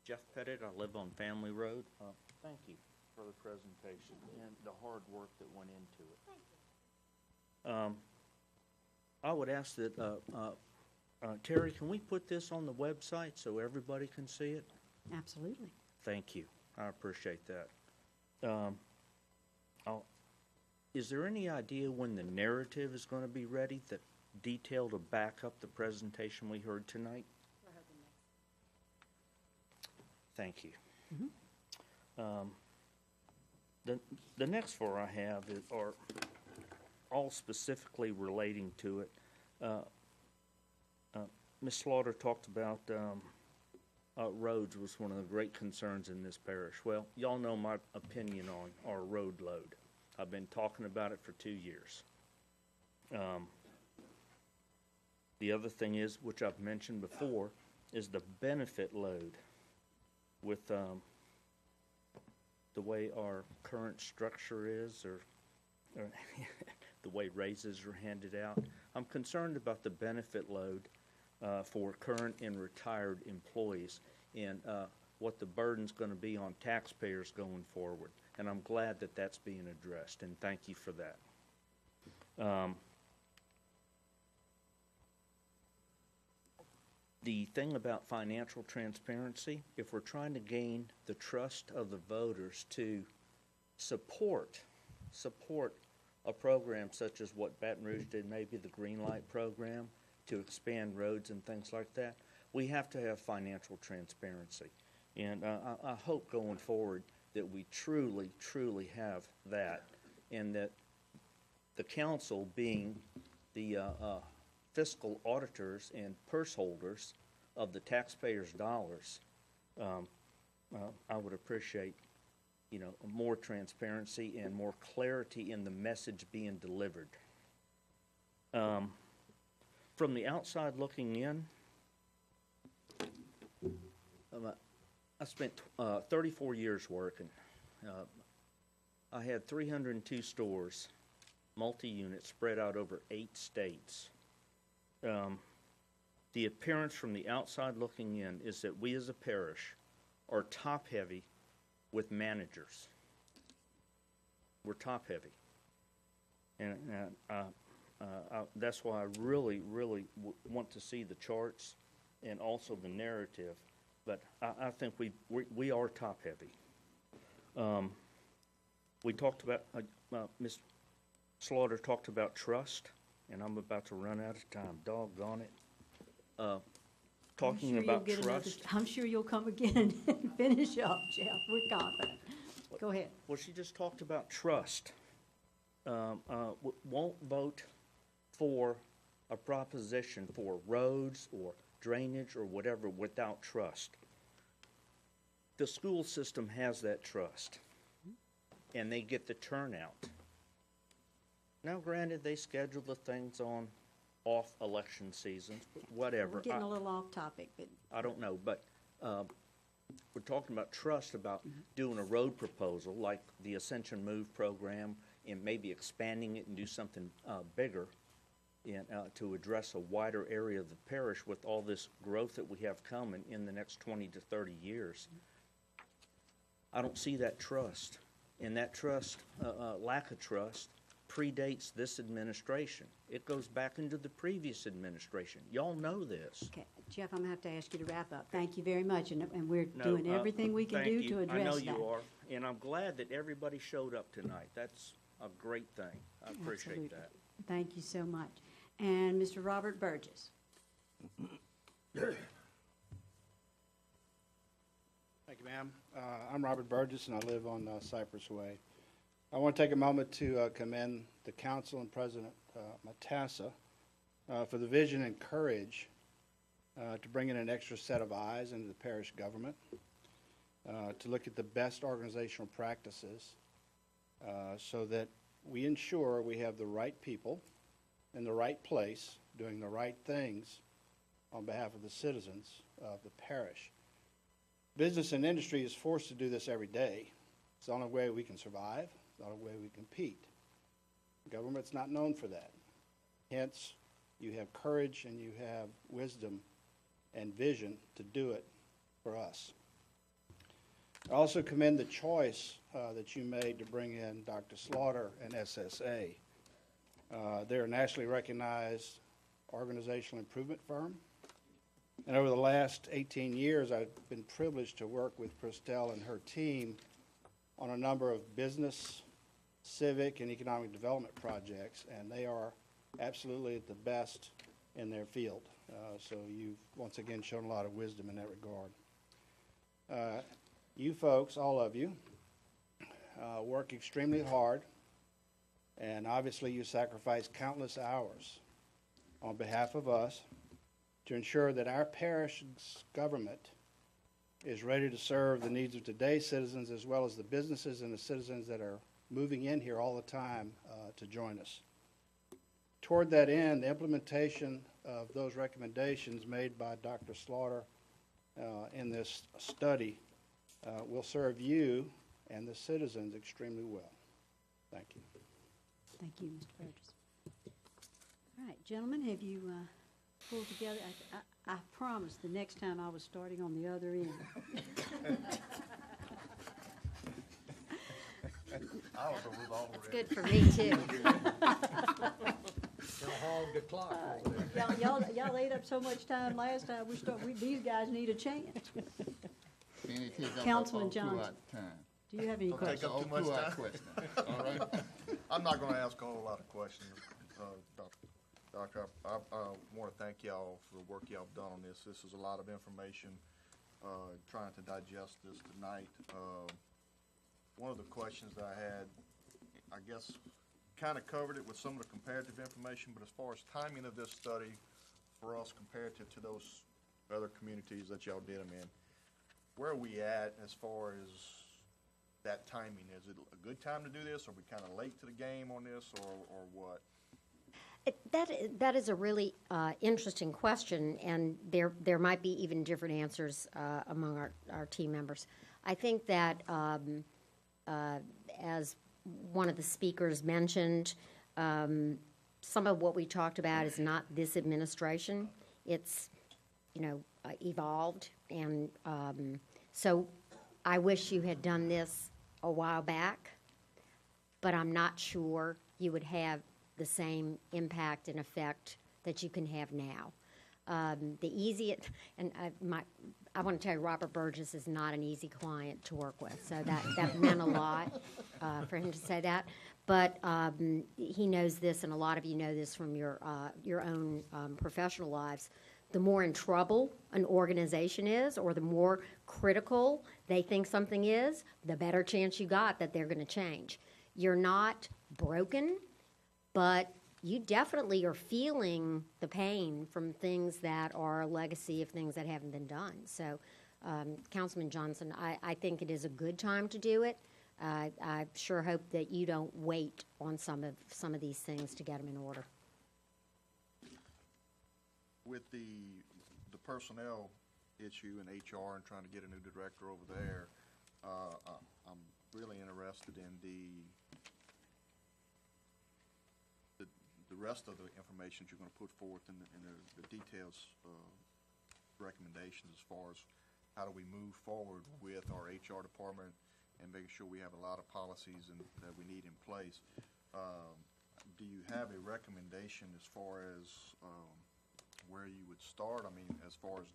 Jeff Pettit, I live on Family Road. Thank you for the presentation and the hard work that went into it. Thank you. I would ask that, Terry, can we put this on the website so everybody can see it? Absolutely. Thank you. I appreciate that. Is there any idea when the narrative is going to be ready, that detail to back up the presentation we heard tonight? Thank you. The next four I have are all specifically relating to it. Ms. Slaughter talked about roads was one of the great concerns in this parish. Well, y'all know my opinion on our road load. I've been talking about it for 2 years. The other thing is, which I've mentioned before, is the benefit load with the way our current structure is, or the way raises are handed out. I'm concerned about the benefit load for current and retired employees, and what the burden's going to be on taxpayers going forward. And I'm glad that that's being addressed, and thank you for that. The thing about financial transparency, if we're trying to gain the trust of the voters to support a program such as what Baton Rouge did, maybe the Green Light program, to expand roads and things like that, we have to have financial transparency. And I hope going forward that we truly, truly have that, and that the council, being the fiscal auditors and purse holders of the taxpayers' dollars, I would appreciate, more transparency and more clarity in the message being delivered. From the outside looking in, I spent 34 years working. I had 302 stores, multi-unit, spread out over 8 states. The appearance from the outside looking in is that we as a parish are top-heavy with managers. We're top-heavy. And that's why I really, really want to see the charts and also the narrative. But I think we are top-heavy. We talked about, Ms. Slaughter talked about trust, and I'm about to run out of time. Doggone it. Talking about trust. I'm sure you'll come again and finish up, Jeff. We're confident. Go ahead. Well, she just talked about trust. Won't vote for a proposition for roads or drainage or whatever without trust. The school system has that trust, and they get the turnout. Now, granted, they schedule the things on off election seasons, but whatever. We're getting a little off topic, but I don't know, but we're talking about trust, about doing a road proposal like the Ascension Move program, and maybe expanding it and do something bigger, and to address a wider area of the parish with all this growth that we have coming in the next 20 to 30 years. I don't see that trust, and that trust, lack of trust, predates this administration. It goes back into the previous administration. Y'all know this. okay, Jeff, I'm gonna have to ask you to wrap up. Thank you very much, and we're doing everything we can thank do you. to address that. I know you are, and I'm glad that everybody showed up tonight. That's a great thing. I appreciate Absolutely. that. Thank you so much. And Mr. Robert Burgess. Thank you, ma'am. I'm Robert Burgess, and I live on Cypress Way. I want to take a moment to commend the council and President Matassa for the vision and courage to bring in an extra set of eyes into the parish government, to look at the best organizational practices so that we ensure we have the right people in the right place doing the right things on behalf of the citizens of the parish. Business and industry is forced to do this every day. It's the only way we can survive. It's the only way we compete. Government's not known for that. Hence, you have courage and you have wisdom and vision to do it for us. I also commend the choice that you made to bring in Dr. Slaughter and SSA. They're a nationally recognized organizational improvement firm. And over the last 18 years, I've been privileged to work with Christelle and her team on a number of business, civic, and economic development projects, and they are absolutely the best in their field. So you've once again shown a lot of wisdom in that regard. You folks, all of you, work extremely hard, and obviously you sacrifice countless hours on behalf of us to ensure that our parish's government is ready to serve the needs of today's citizens as well as the businesses and the citizens that are moving in here all the time to join us. Toward that end, the implementation of those recommendations made by Dr. Slaughter in this study will serve you and the citizens extremely well. Thank you. Thank you, Mr. Burgess. All right, gentlemen, have you pulled together? I promise the next time I was starting on the other end. It's good for me, too. Y'all ate up so much time last time. These guys need a chance. Councilman Johnson, do you have any questions? Take up too much time. All right. I'm not going to ask a whole lot of questions, Doctor. I want to thank y'all for the work y'all have done on this. This is a lot of information. Trying to digest this tonight. One of the questions that I had, I guess, kind of covered it with some of the comparative information, but as far as timing of this study for us comparative to those other communities that y'all did them in, where are we at as far as that timing? Is it a good time to do this? Are we kind of late to the game on this, or what? That is a really interesting question, and there might be even different answers among our team members. I think that as one of the speakers mentioned, some of what we talked about is not this administration. It's, evolved, and so I wish you had done this a while back, but I'm not sure you would have the same impact and effect that you can have now. The easiest, and I want to tell you, Robert Burgess is not an easy client to work with, so that meant a lot for him to say that. But he knows this, and a lot of you know this from your own professional lives. The more in trouble an organization is, or the more critical they think something is, the better chance you got that they're going to change. You're not broken, but you definitely are feeling the pain from things that are a legacy of things that haven't been done. So, Councilman Johnson, I think it is a good time to do it. I sure hope that you don't wait on some of these things to get them in order. With the personnel issue in HR and trying to get a new director over there, I'm really interested in the rest of the information you're going to put forth in the details, recommendations as far as how do we move forward with our HR department and making sure we have a lot of policies that we need in place. Do you have a recommendation as far as where you would start? I mean, as far as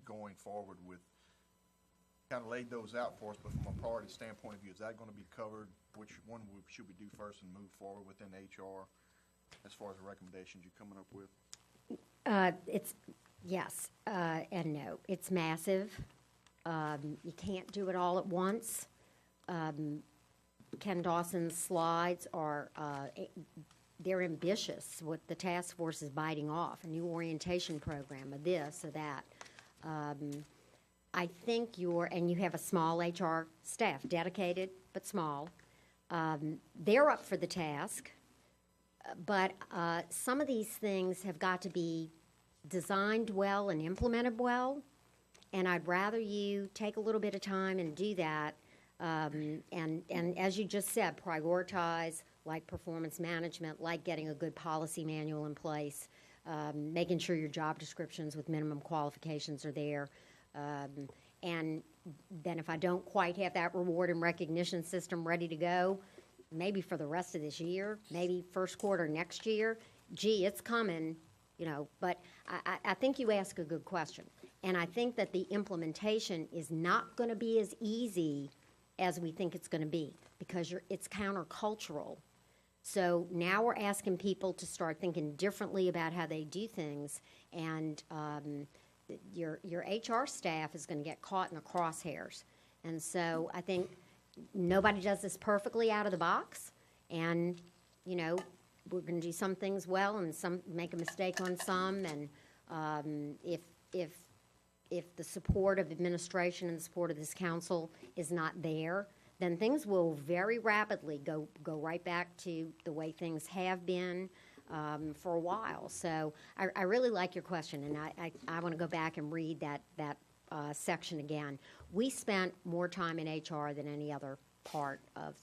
going forward with, kind of laid those out for us, but from a priority standpoint of view, is that going to be covered? Which one should we do first and move forward within HR as far as the recommendations you're coming up with? It's yes and no. It's massive. You can't do it all at once. Ken Dawson's slides are they're ambitious. What the task force is biting off, a new orientation program, of this or that. I think and you have a small HR staff, dedicated but small. They're up for the task, but some of these things have got to be designed well and implemented well, and I'd rather you take a little bit of time and do that, and as you just said, prioritize, like performance management, like getting a good policy manual in place, making sure your job descriptions with minimum qualifications are there, and then if I don't quite have that reward and recognition system ready to go, maybe for the rest of this year, maybe first quarter next year, gee, it's coming, but I think you ask a good question. And I think that the implementation is not going to be as easy as we think it's going to be, because it's countercultural. So now we're asking people to start thinking differently about how they do things, and your HR staff is going to get caught in the crosshairs. And so I think nobody does this perfectly out of the box, and we're going to do some things well and some make a mistake on some, and if the support of administration and the support of this council is not there, then things will very rapidly go right back to the way things have been for a while. So I really like your question, and I want to go back and read that section again. We spent more time in HR than any other part of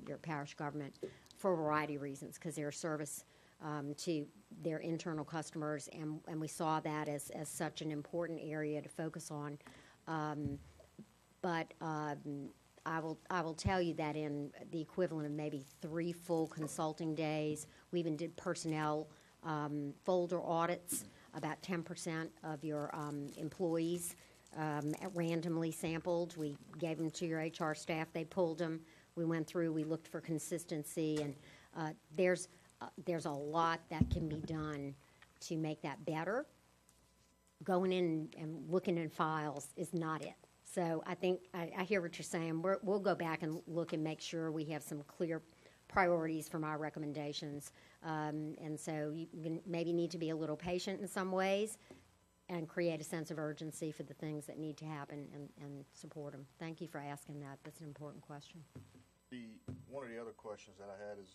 your parish government for a variety of reasons, because they're a service to their internal customers, and we saw that as such an important area to focus on. But I will tell you that in the equivalent of maybe 3 full consulting days, we even did personnel folder audits. About 10% of your employees randomly sampled. We gave them to your HR staff. They pulled them. We went through. We looked for consistency, and there's a lot that can be done to make that better. Going in and looking in files is not it. So I think I hear what you're saying. We'll go back and look and make sure we have some clear priorities from our recommendations. And so you maybe need to be a little patient in some ways and create a sense of urgency for the things that need to happen and support them. Thank you for asking that. That's an important question. One of the other questions that I had is,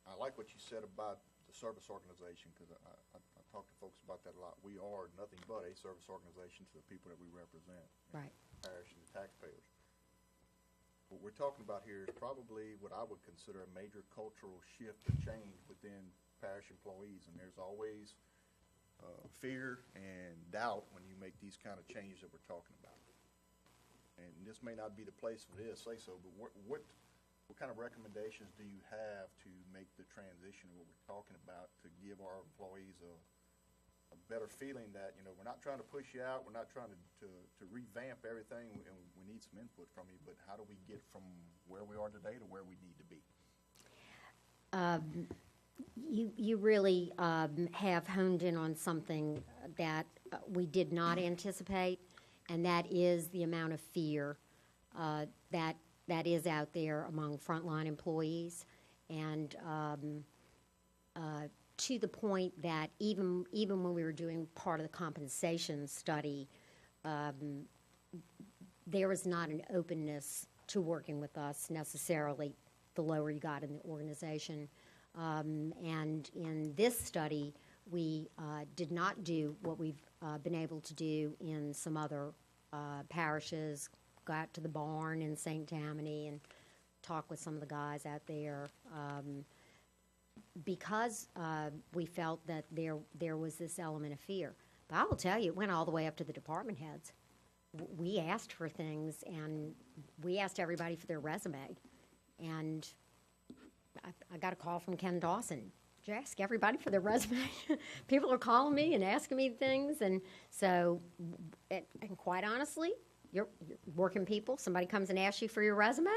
I like what you said about the service organization, because I talk to folks about that a lot. We are nothing but a service organization to the people that we represent. Right. The parish and the taxpayers. What we're talking about here is probably what I would consider a major cultural shift or change within parish employees, and there's always fear and doubt when you make these kind of changes that we're talking about. And this may not be the place for this, say so, but what kind of recommendations do you have to make the transition of what we're talking about to give our employees a better feeling that, we're not trying to push you out, we're not trying to revamp everything, and we need some input from you, but how do we get from where we are today to where we need to be? You really have honed in on something that we did not anticipate, and that is the amount of fear that is out there among frontline employees, and to the point that even when we were doing part of the compensation study, there was not an openness to working with us necessarily the lower you got in the organization. And in this study, we did not do what we've been able to do in some other parishes. Got to the barn in St. Tammany and talked with some of the guys out there, because we felt that there was this element of fear. But I will tell you, it went all the way up to the department heads. We asked for things, and we asked everybody for their resume. And I got a call from Ken Dawson. Did you ask everybody for their resume? People are calling me and asking me things. And so, and quite honestly, you're working people. Somebody comes and asks you for your resume.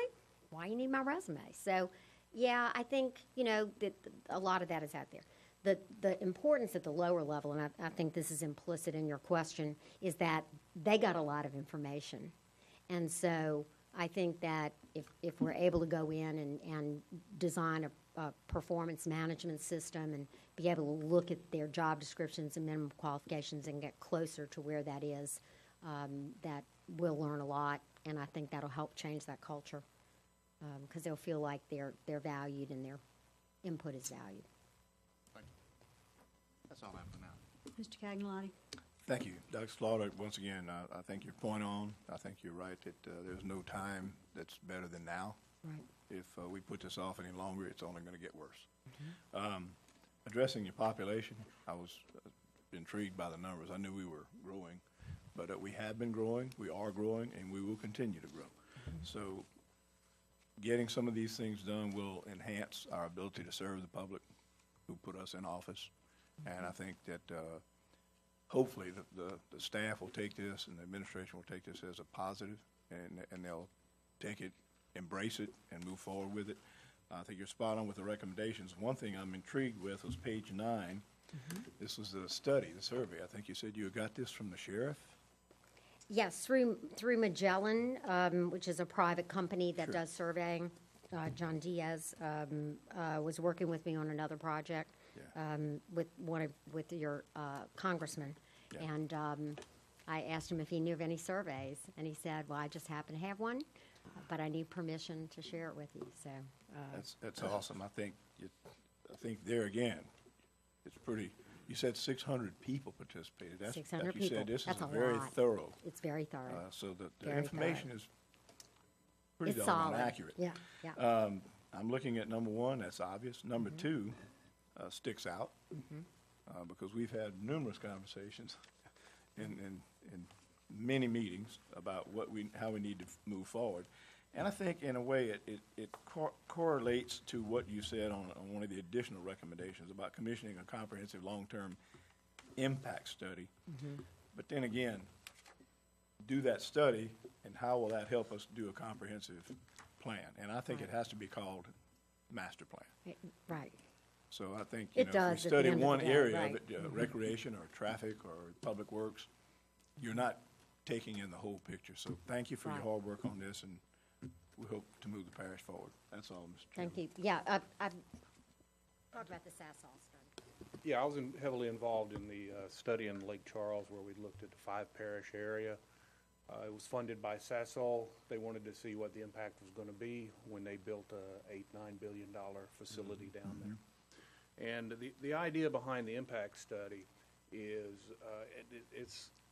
Why you need my resume? So, yeah, I think, that a lot of that is out there. The importance at the lower level, and I think this is implicit in your question, is that they got a lot of information. And so I think that if we're able to go in and design performance management system and be able to look at their job descriptions and minimum qualifications and get closer to where that is, that we'll learn a lot, and I think that'll help change that culture, because they'll feel like they're valued and their input is valued. That's all I have for now. Mr. Cagnolotti? Thank you. Dr. Slaughter, once again, I think your point on. I think you're right that there's no time that's better than now. Right. If we put this off any longer, it's only going to get worse. Addressing your population, I was intrigued by the numbers. I knew we were growing, but we have been growing, we are growing, and we will continue to grow. So getting some of these things done will enhance our ability to serve the public who put us in office. And I think that hopefully the staff will take this and the administration will take this as a positive, and they'll take it, embrace it, and move forward with it. I think you're spot on with the recommendations. One thing I'm intrigued with was page 9. This was the study, the survey. I think you said you got this from the sheriff? Yes, through Magellan, which is a private company that Sure. does surveying. John Diaz was working with me on another project Yeah. with your congressman. Yeah. And I asked him if he knew of any surveys, and he said, well, I just happen to have one, but I need permission to share it with you, so. That's awesome. I think there again, it's pretty, you said 600 people participated. That's, 600 like you people. said, this That's is a very lot. thorough. It's very thorough. So the Very information is pretty It's doggone solid. accurate. Yeah, yeah. I'm looking at number 1, that's obvious. Number 2 sticks out because we've had numerous conversations in many meetings about how we need to move forward. And I think in a way it correlates to what you said on one of the additional recommendations about commissioning a comprehensive long-term impact study. But then again, do that study, and how will that help us do a comprehensive plan? And I think it has to be called master plan. Right. So I think, It if does we at the study end of the one day, area right. of it, recreation or traffic or public works, you're not taking in the whole picture. So thank you for your Right. hard work on this, and we hope to move the parish forward. That's all, Mr. Chairman. Thank you. Yeah, I've talked about the Sasol study. Yeah, I was heavily involved in the study in Lake Charles where we looked at the 5-parish area. It was funded by Sasol. They wanted to see what the impact was going to be when they built a $8-9 billion facility down there. And the idea behind the impact study is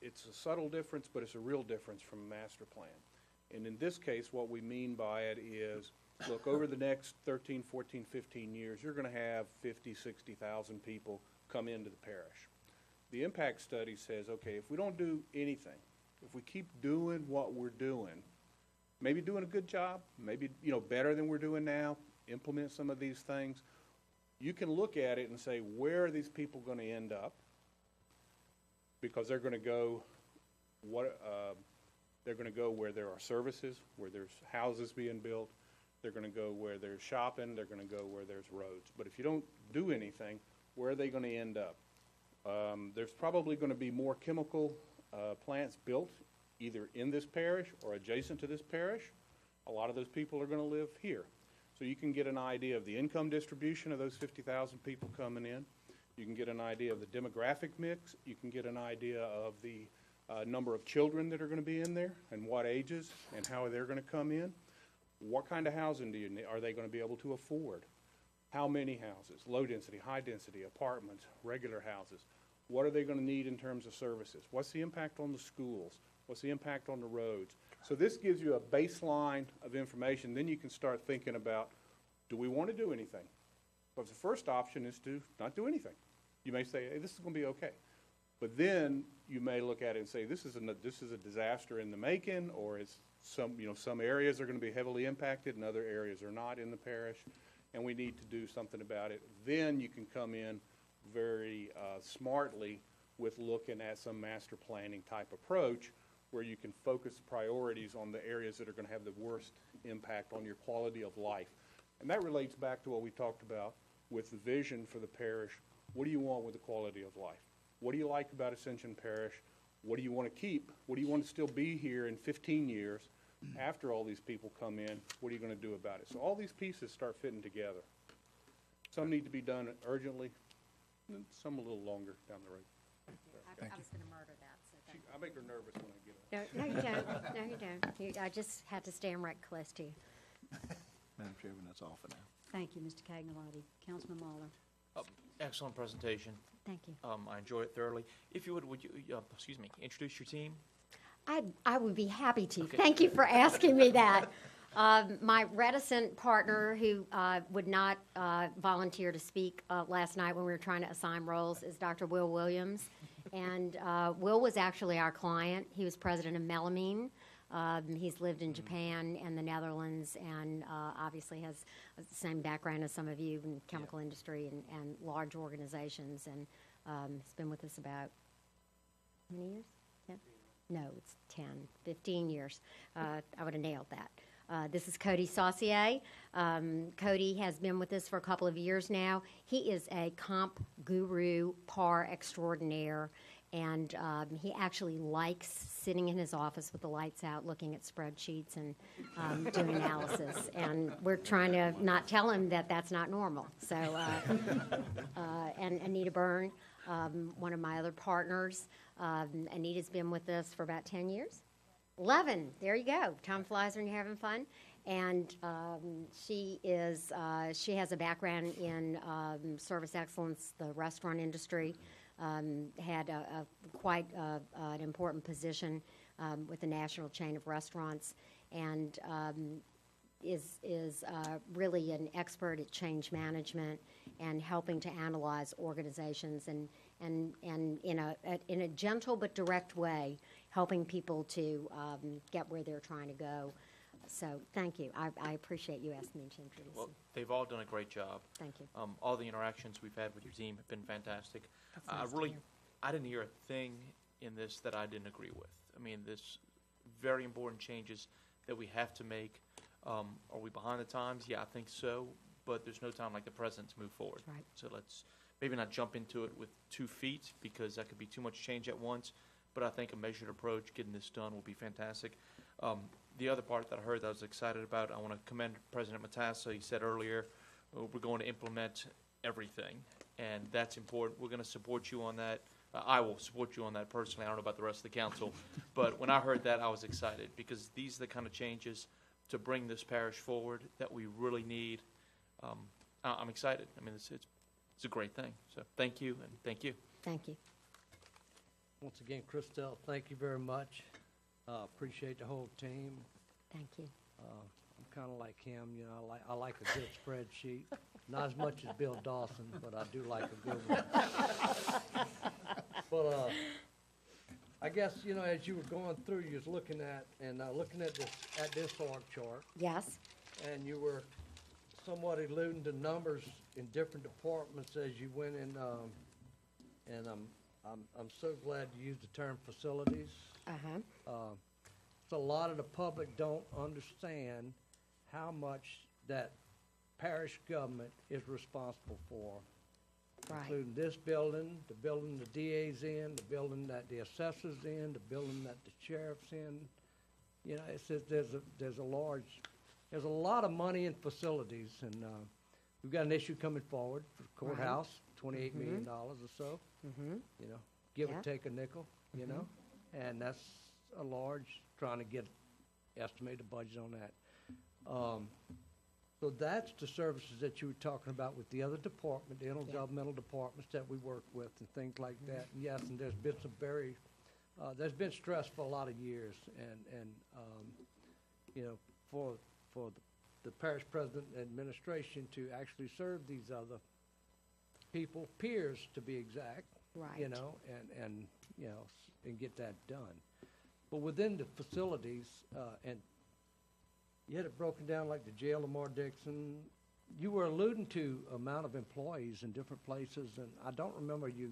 it's a subtle difference, but it's a real difference from a master plan. And in this case, what we mean by it is, look, over the next 13, 14, 15 years, you're going to have 50, 60,000 people come into the parish. The impact study says, okay, if we don't do anything, if we keep doing what we're doing, maybe doing a good job, maybe, better than we're doing now, implement some of these things, you can look at it and say, where are these people going to end up? Because they're going to go, they're going to go where there are services, where there's houses being built. They're going to go where there's shopping. They're going to go where there's roads. But if you don't do anything, where are they going to end up? There's probably going to be more chemical plants built either in this parish or adjacent to this parish. A lot of those people are going to live here. So you can get an idea of the income distribution of those 50,000 people coming in. You can get an idea of the demographic mix. You can get an idea of the number of children that are going to be in there and what ages and how they're going to come in. What kind of housing are they going to be able to afford? How many houses? Low density, high density, apartments, regular houses. What are they going to need in terms of services? What's the impact on the schools? What's the impact on the roads? So this gives you a baseline of information. Then you can start thinking about, do we want to do anything? Because the first option is to not do anything. You may say, hey, this is going to be okay. But then you may look at it and say, this is a disaster in the making, or it's some areas are going to be heavily impacted and other areas are not in the parish, and we need to do something about it. Then you can come in very smartly with looking at some master planning type approach where you can focus priorities on the areas that are going to have the worst impact on your quality of life. And that relates back to what we talked about with the vision for the parish. What do you want with the quality of life? What do you like about Ascension Parish? What do you want to keep? What do you want to still be here in 15 years after all these people come in? What are you going to do about it? So all these pieces start fitting together. Some need to be done urgently, and some a little longer down the road. I was going to murder that, so thank I make her nervous when I get up. you. No, you don't. No, you don't. I just had to stand right close to you. Madam Chairman, that's all for now. Thank you, Mr. Cagnolati. Councilman Lawler. Excellent presentation. Thank you. I enjoyed it thoroughly. If you would you, introduce your team? I would be happy to. Okay. Thank you for asking me that. My reticent partner who would not volunteer to speak last night when we were trying to assign roles is Dr. Will Williams. And Will was actually our client. He was president of Melamine. He's lived in Japan and the Netherlands, and obviously has the same background as some of you in chemical industry and large organizations. And he's been with us about, how many years? 10? No, it's 10, 15 years. I would have nailed that. This is Cody Saucier. Cody has been with us for a couple of years now. He is a comp guru par extraordinaire, and he actually likes sitting in his office with the lights out looking at spreadsheets and doing analysis. And we're trying to not tell him that that's not normal. So, and Anita Byrne, one of my other partners. Anita's been with us for about 10 years. 11, there you go. Time flies when you're having fun. And she has a background in service excellence, the restaurant industry, had quite an important position with a national chain of restaurants, and is really an expert at change management and helping to analyze organizations and in a gentle but direct way, helping people to get where they're trying to go. So thank you. I appreciate you asking me to introduce Well, you. they've all done a great job. Thank you. All the interactions we've had with your team have been fantastic. That's nice to hear. I didn't hear a thing in this that I didn't agree with. I mean, there's very important changes that we have to make. Are we behind the times? Yeah, I think so. But there's no time like the present to move forward. Right. So let's maybe not jump into it with 2 feet, because that could be too much change at once. But I think a measured approach, getting this done, will be fantastic. The other part that I heard that I was excited about, I want to commend President Matassa. He said earlier, we're going to implement everything, and that's important. We're going to support you on that. I will support you on that personally. I don't know about the rest of the council. But when I heard that, I was excited, because these are the kind of changes to bring this parish forward that we really need. I'm excited. I mean, it's a great thing. So thank you, and thank you. Thank you. Once again, Christelle, thank you very much. Appreciate the whole team. Thank you. I'm kind of like him, you know, I like a good spreadsheet. Not as much as Bill Dawson, but I do like a good one. But I guess, you know, as you were going through, you was looking at this org chart, Yes. and you were somewhat alluding to numbers in different departments as you went in, and I'm so glad you used the term facilities. Uh-huh. So a lot of the public don't understand how much that parish government is responsible for, Right. including this building, the building the DA's in, the building that the assessor's in, the building that the sheriff's in. You know, it's just, there's a lot of money in facilities, and we've got an issue coming forward for the courthouse, $28 million or so. Mm-hmm. You know, give Yeah. or take a nickel, you know, and that's a large, trying to get estimated budget on that. So that's the services that you were talking about with the other department, the intergovernmental departments that we work with and things like that. And yes, and there's been some there's been stress for a lot of years, and you know, for the parish president and administration to actually serve these other people, peers to be exact, Right. you know, and you know, and get that done. But within the facilities, and you had it broken down like the jail, Lamar Dixon. You were alluding to amount of employees in different places, and I don't remember you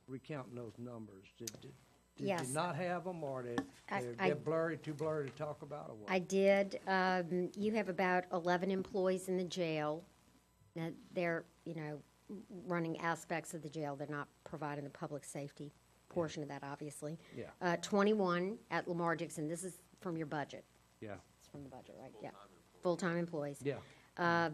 recounting those numbers. Did Yes. you not have them, or they're blurry, too blurry to talk about, or what? I did. You have about 11 employees in the jail. Now, they're, you know, running aspects of the jail. They're not providing the public safety portion of that, obviously. Yeah. 21 at Lamar Dixon. This is from your budget. Yeah, It's from the budget, right? Yeah. Full-time employees. yeah,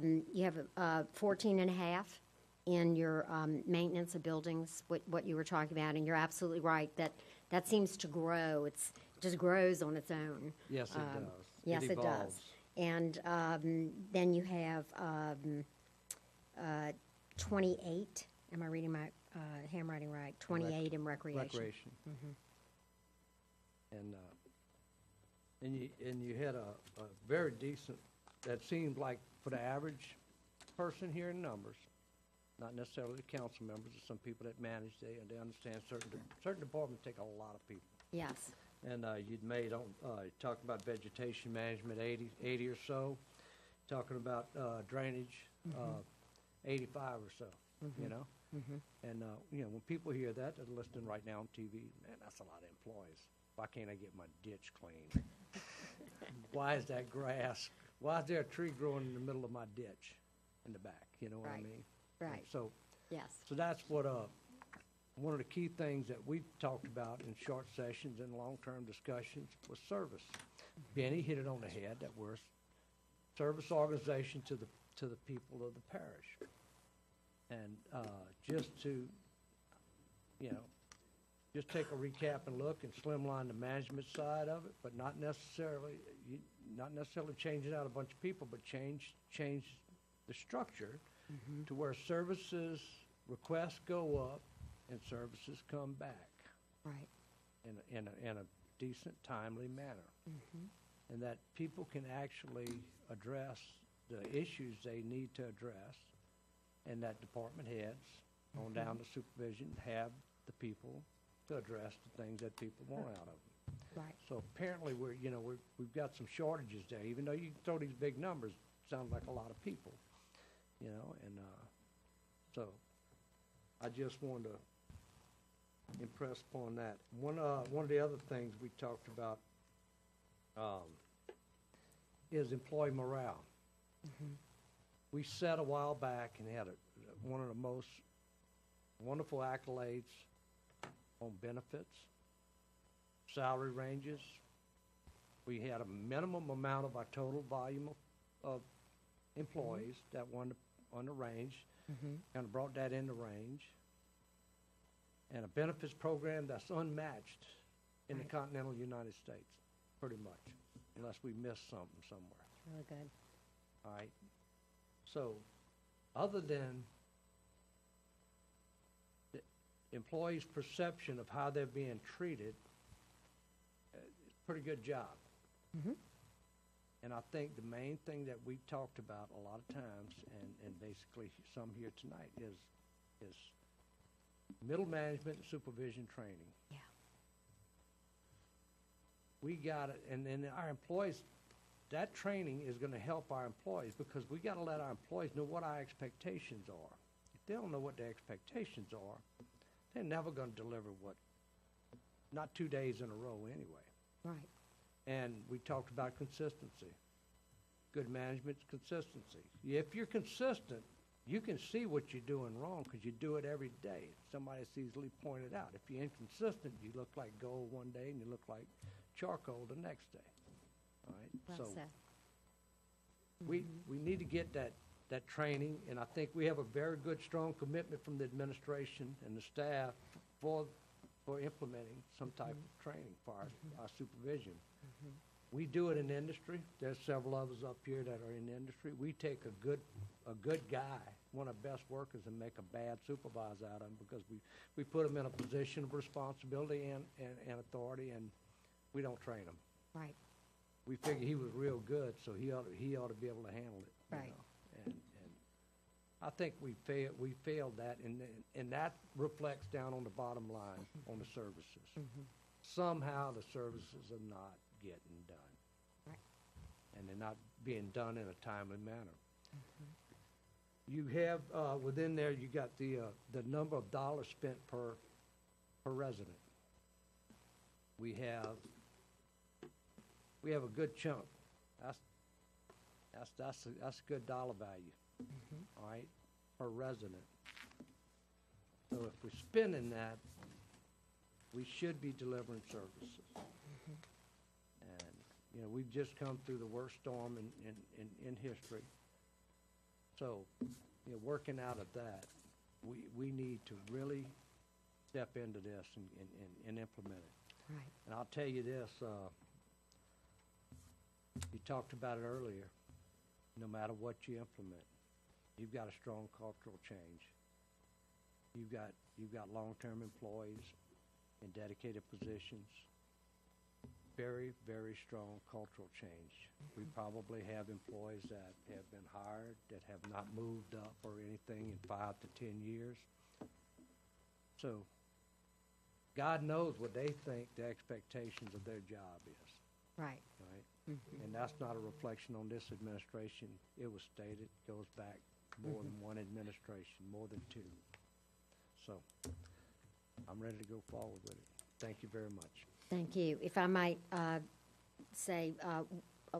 You have 14 and a half in your maintenance of buildings, what you were talking about, and you're absolutely right, that seems to grow. It just grows on its own. Yes, it does. Yes, it does. evolves. And then you have 28, am I reading my handwriting right? 28 in recreation. Recreation. And you had a very decent, that seemed like for the average person here in numbers, not necessarily the council members, but some people that manage, they understand certain departments take a lot of people. Yes. And you'd made on, talking about vegetation management, 80 or so, talking about drainage, 85 or so, you know? And, you know, when people hear that, they're listening right now on TV, man, that's a lot of employees. Why can't I get my ditch cleaned? Why is that grass, why is there a tree growing in the middle of my ditch in the back? You know what I Right. mean? Right. So, Yes. so that's what, one of the key things that we've talked about in short sessions and long-term discussions was service. Benny hit it on the head, that we're a service organization to the people of the parish. And just to, you know, just take a recap and look and slimline the management side of it, but not necessarily changing out a bunch of people, but change the structure to where services requests go up and services come back Right. in a decent, timely manner. And that people can actually address the issues they need to address, and that department heads on down to supervision have the people to address the things that people want out of them. Right. So apparently we've got some shortages there, even though you can throw these big numbers, sounds like a lot of people, you know, and, so I just wanted to impress upon that. One of the other things we talked about, is employee morale. We said a while back and had one of the most wonderful accolades on benefits, salary ranges. We had a minimum amount of our total volume of employees that were on the range, kind of brought that into range. And a benefits program that's unmatched in the continental United States, pretty much, unless we missed something somewhere. Really good. All right. So, other than the employees' perception of how they're being treated, it's a pretty good job. And I think the main thing that we talked about a lot of times, and basically some here tonight, is middle management and supervision training. Yeah. We got it, and then our employees, that training is gonna help our employees, because we gotta let our employees know what our expectations are. If they don't know what their expectations are, they're never gonna deliver not 2 days in a row anyway. Right. And we talked about consistency. Good management's consistency. If you're consistent, you can see what you're doing wrong because you do it every day. Somebody's easily pointed out. If you're inconsistent, you look like gold one day and you look like charcoal the next day. All right? Well So said. we need to get that training, and I think we have a very good, strong commitment from the administration and the staff for implementing some type of training for our supervision. We do it in industry. There's several others up here that are in industry. We take a good guy, one of the best workers, and make a bad supervisor out of him because we put him in a position of responsibility and authority, and we don't train him. Right. We figure he was real good, so he ought to be able to handle it. you Right. know. And I think we failed that, and that reflects down on the bottom line on the services. Somehow the services are not getting done. Right. And they're not being done in a timely manner. You have, within there, you got the number of dollars spent per resident. We have a good chunk. That's a good dollar value. All right, per resident. So if we're spending that, we should be delivering services. And, you know, we've just come through the worst storm in history. So, you know, working out of that, we need to really step into this and implement it. Right. And I'll tell you this, you talked about it earlier, no matter what you implement, you've got a strong cultural change. You've got long-term employees in dedicated positions. Very, very strong cultural change. We probably have employees that have been hired that have not moved up or anything in 5 to 10 years. So God knows what they think the expectations of their job is, Right. right? And that's not a reflection on this administration. It was stated, goes back more than one administration, more than 2. So I'm ready to go forward with it. Thank you very much. Thank you. If I might say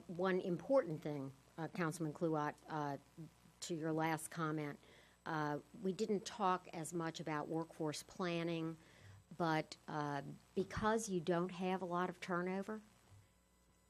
one important thing, Councilman Kluwat, to your last comment, we didn't talk as much about workforce planning, but because you don't have a lot of turnover,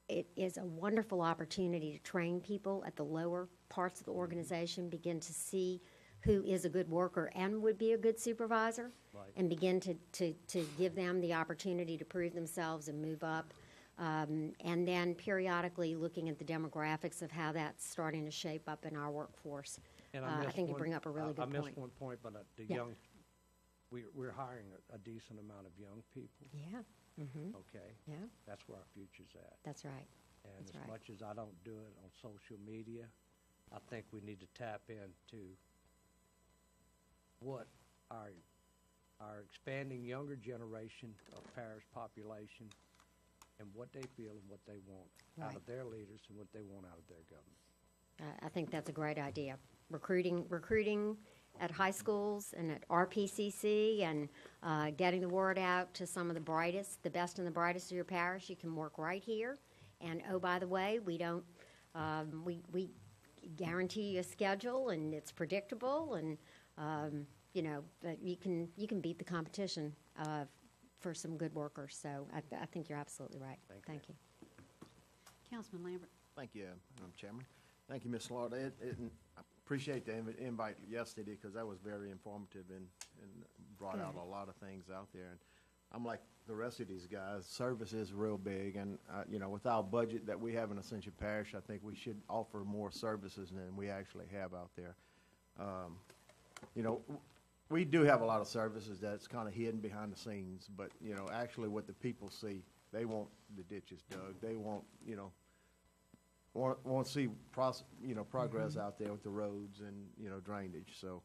it is a wonderful opportunity to train people at the lower parts of the organization, begin to see who is a good worker and would be a good supervisor, Right. and begin to give them the opportunity to prove themselves and move up. And then periodically looking at the demographics of how that's starting to shape up in our workforce. And I missed think you one- bring up a really I good missed point. one point, but the Yeah. young, we're hiring a decent amount of young people, Yeah, okay? yeah, That's where our future's at. that's right. And That's as right. much as I don't do it on social media, I think we need to tap into what our expanding younger generation of parish population and what they feel and what they want out Right. of their leaders and what they want out of their government. I think that's a great idea. Recruiting at high schools and at RPCC, and getting the word out to some of the brightest, the best and the brightest of your parish. You can work right here. And oh, by the way, we don't, we guarantee you a schedule, and it's predictable, and you know, that you can beat the competition for some good workers. So I think you're absolutely right. Thank you. Councilman Lambert. Thank you, Madam Chairman. Thank you, Ms. Slaughter. I appreciate the invite yesterday because that was very informative and brought out a lot of things out there. And I'm like the rest of these guys, service is real big. And, you know, with our budget that we have in Ascension Parish, I think we should offer more services than we actually have out there. You know, we do have a lot of services that's kind of hidden behind the scenes, but, you know, actually what the people see, they want the ditches dug. They want, you know, want to see progress out there with the roads and, you know, drainage. So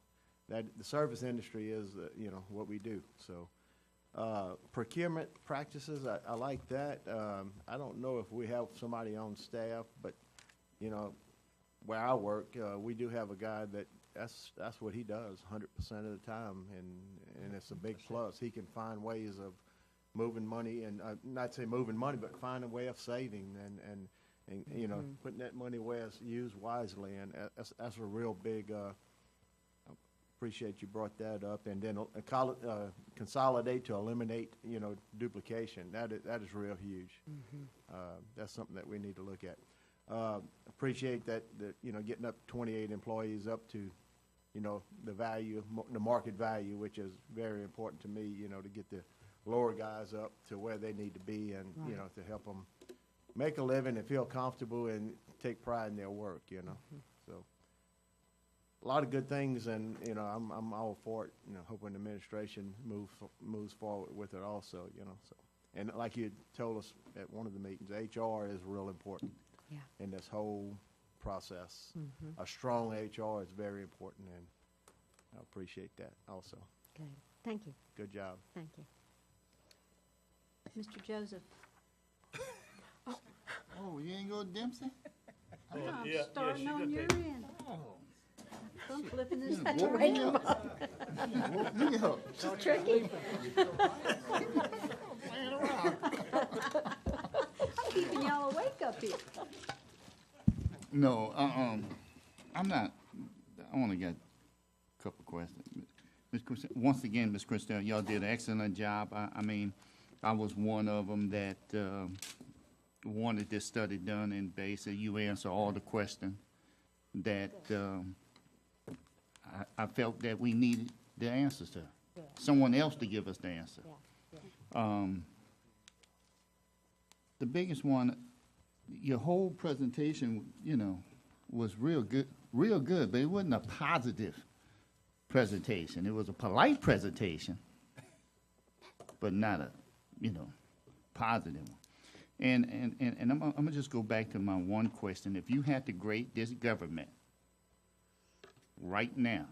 that the service industry is, you know, what we do. So procurement practices, I like that. I don't know if we have somebody on staff, but, you know, where I work, we do have a guy that's what he does 100% of the time, and it's a big plus. He can find ways of moving money, and not say moving money, but find a way of saving and you know, putting that money where it's used wisely, and that's a real big. Appreciate you brought that up, and then consolidate to eliminate, you know, duplication. That is real huge. That's something that we need to look at. Appreciate that you know, getting up 28 employees up to, you know, the value, the market value, which is very important to me. You know, to get the lower guys up to where they need to be, and you know, to help them make a living and feel comfortable and take pride in their work, you know. So a lot of good things, and, you know, I'm all for it, you know, hoping the administration moves forward with it also, you know. So, and like you told us at one of the meetings, HR is real important in this whole process. A strong HR is very important, and I appreciate that also. Good. Thank you. Good job. Thank you. Mr. Joseph. Oh, you ain't go to Dempsey? I'm starting on your end. I'm flipping this. You woke me up. You woke me up. So tricky. Playing around. I'm keeping y'all awake up here. No, I'm not. I only got a couple questions. Ms. Christelle, once again, Ms. Christelle, y'all did an excellent job. I mean, I was one of them that wanted this study done, and basically you answer all the questions that I felt that we needed the answers to, someone else to give us the answer. The biggest one, your whole presentation, was real good, but it wasn't a positive presentation. It was a polite presentation, but not a, positive one. And I'm gonna just go back to my one question. If you had to grade this government right now,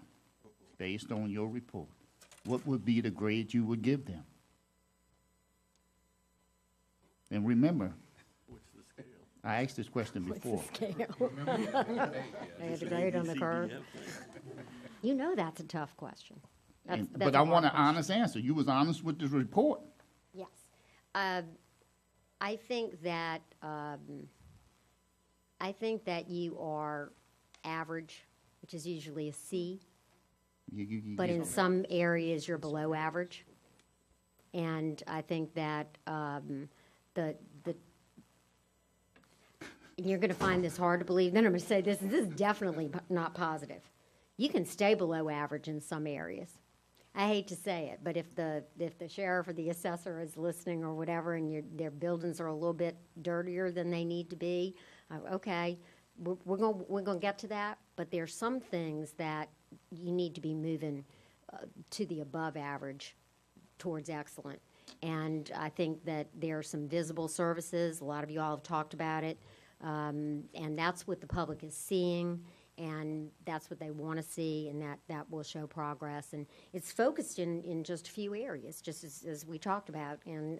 based on your report, what would be the grade you would give them? And remember, I asked this question before. I had to grade on the curve. You know that's a tough question. That's But a I hard want an question. honest answer. You was honest with this report. Yes. I think that you are average, which is usually a C, but in some areas you're below average. And I think that you're going to find this hard to believe. Then I'm going to say this is definitely not positive. You can stay below average in some areas. I hate to say it, but if the sheriff or the assessor is listening or whatever, and their buildings are a little bit dirtier than they need to be, okay, we're going to get to that. But there's some things that you need to be moving to the above average towards excellent. And I think that there are some visible services. A lot of you all have talked about it, and that's what the public is seeing. And that's what they want to see, and that will show progress. And it's focused in just a few areas, just as we talked about. And,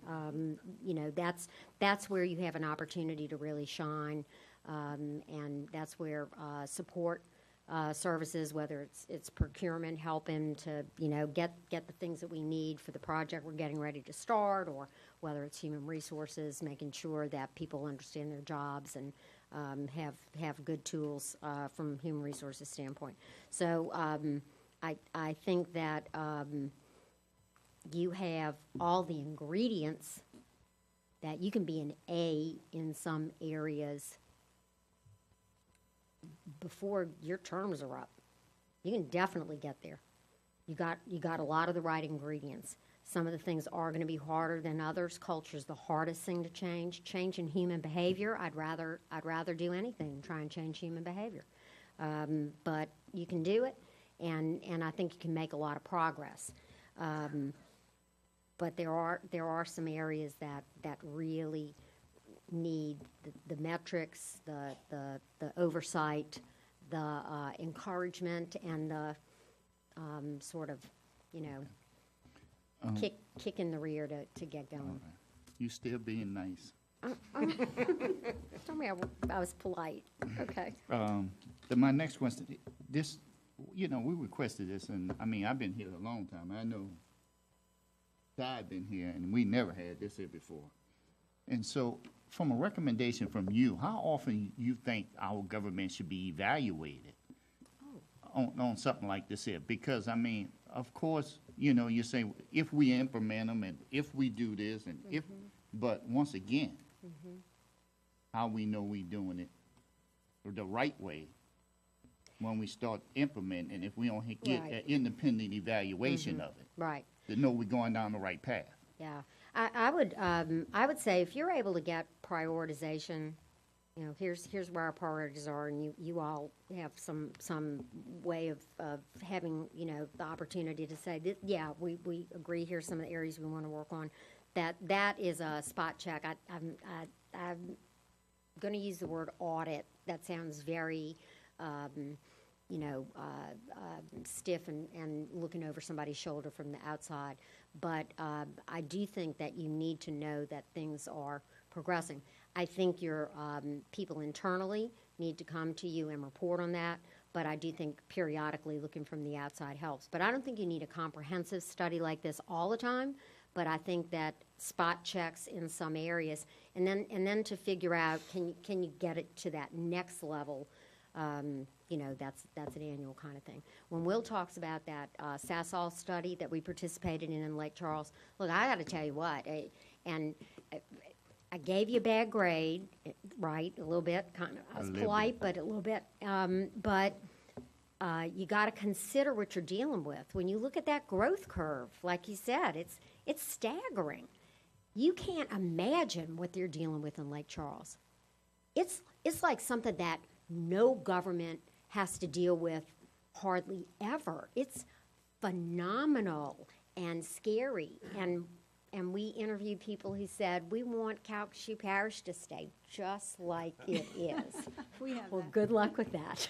that's where you have an opportunity to really shine. And that's where support services, whether it's procurement, helping to, get the things that we need for the project we're getting ready to start, or whether it's human resources, making sure that people understand their jobs and have good tools from human resources standpoint. So I think that you have all the ingredients that you can be an A in some areas before your terms are up. You can definitely get there. You got a lot of the right ingredients. Some of the things are going to be harder than others. Culture is the hardest thing to change. Changing human behavior, I'd rather do anything than try and change human behavior. But you can do it, and I think you can make a lot of progress. But there are some areas that really need the metrics, the oversight, the encouragement, and the sort of, kick in the rear to get going. You still being nice. Tell me I was polite. Okay. My next question, this, we requested this, and I've been here a long time. I know I've been here, and we never had this here before. And so, from a recommendation from you, how often you think our government should be evaluated on something like this here? Because, of course, you say, if we implement them, and if we do this, and if, but once again, how we know we doing it the right way when we start implementing, if we don't get an independent evaluation of it. Right. To know we're going down the right path. Yeah. I would say if you're able to get prioritization, here's where our priorities are, and you all have some way of having, the opportunity to say, we agree, here's some of the areas we want to work on. That is a spot check. I'm going to use the word audit. That sounds very, stiff and looking over somebody's shoulder from the outside. But I do think that you need to know that things are progressing. I think your people internally need to come to you and report on that, but I do think periodically looking from the outside helps. But I don't think you need a comprehensive study like this all the time, but I think that spot checks in some areas, and then to figure out, can you get it to that next level, that's an annual kind of thing. When Will talks about that Sasol study that we participated in Lake Charles, look, I got to tell you what, I gave you a bad grade, right, a little bit, kind of. I was polite, but a little bit. But you got to consider what you're dealing with. When you look at that growth curve, like you said, it's staggering. You can't imagine what they're dealing with in Lake Charles. It's like something that no government has to deal with hardly ever. It's phenomenal and scary. And we interviewed people who said, we want Calcasieu Parish to stay just like it is. We have Well, that. good luck with that.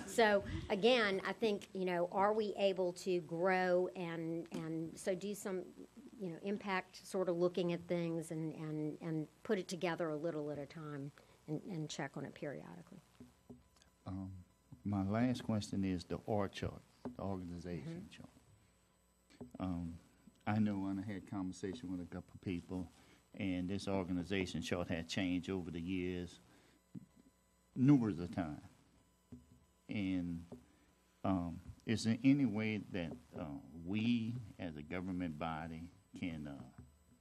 So again, I think, are we able to grow and so do some, impact sort of looking at things and put it together a little at a time and check on it periodically. My last question is the org chart, the organization chart. I know when I had conversation with a couple of people, and this organization chart had changed over the years numerous of times. And is there any way that we, as a government body, can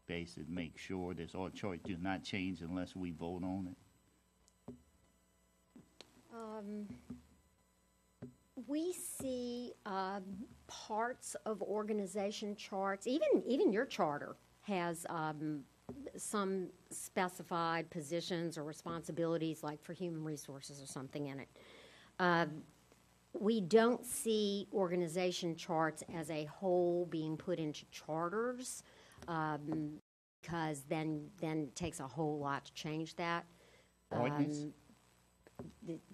basically make sure this org chart do not change unless we vote on it? We see parts of organization charts, even your charter has some specified positions or responsibilities, like for human resources or something in it. We don't see organization charts as a whole being put into charters because then it takes a whole lot to change that. Ordinance?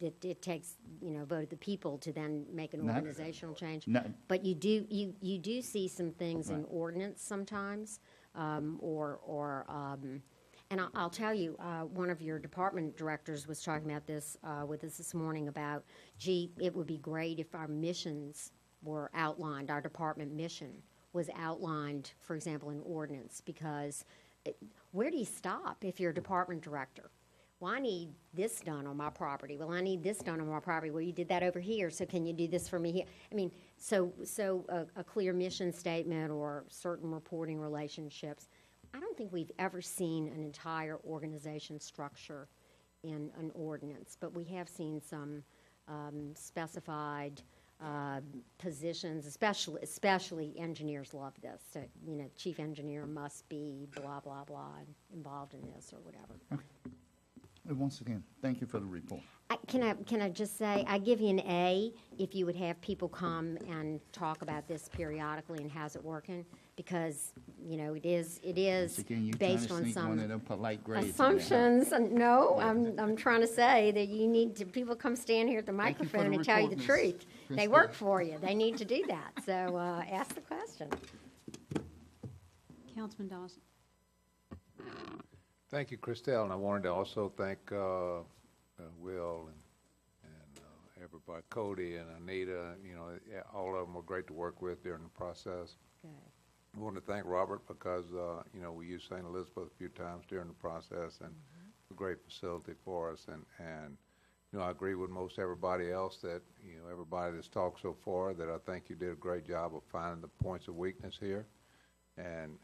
It takes, vote of the people to then make an Not- organizational change. not- But you do see some things in Right. ordinance sometimes, and I'll tell you, one of your department directors was talking about this with us this morning about, it would be great if our missions were outlined, our department mission was outlined, for example, in ordinance, because where do you stop if you're a department director? Well, I need this done on my property. Well, I need this done on my property. Well, you did that over here, so can you do this for me here? I mean, so a clear mission statement or certain reporting relationships. I don't think we've ever seen an entire organization structure in an ordinance, but we have seen some specified positions, especially engineers love this. So, chief engineer must be blah, blah, blah, involved in this or whatever. Once again, thank you for the report. Can I just say, I give you an A if you would have people come and talk about this periodically and how's it working, because, it is Once again, you're trying based to on sneak one of some them polite grades in there. assumptions. No, I'm trying to say that you need to, people come stand here at the Thank you for microphone the and tell you the report, Ms. truth. They Christie. work for you. They need to do that. So ask the question. Councilman Dawson. Thank you, Christelle, and I wanted to also thank Will and everybody, Cody and Anita. All of them were great to work with during the process. Good. I want to thank Robert because we used St. Elizabeth a few times during the process, and a great facility for us. And I agree with most everybody else that everybody that's talked so far that I think you did a great job of finding the points of weakness here. And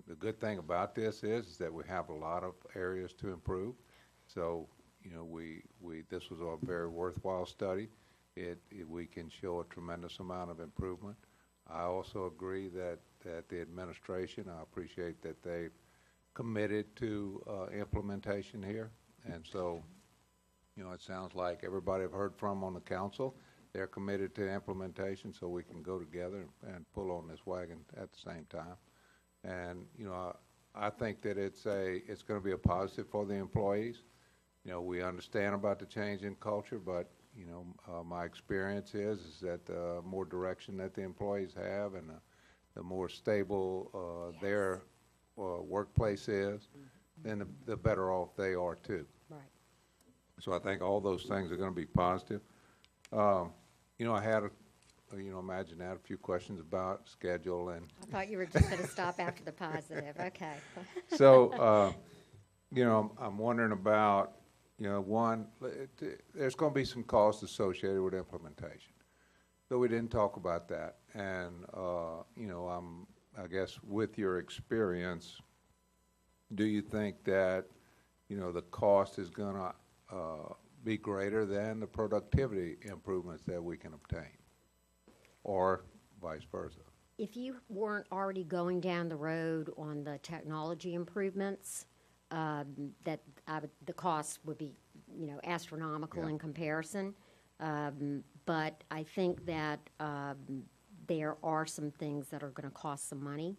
the good thing about this is that we have a lot of areas to improve. So, this was a very worthwhile study. We can show a tremendous amount of improvement. I also agree that the administration, I appreciate that they've committed to implementation here. And so, it sounds like everybody I've heard from on the council, they're committed to implementation, so we can go together and pull on this wagon at the same time. And, I think that it's going to be a positive for the employees. We understand about the change in culture, but, my experience is that the more direction that the employees have and the more stable their workplace is, then the better off they are too. Right. So I think all those things are going to be positive. I had imagine I had a few questions about schedule and. I thought you were just going to stop after the positive. Okay. So, I'm wondering about, one, there's going to be some costs associated with implementation. So we didn't talk about that. And, I guess with your experience, do you think that, the cost is going to be greater than the productivity improvements that we can obtain, or vice versa. If you weren't already going down the road on the technology improvements, the cost would be, astronomical in comparison. But I think that there are some things that are going to cost some money.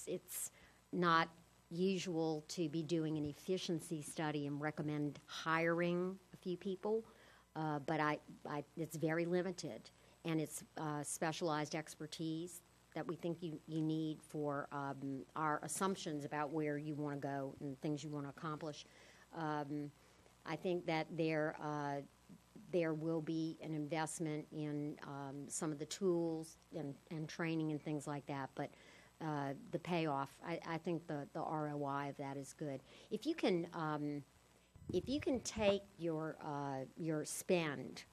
It's not usual to be doing an efficiency study and recommend hiring a few people, but it's very limited, and it's specialized expertise that we think you need for our assumptions about where you want to go and things you want to accomplish. I think that there will be an investment in some of the tools and training and things like that, but the payoff, I think the ROI of that is good. If you can take your spend,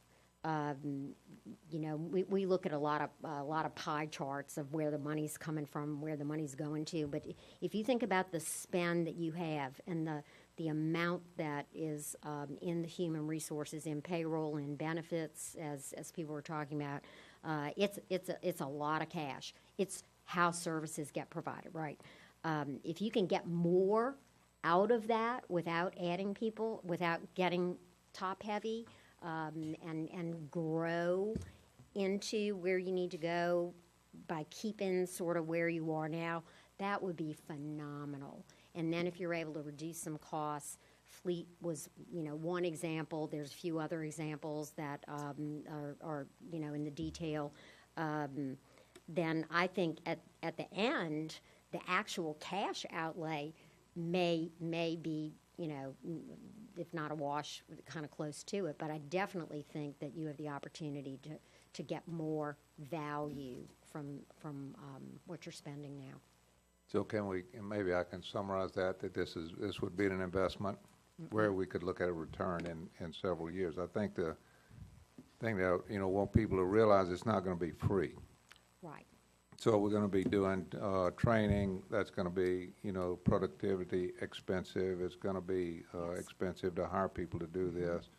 we look at a lot of pie charts of where the money's coming from, where the money's going to. But if you think about the spend that you have and the amount that is in the human resources, in payroll and benefits, as people were talking about, it's a lot of cash. It's how services get provided, right? If you can get more out of that without adding people, without getting top heavy, and grow into where you need to go by keeping sort of where you are now, that would be phenomenal. And then if you're able to reduce some costs, fleet was, one example. There's a few other examples that are in the detail. Then I think at the end, the actual cash outlay may be, if not a wash, kind of close to it. But I definitely think that you have the opportunity to get more value from what you're spending now. So and maybe I can summarize that this would be an investment where we could look at a return in several years. I think the thing that, want people to realize, it's not going to be free. Right. So we're going to be doing training that's going to be, productivity expensive. It's going to be expensive to hire people to do this,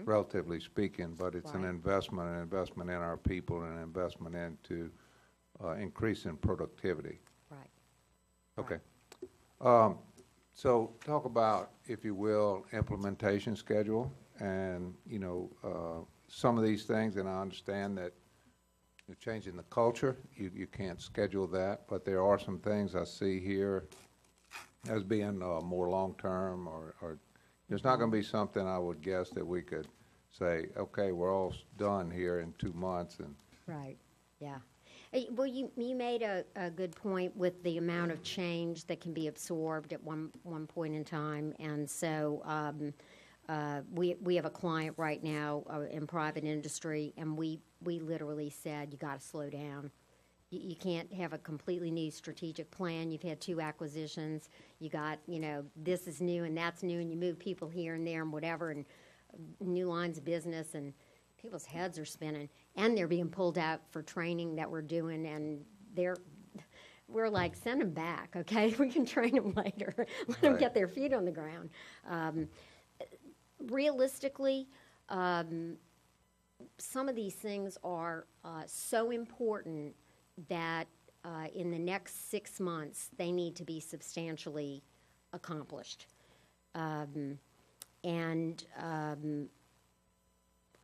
relatively speaking, but it's an investment in our people, and an investment into increasing productivity. Right. Okay. So talk about, if you will, implementation schedule and, some of these things, and I understand that changing the culture, you can't schedule that, but there are some things I see here as being more long-term, or there's not going to be something, I would guess, that we could say, okay, we're all done here in 2 months. And right, yeah. Well, you made a good point with the amount of change that can be absorbed at one point in time, and so we have a client right now in private industry, and we literally said, you got to slow down. You can't have a completely new strategic plan. You've had 2 acquisitions. You got, this is new and that's new, and you move people here and there and whatever, and new lines of business, and people's heads are spinning, and they're being pulled out for training that we're doing, and we're like, send them back, okay? We can train them later. Let them get their feet on the ground. Realistically, some of these things are so important that in the next 6 months, they need to be substantially accomplished. And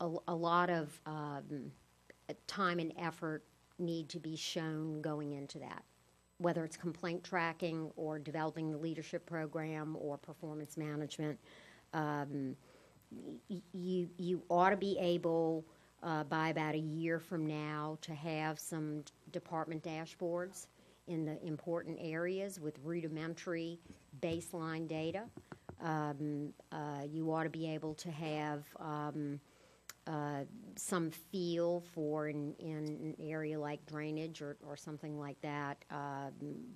a lot of time and effort need to be shown going into that, whether it's complaint tracking or developing the leadership program or performance management. You ought to be able, by about a year from now, to have some department dashboards in the important areas with rudimentary baseline data. You ought to be able to have some feel for in an area like drainage or something like that,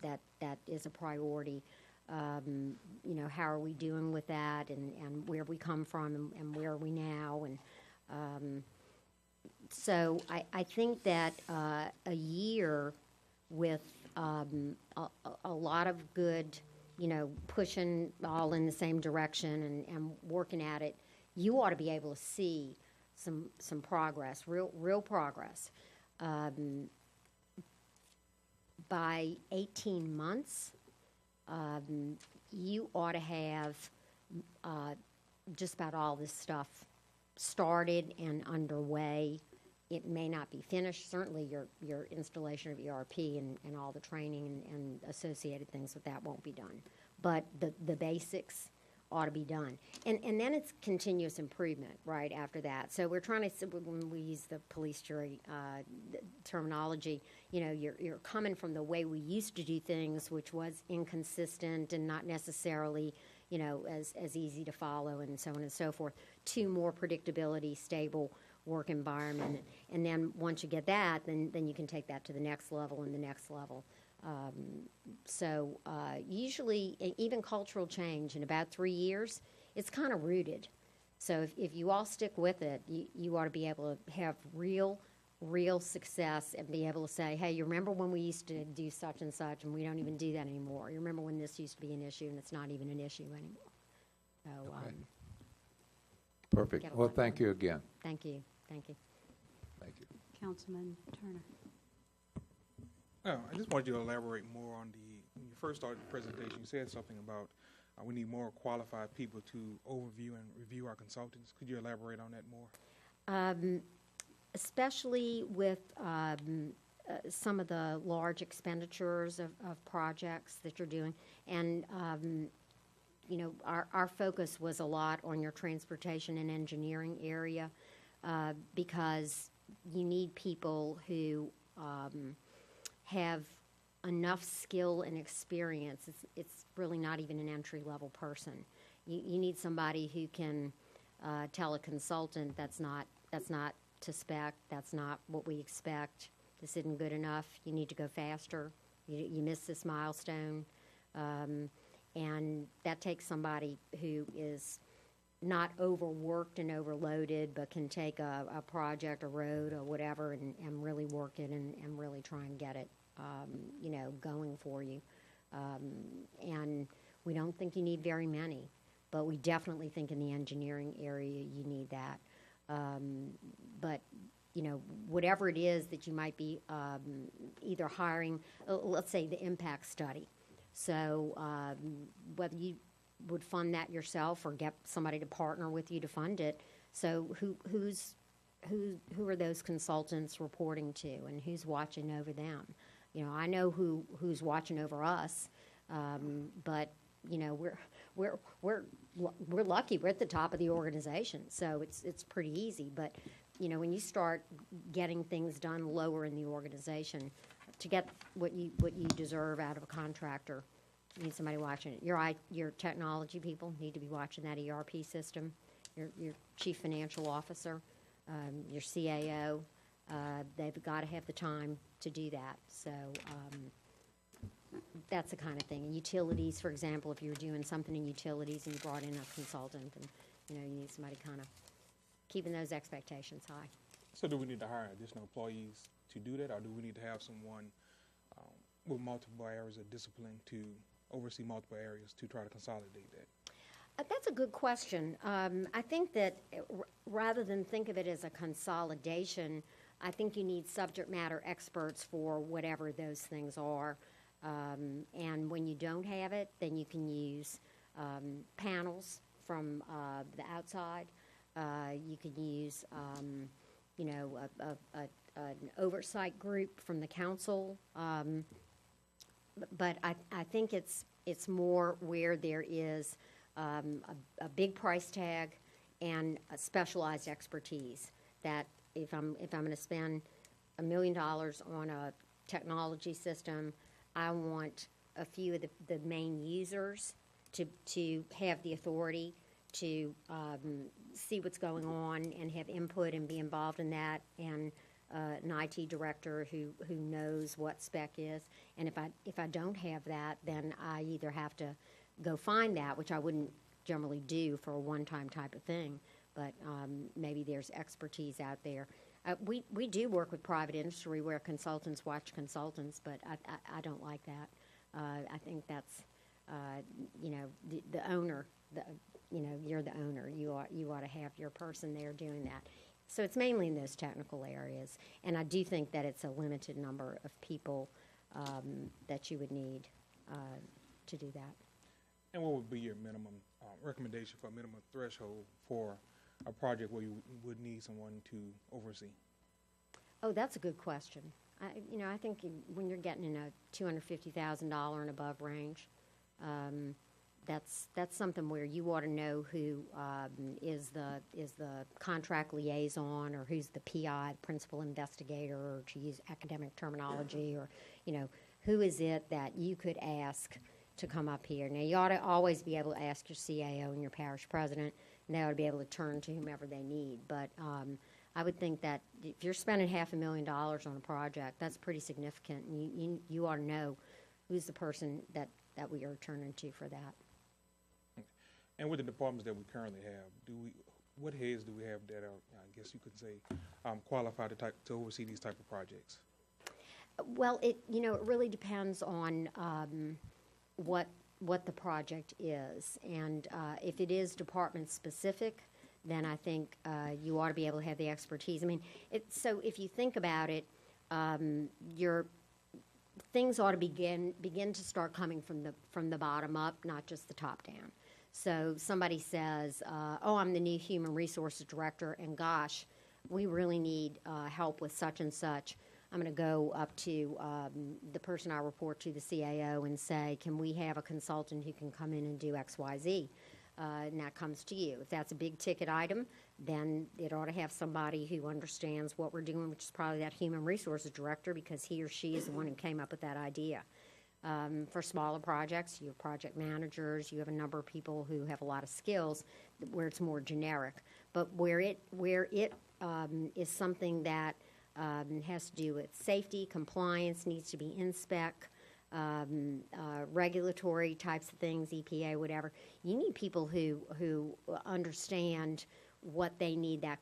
that is a priority. How are we doing with that, and where we come from, and where are we now? And so I think that a year with a lot of good pushing all in the same direction and working at it, you ought to be able to see some progress, real progress. By 18 months, you ought to have just about all this stuff started and underway. It may not be finished. Certainly your installation of ERP and all the training and associated things with that won't be done. But the basics ought to be done. And then it's continuous improvement right after that. So we're trying to, when we use the police jury terminology, you're coming from the way we used to do things, which was inconsistent and not necessarily, as easy to follow and so on and so forth, to more predictability, stable work environment. And then once you get that, then you can take that to the next level and the next level. Usually, even cultural change in about 3 years, it's kind of rooted. So if you all stick with it, you ought to be able to have real success and be able to say, hey, you remember when we used to do such and such, and we don't even do that anymore. You remember when this used to be an issue, and it's not even an issue anymore. So, Okay. Perfect. Well, thank you again. Thank you. Thank you. Thank you. Councilman Turner. I just wanted you to elaborate more on when you first started the presentation, you said something about we need more qualified people to overview and review our consultants. Could you elaborate on that more? Especially with some of the large expenditures of projects that you're doing. And, our focus was a lot on your transportation and engineering area because you need people who have enough skill and experience. It's really not even an entry-level person. You need somebody who can tell a consultant that's not to spec, that's not what we expect, this isn't good enough, you need to go faster, you missed this milestone. And that takes somebody who is not overworked and overloaded, but can take a project, a road, or whatever, and really work it and really try and get it, going for you. And we don't think you need very many, but we definitely think in the engineering area you need that. But whatever it is that you might be either hiring, let's say the impact study. So whether you would fund that yourself or get somebody to partner with you to fund it. So who are those consultants reporting to, and who's watching over them? I know who's watching over us, but we're lucky. We're at the top of the organization, so it's pretty easy. But when you start getting things done lower in the organization, to get what you deserve out of a contractor, you need somebody watching it. Your technology people need to be watching that ERP system. Your chief financial officer, your CAO, they've got to have the time to do that. So that's the kind of thing. And utilities, for example, if you were doing something in utilities and you brought in a consultant, and you need somebody kind of keeping those expectations high. So do we need to hire additional employees to do that, or do we need to have someone with multiple areas of discipline to oversee multiple areas to try to consolidate that? That's a good question. I think that rather than think of it as a consolidation, I think you need subject matter experts for whatever those things are. And when you don't have it, then you can use panels from the outside. You can use, an oversight group from the council. But I think it's more where there is a big price tag and a specialized expertise. That if I'm going to spend $1 million on a technology system, I want a few of the main users to have the authority to see what's going on and have input and be involved in that, and an IT director who knows what spec is. And if I don't have that, then I either have to go find that, which I wouldn't generally do for a one-time type of thing, but maybe there's expertise out there. We do work with private industry where consultants watch consultants, but I don't like that. I think that's you know, the owner, you know, you're the owner. You ought to have your person there doing that. So it's mainly in those technical areas. And I do think that it's a limited number of people that you would need to do that. And what would be your minimum recommendation for a minimum threshold for a project where you would need someone to oversee? Oh, that's a good question. I think when you're getting in a $250,000 and above range, that's something where you ought to know who is the contract liaison, or who's the PI, principal investigator, or to use academic terminology, or who is it that you could ask to come up here. Now, you ought to always be able to ask your CAO and your parish president, and they ought to be able to turn to whomever they need. But I would think that if you're spending $500,000 on a project, that's pretty significant. And you ought to know who's the person that we are turning to for that. And with the departments that we currently have, what heads do we have that are, I guess you could say, qualified to oversee these type of projects? Well, it really depends on what the project is, and if it is department specific, then I think you ought to be able to have the expertise. I mean, so if you think about it, your things ought to begin to start coming from the bottom up, not just the top down. So somebody says, "Oh, I'm the new human resources director, and gosh, we really need help with such and such." I'm going to go up to the person I report to, the CAO, and say, "Can we have a consultant who can come in and do X, Y, Z?" And that comes to you. If that's a big ticket item, then it ought to have somebody who understands what we're doing, which is probably that human resources director, because he or she is the one who came up with that idea. For smaller projects, you have project managers, you have a number of people who have a lot of skills where it's more generic. But where it is something that has to do with safety, compliance, needs to be in-spec, regulatory types of things, EPA, whatever. You need people who understand what they need that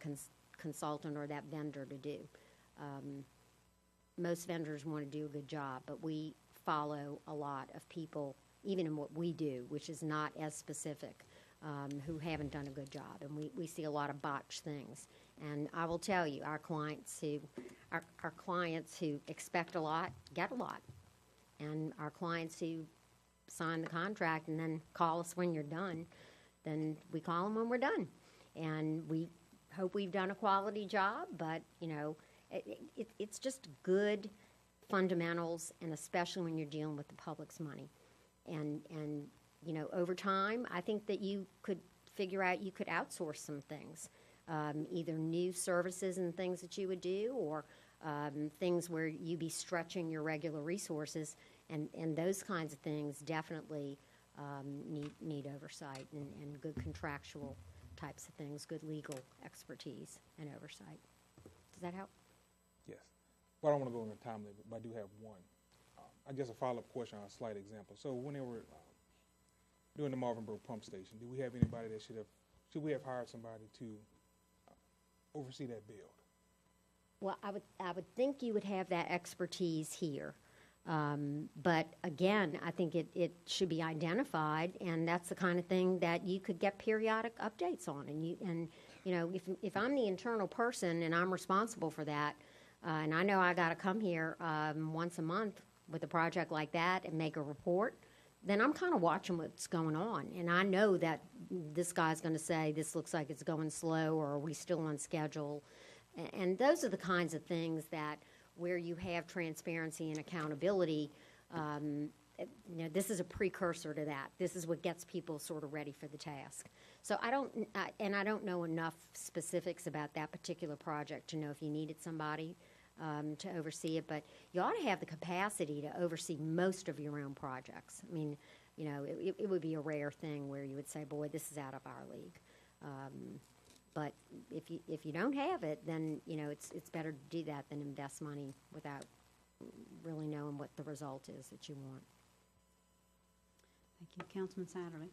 consultant or that vendor to do. Most vendors want to do a good job, but we follow a lot of people, even in what we do, which is not as specific, who haven't done a good job. And we see a lot of botched things. And I will tell you, our clients who expect a lot get a lot. And our clients who sign the contract and then call us when you're done, then we call them when we're done. And we hope we've done a quality job, but, it's just good fundamentals, and especially when you're dealing with the public's money. And over time, I think that you could figure out you could outsource some things, either new services and things that you would do, or things where you'd be stretching your regular resources, and those kinds of things definitely need oversight and good contractual types of things, good legal expertise and oversight. Does that help? Yes. But I don't want to go into time limit, but I do have one. I guess a follow-up question on a slight example. So when they were doing the Marvinborough pump station, did we have anybody that should we have hired somebody to oversee that build? Well, I would think you would have that expertise here. But again, I think it should be identified, and that's the kind of thing that you could get periodic updates on. And if I'm the internal person and I'm responsible for that, and I know I got to come here once a month with a project like that and make a report, then I'm kind of watching what's going on. And I know that this guy's going to say, this looks like it's going slow, or are we still on schedule? And those are the kinds of things that where you have transparency and accountability, this is a precursor to that. This is what gets people sort of ready for the task. So I don't know enough specifics about that particular project to know if you needed somebody to oversee it, but you ought to have the capacity to oversee most of your own projects. I mean, it would be a rare thing where you would say, boy, this is out of our league. But if you don't have it, then it's better to do that than invest money without really knowing what the result is that you want. Thank you. Councilman Satterley.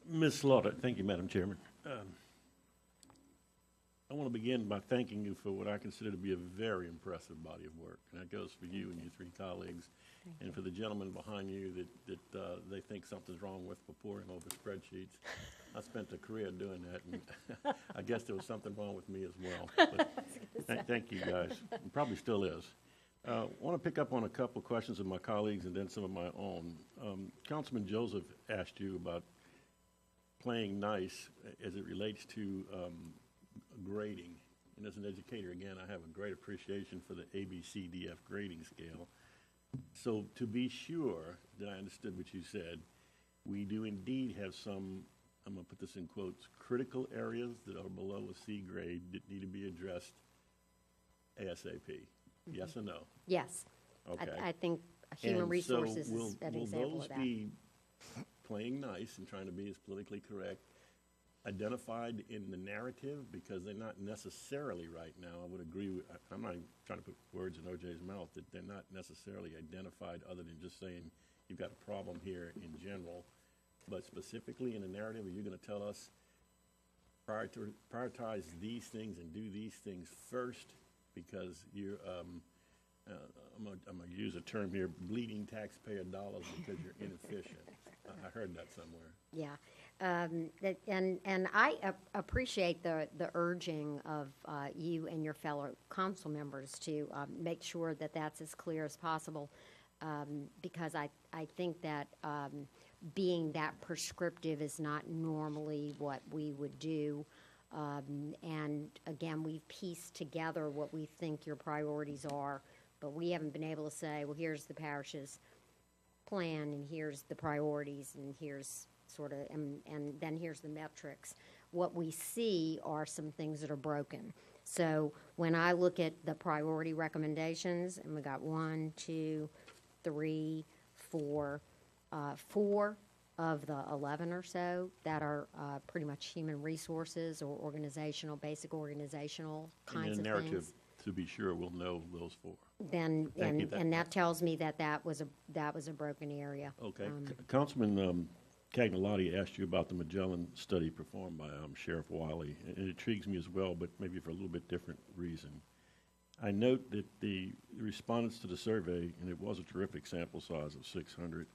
Ms. Slaughter, thank you, Madam Chairman. I want to begin by thanking you for what I consider to be a very impressive body of work. And that goes for you and your three colleagues, and for the gentleman behind you that they think something's wrong with for poring over spreadsheets. I spent a career doing that, and I guess there was something wrong with me as well. But thank you, guys. It probably still is. I want to pick up on a couple of questions of my colleagues and then some of my own. Councilman Joseph asked you about playing nice as it relates to grading. And as an educator, again, I have a great appreciation for the ABCDF grading scale. So to be sure that I understood what you said, we do indeed have some, I'm going to put this in quotes, critical areas that are below a C grade that need to be addressed ASAP. Yes or no? Yes. Okay. I think human resources will, is an will example those of that. be playing nice and trying to be as politically correct, identified in the narrative? Because they're not necessarily right now. I would agree with, I'm not even trying to put words in OJ's mouth, that they're not necessarily identified other than just saying you've got a problem here in general. But specifically in the narrative, are you going to tell us prioritize these things and do these things first? Because you're, I'm going to use a term here, bleeding taxpayer dollars because you're inefficient. I heard that somewhere. Yeah. And I appreciate the urging of you and your fellow council members to make sure that that's as clear as possible, because I think that being that prescriptive is not normally what we would do. And again, we've pieced together what we think your priorities are, but we haven't been able to say, well, here's the parish's plan, and here's the priorities, and here's sort of, and then here's the metrics. What we see are some things that are broken. So when I look at the priority recommendations, and we got 1, 2, 3, 4, 4 of the 11 or so that are pretty much human resources or organizational, basic organizational kinds in the of narrative, things. to be sure, we'll know those 4. Then, Thank you. and that tells me that was a broken area. Okay. Councilman Cagnolati asked you about the Magellan study performed by Sheriff Wiley, and it intrigues me as well, but maybe for a little bit different reason. I note that the respondents to the survey, and it was a terrific sample size of 600,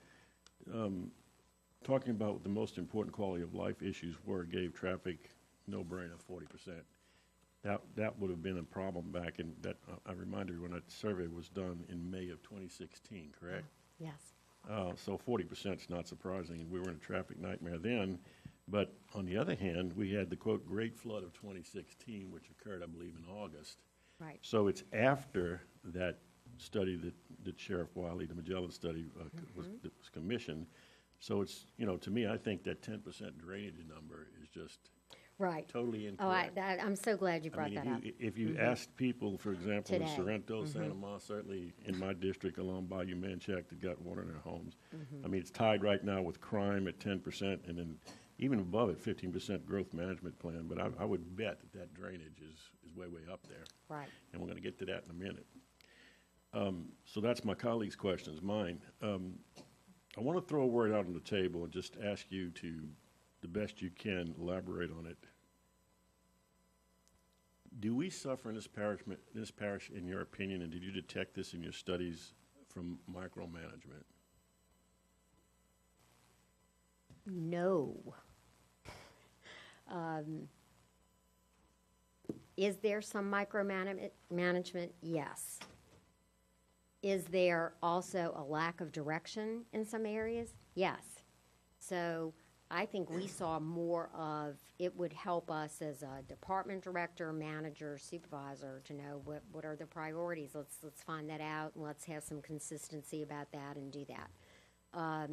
talking about what the most important quality of life issues were, gave traffic no-brainer 40%. That would have been a problem back in that. I remind you when that survey was done in May of 2016, correct? Yes. So 40% is not surprising, and we were in a traffic nightmare then. But on the other hand, we had the, quote, great flood of 2016, which occurred, I believe, in August. Right. So it's after that study that Sheriff Wiley, the Magellan study, was commissioned. So it's, to me, I think that 10% drainage number is just Right. totally incorrect. I'm so glad you brought that up. If you asked people, for example, in Today. Sorrento, Santa Ma, certainly in my district along Bayou Manchac that got water in their homes. I mean, it's tied right now with crime at 10%, and then even above it, 15% growth management plan. But I would bet that drainage is way, way up there. Right. And we're going to get to that in a minute. So that's my colleagues' questions. Mine. I want to throw a word out on the table and just ask you to, the best you can, elaborate on it. Do we suffer in this parish, in your opinion, and did you detect this in your studies, from micromanagement? No. Is there some micromanagement? Yes. Is there also a lack of direction in some areas? Yes. So I think we saw more of, it would help us as a department director, manager, supervisor to know what are the priorities. Let's find that out, and let's have some consistency about that and do that.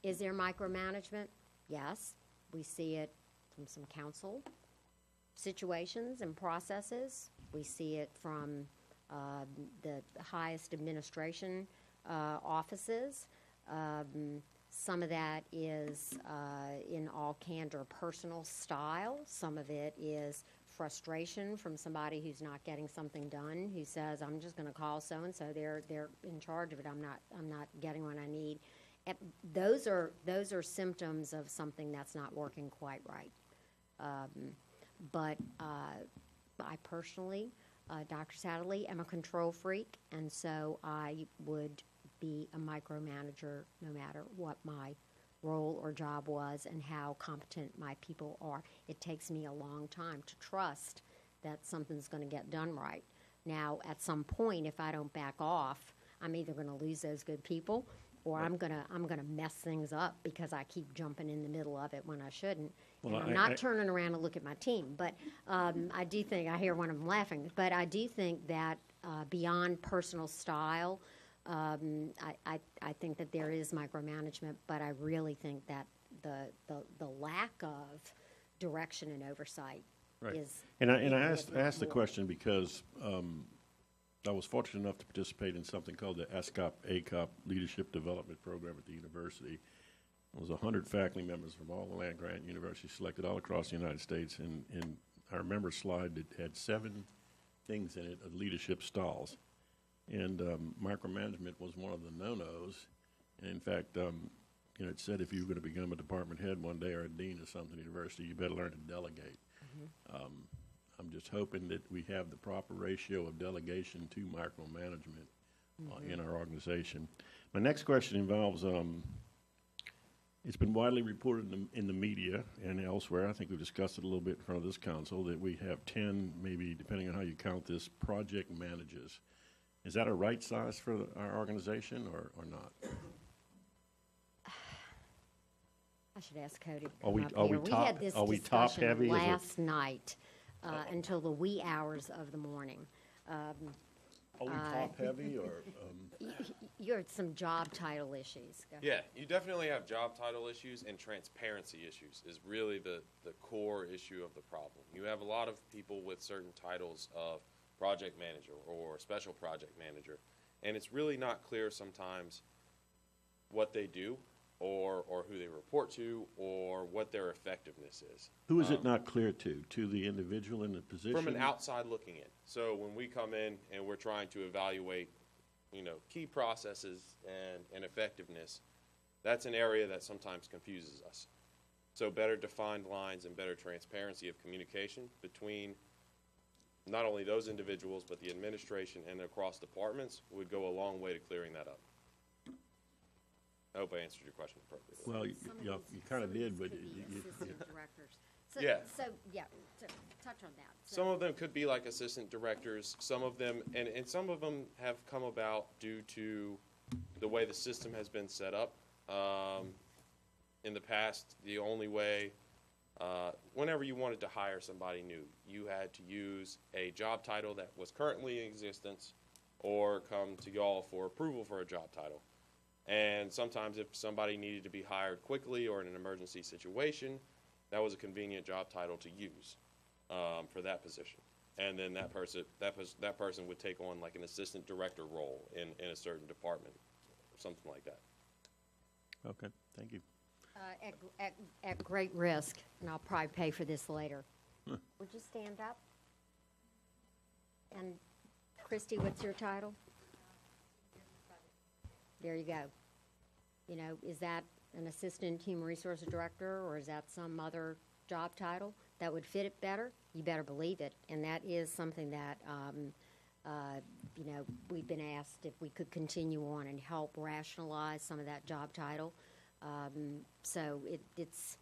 Is there micromanagement? Yes. We see it from some council situations and processes. We see it from the highest administration offices. Some of that is, in all candor, personal style. Some of it is frustration from somebody who's not getting something done, who says, "I'm just going to call so and so. They're in charge of it. I'm not getting what I need." And those are symptoms of something that's not working quite right. But I personally, Dr. Satterley, am a control freak, and so I would be a micromanager no matter what my role or job was and how competent my people are. It takes me a long time to trust that something's going to get done right. Now, at some point, if I don't back off, I'm either going to lose those good people, or I'm gonna mess things up because I keep jumping in the middle of it when I shouldn't. Well, And I'm not turning around to look at my team. But I do think, I hear one of them laughing, but I do think that beyond personal style, I think that there is micromanagement, but I really think that the lack of direction and oversight Right. is. And I equal, asked if not the more. question because I was fortunate enough to participate in something called the ASCOP Leadership Development Program at the university. It was 100 faculty members from all the land-grant universities selected all across the United States, and I remember a slide that had 7 things in it of leadership styles. And micromanagement was one of the no-nos. And in fact, it said if you were going to become a department head one day or a dean of something at the university, you better learn to delegate. I'm just hoping that we have the proper ratio of delegation to micromanagement in our organization. My next question involves, it's been widely reported in the media and elsewhere, I think we've discussed it a little bit in front of this council, that we have 10, maybe depending on how you count this, project managers. Is that a right size for our organization or not? I should ask Cody. to Are we- come up are we here. top- had this are we top discussion heavy? Is it- last night until the wee hours of the morning. Are we top heavy or? You had some job title issues. Go ahead. Yeah, you definitely have job title issues, and transparency issues is really the core issue of the problem. You have a lot of people with certain titles of project manager or special project manager, and it's really not clear sometimes what they do or who they report to or what their effectiveness is. Who is it not clear to? To the individual in the position? From an outside looking in. So when we come in and we're trying to evaluate, key processes and effectiveness, that's an area that sometimes confuses us. So better defined lines and better transparency of communication between not only those individuals, but the administration and across departments would go a long way to clearing that up. I hope I answered your question appropriately. Well, you kind of did, but. Assistant directors. So, Yeah. So touch on that. Some of them could be like assistant directors, some of them, and some of them have come about due to the way the system has been set up. In the past, the only way, whenever you wanted to hire somebody new, you had to use a job title that was currently in existence or come to y'all for approval for a job title. And sometimes if somebody needed to be hired quickly or in an emergency situation, that was a convenient job title to use for that position. And then that person would take on like an assistant director role in a certain department or something like that. Okay, thank you. At great risk, and I'll probably pay for this later. Would you stand up? And Christy, what's your title? There you go. Is that an assistant human resources director, or is that some other job title that would fit it better? You better believe it. And that is something that, we've been asked if we could continue on and help rationalize some of that job title. So it's,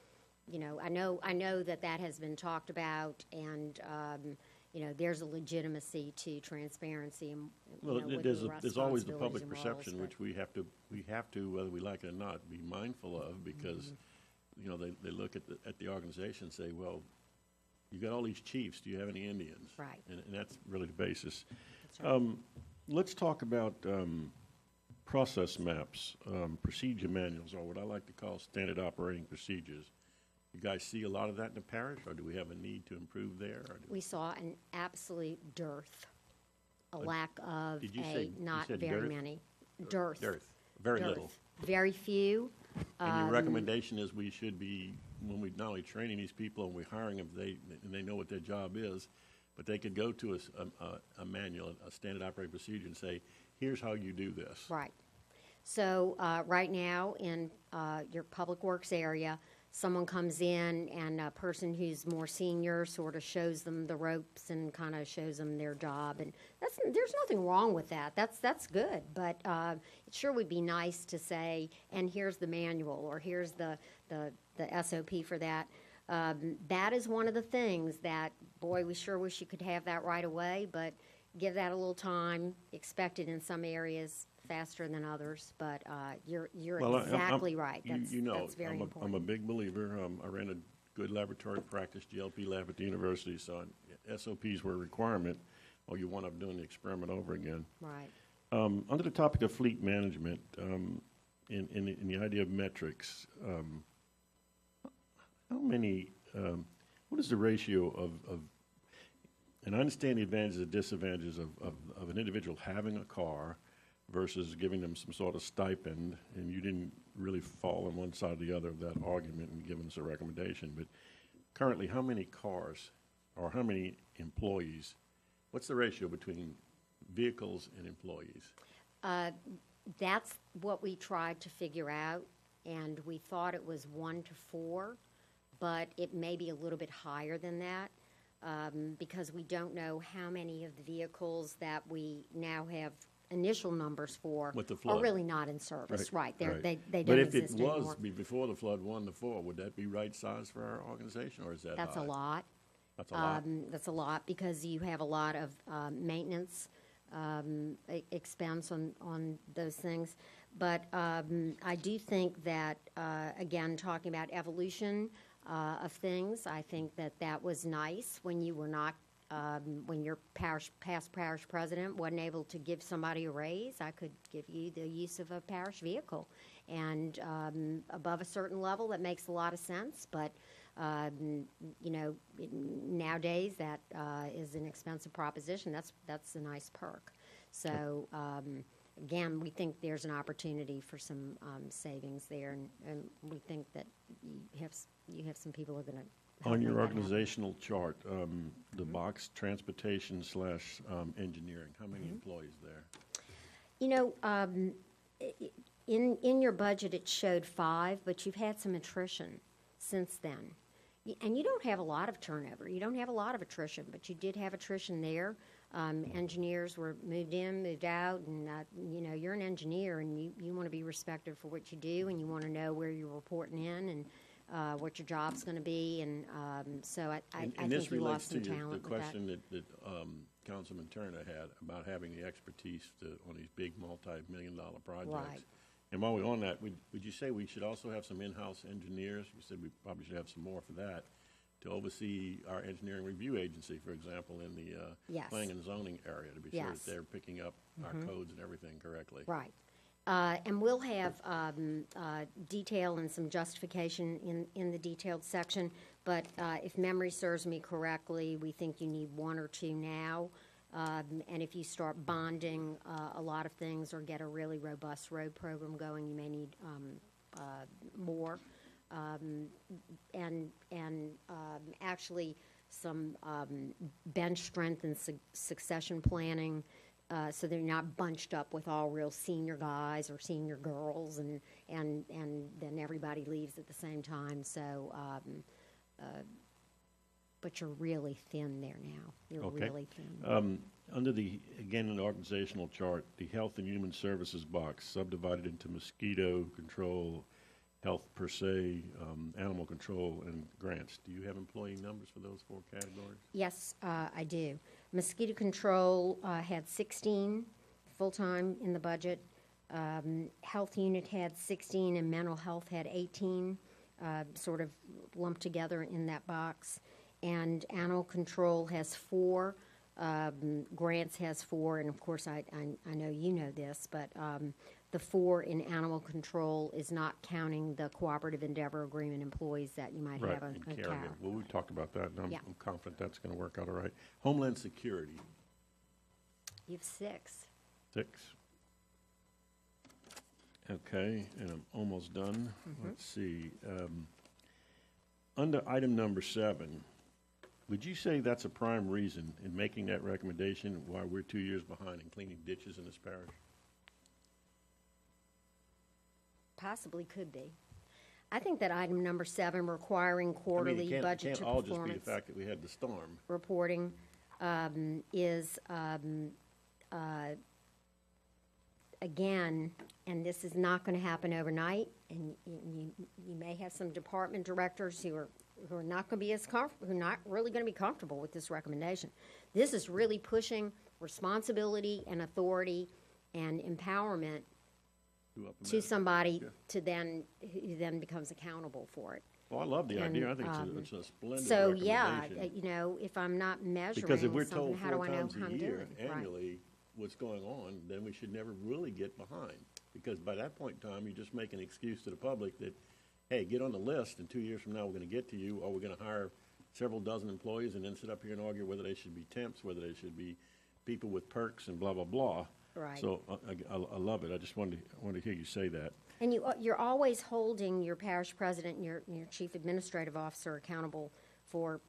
I know that has been talked about, and there's a legitimacy to transparency and, Well, with there's always the public responsibilities and morals, perception, but- which we have to, whether we like it or not, be mindful of, because, they look at the organization and say, well, you got all these chiefs, do you have any Indians? Right. And that's really the basis. That's right. Let's talk about, process maps, procedure manuals, or what I like to call standard operating procedures. You guys see a lot of that in the parish, or do we have a need to improve there? Or We saw an absolute dearth, a lack of did you say- you not said very dearth? many. Dearth. Very Dearth. little. Very few. And your recommendation is we should be, when we're not only training these people and we're hiring them, and they know what their job is, but they could go to a manual, a standard operating procedure, and say, here's how you do this. Right. So right now in your public works area, someone comes in and a person who's more senior sort of shows them the ropes and kind of shows them their job. And there's nothing wrong with that. That's good. But it sure would be nice to say, and here's the manual, or here's the SOP for that. That is one of the things that, boy, we sure wish you could have that right away, but give that a little time. Expect it in some areas faster than others, but you're exactly right. That's very important. I'm a big believer. I ran a good laboratory practice, GLP lab at the university, so SOPs were a requirement, or you wound up doing the experiment over again. Right. Under the topic of fleet management, in the idea of metrics, how many, what is the ratio of, and I understand the advantages and disadvantages of an individual having a car versus giving them some sort of stipend, and you didn't really fall on one side or the other of that argument and giving us a recommendation, but currently, how many cars or how many employees, what's the ratio between vehicles and employees? That's what we tried to figure out, and we thought it was 1 to 4, but it may be a little bit higher than that, because we don't know how many of the vehicles that we now have initial numbers for With the flood. are really not in service. Right. They don't But if exist it was anymore. before the flood, 1 to 4, would that be right size for our organization, or is that That's high? a lot. That's a lot. That's a lot because you have a lot of maintenance expense on those things. But I do think that, again, talking about evolution of things, I think that was nice when you were not, when your past parish president wasn't able to give somebody a raise. I could give you the use of a parish vehicle. And above a certain level, that makes a lot of sense. But nowadays that is an expensive proposition. That's a nice perk. So again, we think there's an opportunity for some savings there, and we think that you have some people who are going to. On your organizational chart, the box transportation / engineering, how many employees there? In your budget, it showed 5, but you've had some attrition since then. And you don't have a lot of turnover. You don't have a lot of attrition, but you did have attrition there. Engineers were moved in, moved out, and you're an engineer, and you want to be respected for what you do, and you want to know where you're reporting in and what your job's going to be, and so I think you lost some talent with that. And this relates to the question that Councilman Turner had about having the expertise on these big multi-million-dollar projects. Right. And while we're on that, would you say we should also have some in-house engineers? You said we probably should have some more for that, to oversee our engineering review agency, for example, in the Yes. planning and zoning area, to be sure that Yes. they're picking up our codes and everything correctly. Right. And we'll have detail and some justification in the detailed section, but if memory serves me correctly, we think you need 1 or 2 now. And if you start bonding a lot of things or get a really robust road program going, you may need more. And actually some bench strength and succession planning, so they're not bunched up with all real senior guys or senior girls, and then everybody leaves at the same time. So, but you're really thin there now. You're Okay. really thin. Under again, in the organizational chart, the Health and Human Services box, subdivided into mosquito control, health per se, animal control, and grants. Do you have employee numbers for those 4 categories? Yes, I do. Mosquito control had 16 full-time in the budget. Health unit had 16, and mental health had 18, sort of lumped together in that box. And animal control has 4. Grants has 4, and of course, I know you know this, but the 4 in animal control is not counting the cooperative endeavor agreement employees that you might have on and a caregiver. cow. Well, we talked about that, and Yeah. I'm confident that's going to work out all right. Homeland Security, You have 6. 6. Okay, and I'm almost done. Let's see. Under item number 7, would you say that's a prime reason in making that recommendation why we're 2 years behind in cleaning ditches in this parish? Possibly could be. I think that item number 7, requiring I mean, quarterly it budget can't to all just be the performance fact that we had the storm. reporting, is, again, and this is not going to happen overnight, and you may have some department directors who are not going to be who are not really going to be comfortable with this recommendation. This is really pushing responsibility and authority and empowerment to somebody who then becomes accountable for it. Well, I love the And, idea. I think it's a splendid So, recommendation. yeah, you know, if I'm not measuring Because if we're something, told how do 4 I know times how a I'm year doing? Right. annually what's going on, then we should never really get behind. Because by that point in time, you just make an excuse to the public that, hey, get on the list, and 2 years from now, we're gonna get to you, or we're gonna hire several dozen employees and then sit up here and argue whether they should be temps, whether they should be people with perks and blah, blah, blah. Right. So I love it. I just wanted to hear you say that. And you're always holding your parish president and your chief administrative officer accountable for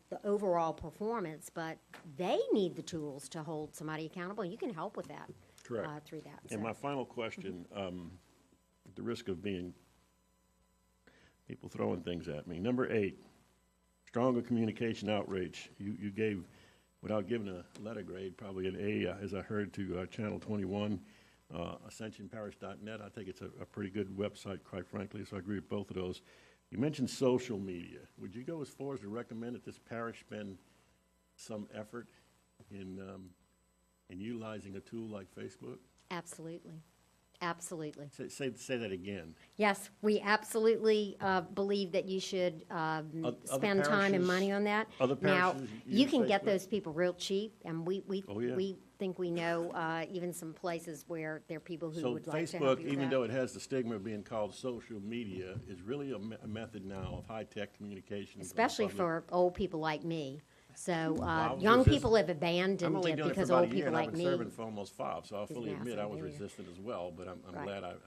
the overall performance, but they need the tools to hold somebody accountable. You can help with that. Correct. Through that. And So- my final question, at the risk of being people throwing things at me. Number 8, stronger communication outreach. You gave, without giving a letter grade, probably an A, as I heard, to Channel 21, AscensionParish.net. I think it's a pretty good website, quite frankly, so I agree with both of those. You mentioned social media. Would you go as far as to recommend that this parish spend some effort in utilizing a tool like Facebook? Absolutely. Absolutely. Say that again. Yes, we absolutely believe that you should spend time and parishes- money on that. other Now, parishes you use can get Facebook? those people real cheap, and we Oh, yeah. think we know even some places where there are people who So would like to help Facebook, you with even that. though it has the stigma of being called social media, is really a method now of high-tech communication. with the Especially public. for old people like me. So I was young resistant. people have I'm abandoned only it doing it for because about old a year, people and like I've me. been serving for almost 5, so I'll It's fully admit massive, I was yeah. resistant as well, but I'm Right. glad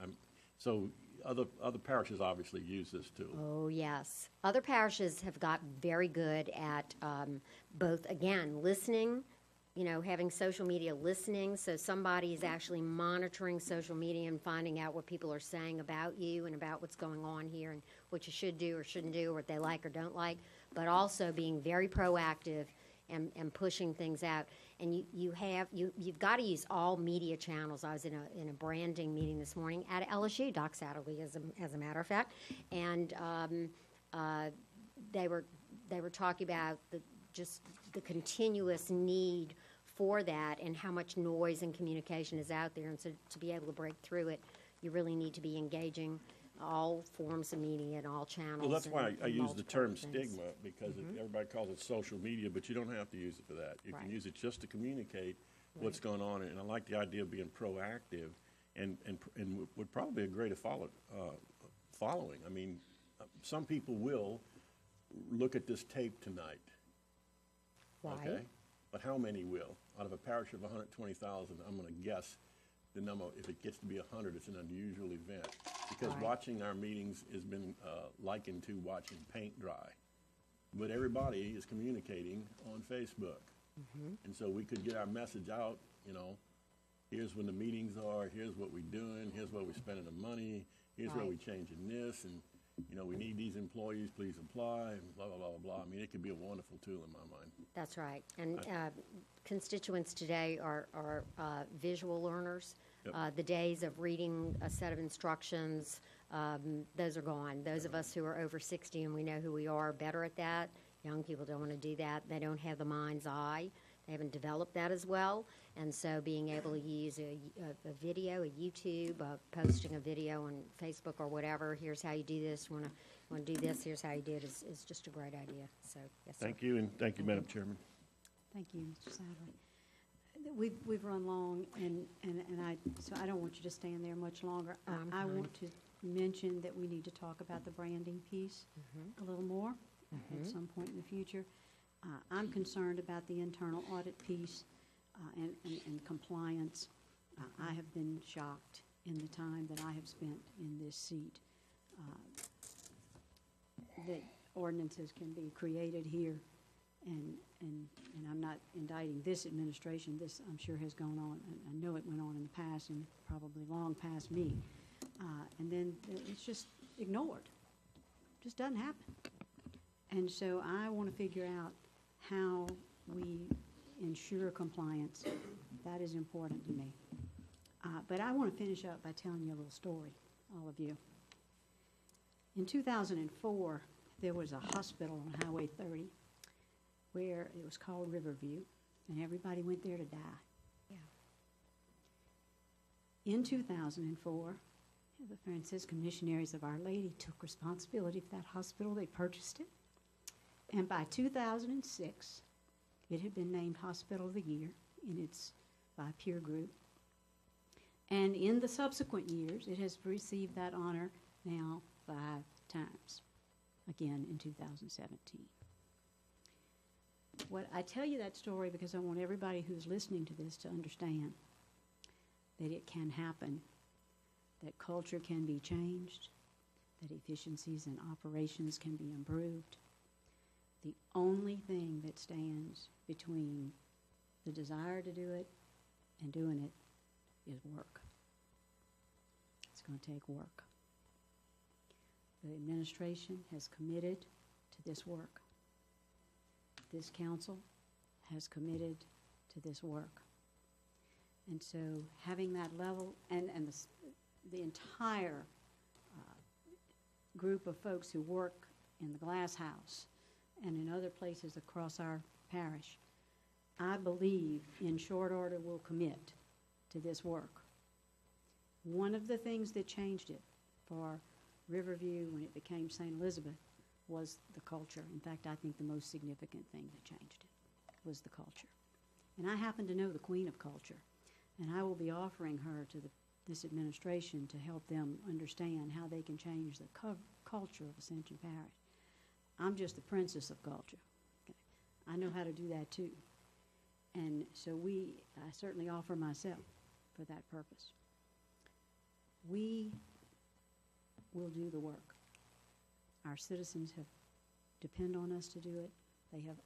so other parishes obviously use this too. Oh, yes. Other parishes have got very good at both, again, listening, having social media listening, so somebody is actually monitoring social media and finding out what people are saying about you and about what's going on here and what you should do or shouldn't do, or what they like or don't like, but also being very proactive and pushing things out. And you've got to use all media channels. I was in a branding meeting this morning at LSU, Doc Satterley, as a matter of fact, and they were talking about the continuous need for that and how much noise and communication is out there. And so to be able to break through it, you really need to be engaging all forms of media and all channels. Well, that's why and I use the multiple term things. stigma, because everybody calls it social media, but you don't have to use it for that. You can Right. use it just to communicate what's going on, and I like the idea of being proactive, and would probably be a great following. I mean, some people will look at this tape tonight. Right. Okay? But how many will? Out of a parish of 120,000, I'm gonna guess the number, if it gets to be 100, it's an unusual event. Because Right. watching our meetings has been likened to watching paint dry. But everybody is communicating on Facebook. And so we could get our message out, here's when the meetings are, here's what we're doing, here's where we're spending the money, here's where Right. we're changing this, and, we need these employees, please apply, and blah, blah, blah, blah. I mean, it could be a wonderful tool in my mind. That's right. And constituents today are visual learners. Yep. The days of reading a set of instructions, those are gone. Those of us who are over 60 and we know who we are better at that. Young people don't want to do that. They don't have the mind's eye. They haven't developed that as well. And so being able to use a video, a YouTube, posting a video on Facebook or whatever, here's how you do this, you want to do this, here's how you do it, is just a great idea. So, yes, sir. Thank you, and thank you, Madam Chairman. Thank you, Mr. Sadler. We've run long, so I don't want you to stand there much longer. I want to mention that we need to talk about the branding piece a little more at some point in the future. I'm concerned about the internal audit piece and compliance. I have been shocked in the time that I have spent in this seat that ordinances can be created here, and I'm not indicting this administration. This, I'm sure, has gone on, and I know it went on in the past and probably long past me. And then it's just ignored. Just doesn't happen. And so I want to figure out how we ensure compliance. That is important to me. But I want to finish up by telling you a little story, all of you. In 2004, there was a hospital on Highway 30 where it was called Riverview, and everybody went there to die. Yeah. In 2004, the Franciscan Missionaries of Our Lady took responsibility for that hospital. They purchased it. And by 2006, it had been named Hospital of the Year by a peer group. And in the subsequent years, it has received that honor now 5 times, again in 2017. I tell you that story because I want everybody who's listening to this to understand that it can happen, that culture can be changed, that efficiencies in operations can be improved. The only thing that stands between the desire to do it and doing it is work. It's going to take work. The administration has committed to this work. This council has committed to this work. And so having that level, and the entire group of folks who work in the Glass House and in other places across our parish, I believe in short order will commit to this work. One of the things that changed it for Riverview when it became St. Elizabeth was the culture. In fact, I think the most significant thing that changed it was the culture. And I happen to know the Queen of Culture, and I will be offering her to this administration to help them understand how they can change the culture of Ascension Parish. I'm just the princess of culture. Okay? I know how to do that too. And so I certainly offer myself for that purpose. We will do the work. Our citizens have depend on us to do it. They have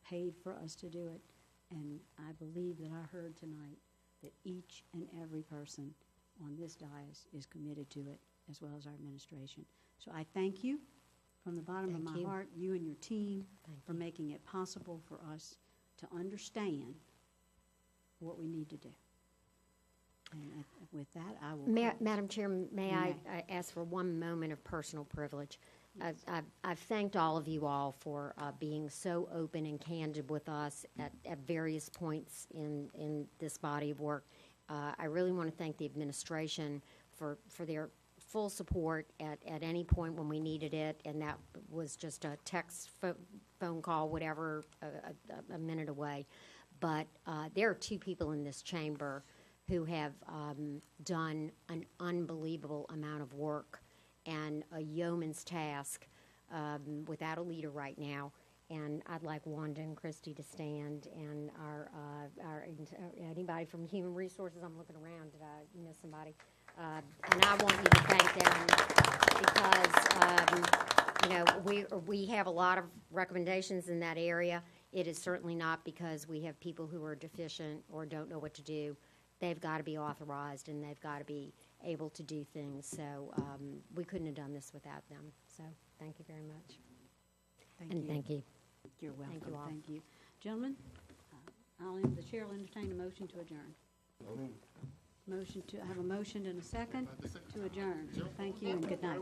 paid for us to do it. And I believe that I heard tonight that each and every person on this dais is committed to it, as well as our administration. So I thank you from the bottom of my heart, you and your team, for making it possible for us to understand what we need to do. And with that, I will close. Madam Chair, may I ask for one moment of personal privilege? Yes. I've thanked all of you all for being so open and candid with us at various points in this body of work. I really want to thank the administration for their full support at any point when we needed it, and that was just a text, phone call, whatever, a minute away. But there are 2 people in this chamber who have done an unbelievable amount of work and a yeoman's task without a leader right now. And I'd like Wanda and Christy to stand, and our anybody from Human Resources. I'm looking around. Did I miss somebody? And I want you to thank them because we have a lot of recommendations in that area. It is certainly not because we have people who are deficient or don't know what to do. They've got to be authorized, and they've got to be able to do things. So we couldn't have done this without them. So thank you very much. Thank you. You're welcome. Thank you all. Thank you. Gentlemen, the chair will entertain a motion to adjourn. I have a motion and a second to adjourn. Thank you and good night.